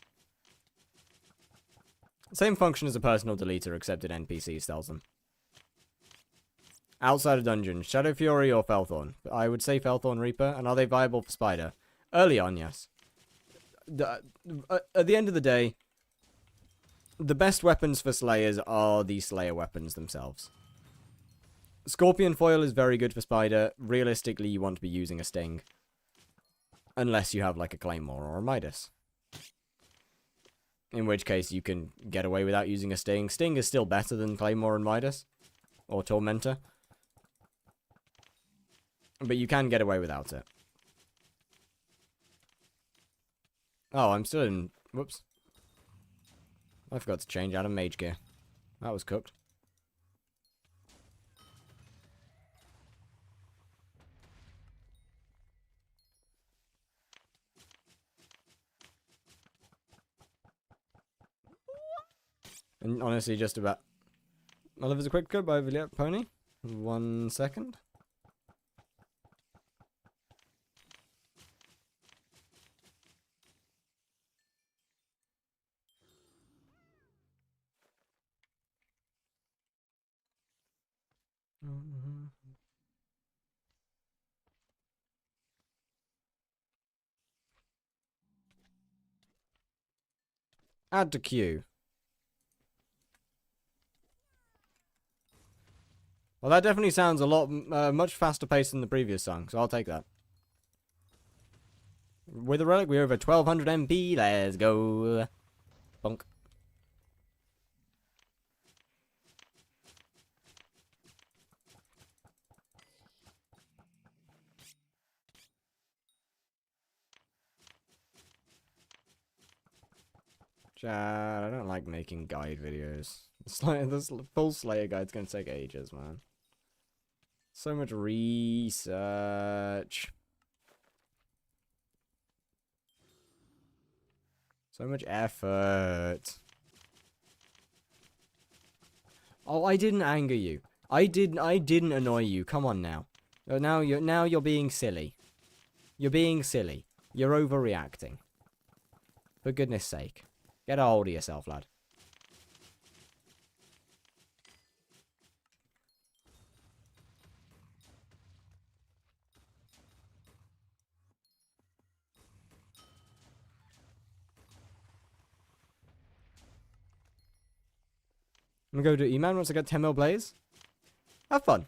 Same function as a personal deleter, except it NPC sells them. Outside of dungeon, Shadow Fury or Felthorn? I would say Felthorn Reaper. And are they viable for Spider? Early on, yes. At the end of the day, the best weapons for Slayers are the Slayer weapons themselves. Scorpion Foil is very good for Spider. Realistically, you want to be using a Sting. Unless you have, like, a Claymore or a Midas. In which case, you can get away without using a Sting. Sting is still better than Claymore and Midas. Or Tormentor. But you can get away without it. Oh, I'm still in... Whoops. I forgot to change out of mage gear. That was cooked. And honestly, just about... My love is a quick cut by Villette Pony. 1 second. Add to queue. Well, that definitely sounds a lot, much faster paced than the previous song, so I'll take that. With a relic, we're over 1200 MP. Let's go. Bunk. Chad, I don't like making guide videos. This full Slayer guide's gonna take ages, man. So much research. So much effort. Oh, I didn't anger you. I didn't annoy you. Come on now. Now you're being silly. You're being silly. You're overreacting. For goodness sake. Get a hold of yourself, lad. I'm gonna go to E-Man once I get 10 mil blaze. Have fun.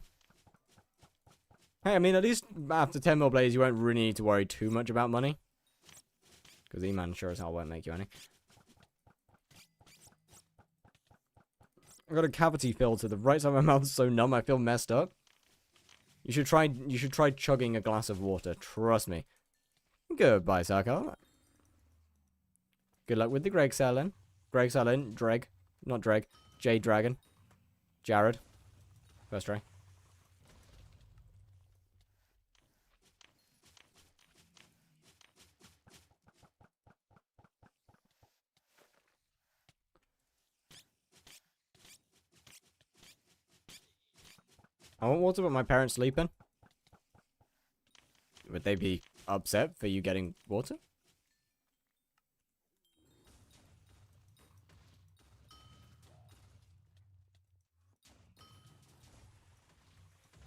Hey, I mean, at least after 10 mil blaze, you won't really need to worry too much about money. Because E-Man sure as hell won't make you any. I got a cavity filter. The right side of my mouth is so numb, I feel messed up. You should try chugging a glass of water. Trust me. Goodbye, Sarkar. Good luck with the Greg Salin. Greg Salin. Dreg. Not Dreg. J Dragon. Jared. First try. I want water, but my parents sleeping. Would they be upset for you getting water?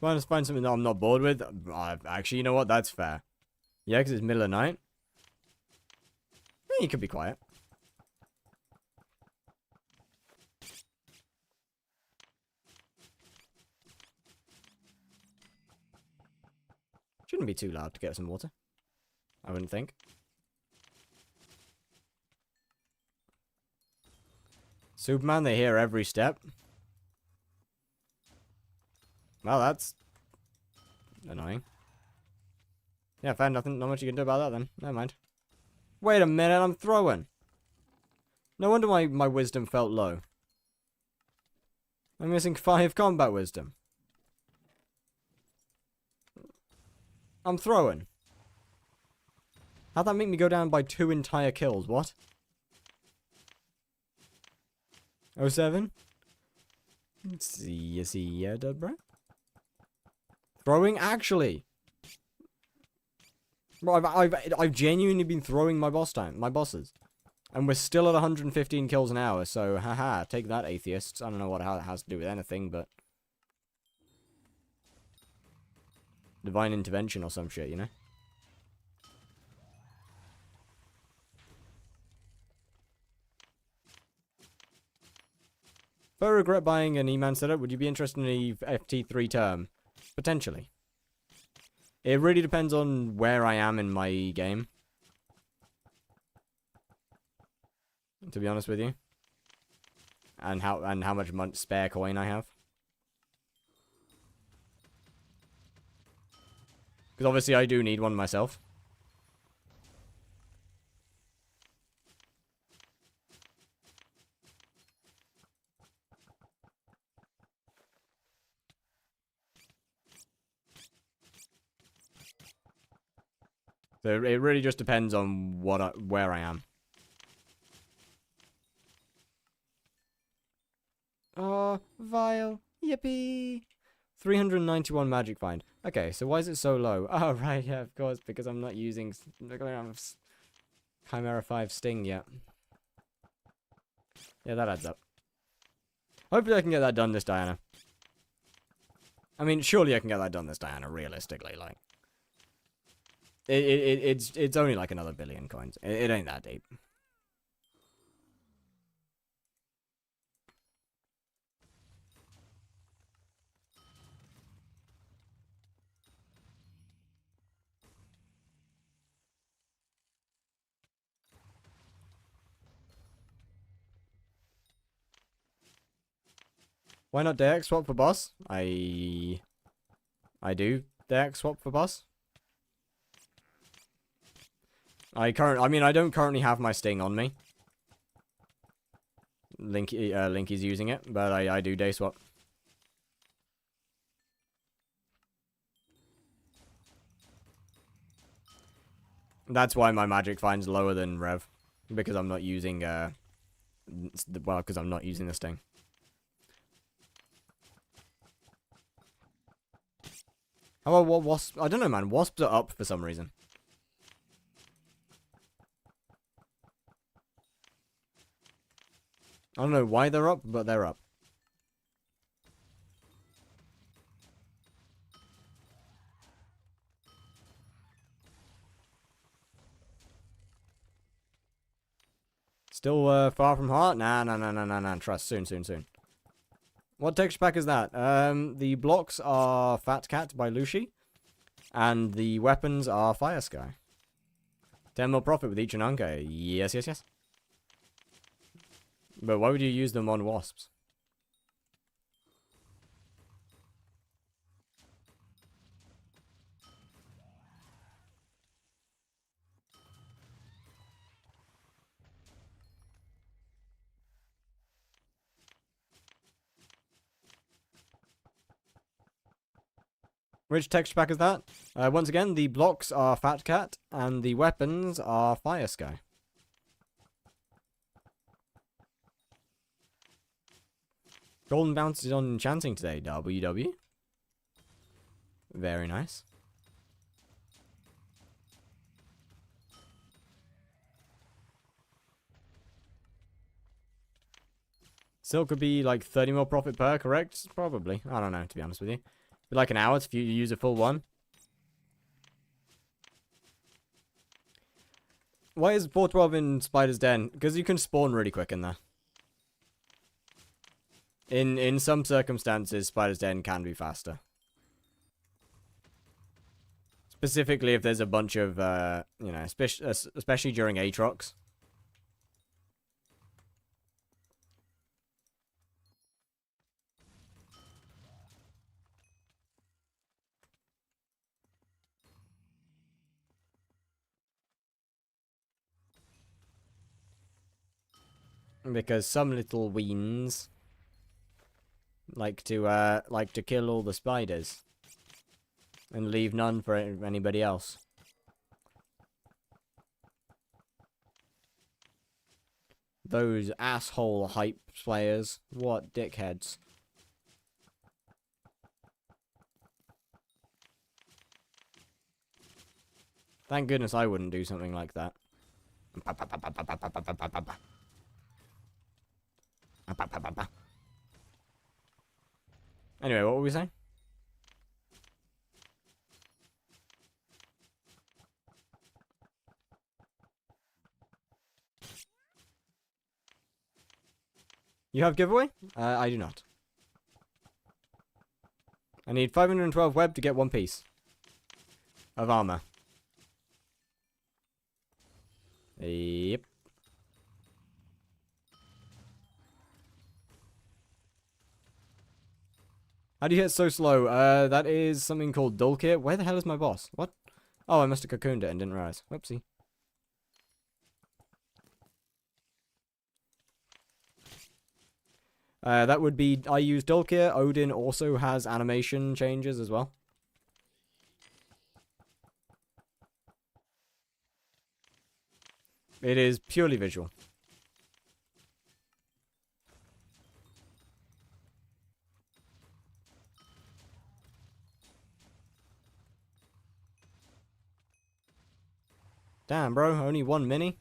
Find something that I'm not bored with. Actually, you know what? That's fair. Yeah, because it's middle of the night. You could be quiet. Shouldn't be too loud to get some water. I wouldn't think. Superman, they hear every step. Well, that's annoying. Yeah, fair, not much you can do about that then. Never mind. Wait a minute, I'm throwing. No wonder my wisdom felt low. I'm missing 5 combat wisdom. I'm throwing. How'd that make me go down by 2 entire kills? What? 07? See ya, bro. Throwing, actually. Bro, I've genuinely been throwing my bosses. And we're still at 115 kills an hour, so haha, take that, atheists. I don't know how it has to do with anything, but... divine intervention or some shit, you know? If I regret buying an E-Man setup, would you be interested in a FT3 term? Potentially. It really depends on where I am in my game. To be honest with you. And how much spare coin I have. Because obviously I do need one myself. So it really just depends on where I am. Oh, vile. Yippee. 391 magic find. Okay, so why is it so low? Oh, right, yeah, of course, because I'm not using Chimera 5 Sting yet. Yeah, that adds up. Hopefully I can get that done this Diana. I mean, surely I can get that done this Diana, realistically, like. It's only like another billion coins. It ain't that deep. Why not Dex swap for boss? I do Dex swap for boss. I don't currently have my Sting on me. Linky's using it, but I do day swap. That's why my magic find's lower than Rev. Because I'm not using, because I'm not using the Sting. How about what Wasps? I don't know, man. Wasps are up for some reason. I don't know why they're up, but they're up. Still far from heart? Nah. Trust. Soon. What texture pack is that? The blocks are Fat Cat by Lucy. And the weapons are Fire Sky. 10 mil profit with each Ananka. Yes. But why would you use them on wasps? Which texture pack is that? Once again, the blocks are Fat Cat, and the weapons are Fire Sky. Golden Bounce is on enchanting today, WW. Very nice. Still could be like 30 more profit per, correct? Probably. I don't know, to be honest with you. Be like an hour if you use a full one. Why is 412 in Spider's Den? Because you can spawn really quick in there. In some circumstances, Spider's Den can be faster. Specifically if there's a bunch of, you know, especially during Aatrox. Because some little weens like to kill all the spiders and leave none for anybody else. Those asshole hype players, what dickheads. Thank goodness I wouldn't do something like that. Anyway, what were we saying? You have giveaway? I do not. I need 512 web to get 1 piece of armor. Yep. How do you hit so slow? That is something called dull kit. Where the hell is my boss? What? Oh, I must have cocooned it and didn't realize. Whoopsie. That would be, I use dull kit. Odin also has animation changes as well. It is purely visual. Damn, bro. Only 1 mini?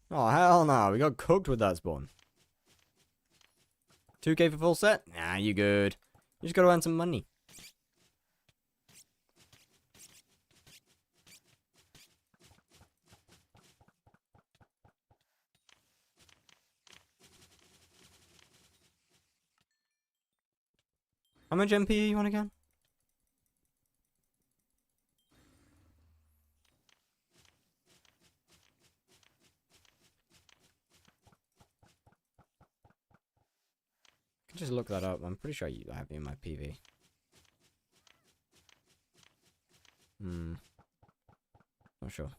Oh, hell no. We got cooked with that spawn. 2k for full set? Nah, you good. You just gotta earn some money. How much MP you want again? I can just look that up. I'm pretty sure I have it in my PV. Not sure.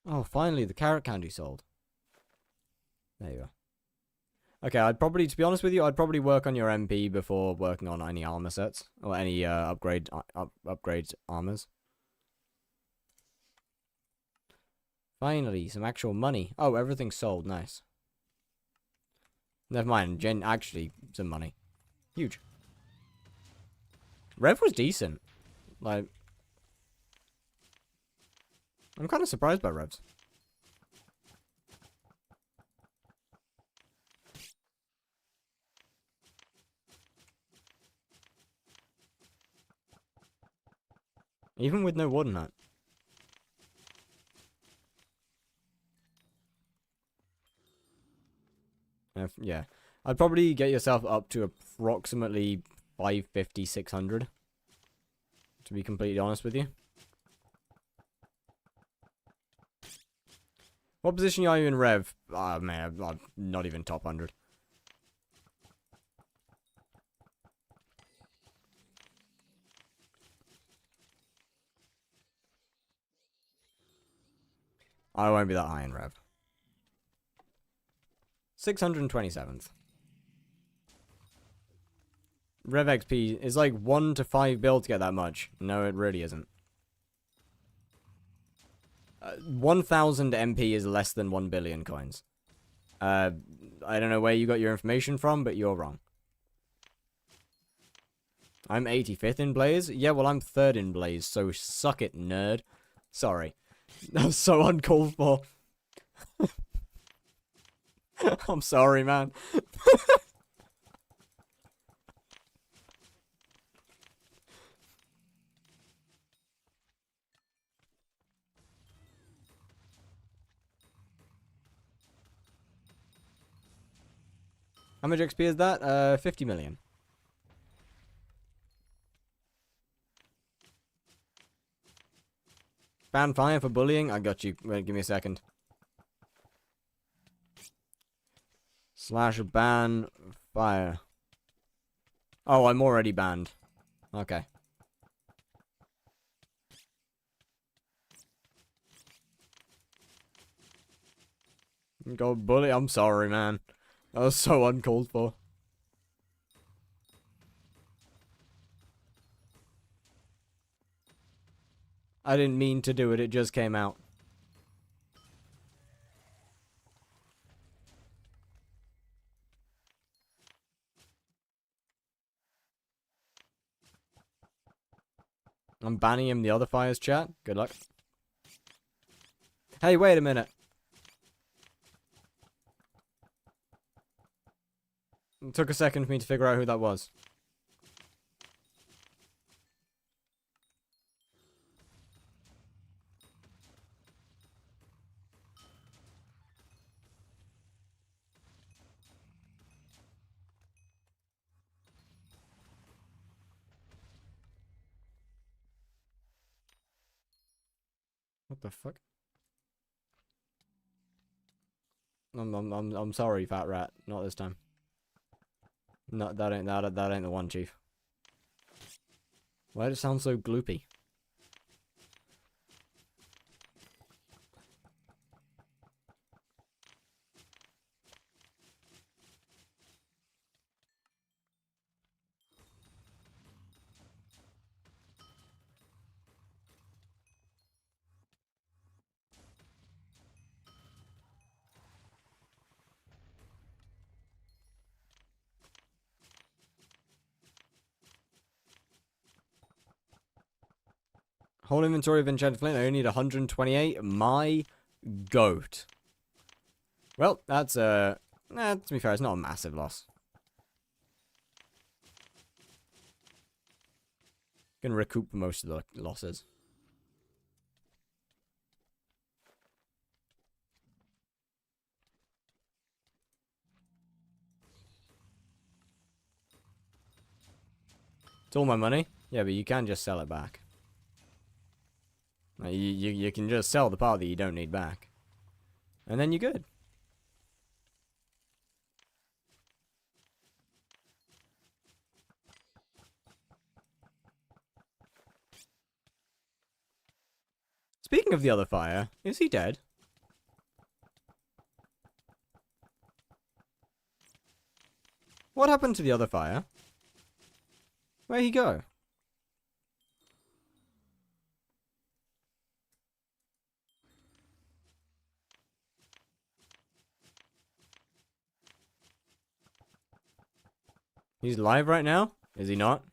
Oh, finally, the carrot candy sold. There you go. Okay, I'd probably, to be honest with you, I'd probably work on your MP before working on any armor sets. Or any upgrade armors. Finally, some actual money. Oh, everything's sold. Nice. Never mind. Actually, some money. Huge. Rev was decent. Like, I'm kind of surprised by Revs. Even with no wooden hut. Yeah. I'd probably get yourself up to approximately 550, 600. To be completely honest with you. What position are you in Rev? Ah, man, I'm not even top 100. I won't be that high in Rev. 627th. Rev XP is like 1 to 5 build to get that much. No, it really isn't. 1000 MP is less than 1 billion coins. I don't know where you got your information from, but you're wrong. I'm 85th in Blaze? Yeah, well, I'm 3rd in Blaze, so suck it, nerd. Sorry. That was so uncalled for. I'm sorry, man. How much XP is that? 50 million. Ban fire for bullying? I got you. Wait, give me a second. / ban fire. Oh, I'm already banned. Okay. Go bully. I'm sorry, man. That was so uncalled for. I didn't mean to do it. It just came out. I'm banning him the other fires, chat. Good luck. Hey, wait a minute. It took a second for me to figure out who that was. What the fuck? I'm sorry, fat rat. Not this time. No, that ain't the one, chief. Why does it sound so gloopy? Whole inventory of enchanted flint. I only need 128. My goat. Well, that's to be fair, it's not a massive loss. Gonna recoup most of the losses. It's all my money. Yeah, but you can just sell it back. You can just sell the part that you don't need back. And then you're good. Speaking of the other fire, is he dead? What happened to the other fire? Where'd he go? He's live right now? Is he not?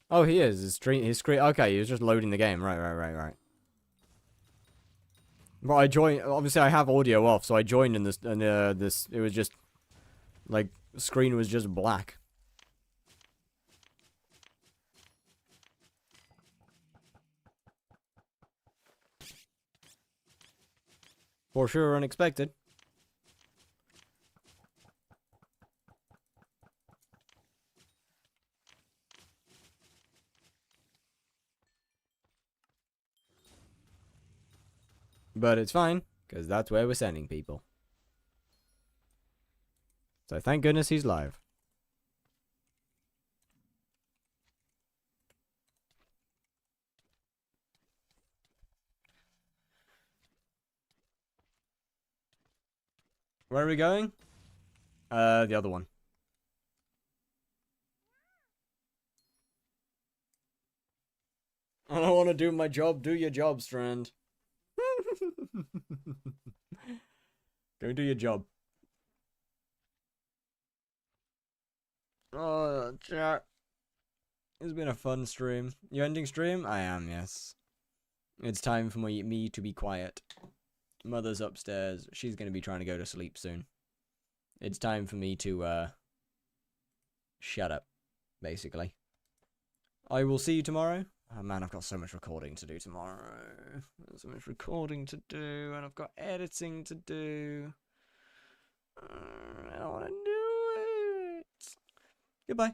Oh, he is. His screen. Okay, he was just loading the game. Right. But I joined. Obviously, I have audio off, so I joined in this. And this, it was just like screen was just black. For sure, unexpected. But it's fine, because that's where we're sending people. So thank goodness he's live. Where are we going? The other one. I don't want to do my job. Do your job, Strand. Go do your job. Oh, chat. It's been a fun stream. You ending stream? I am, yes. It's time for me to be quiet. Mother's upstairs. She's going to be trying to go to sleep soon. It's time for me to, shut up, basically. I will see you tomorrow. Oh man, I've got so much recording to do tomorrow. There's so much recording to do, and I've got editing to do. I don't want to do it. Goodbye.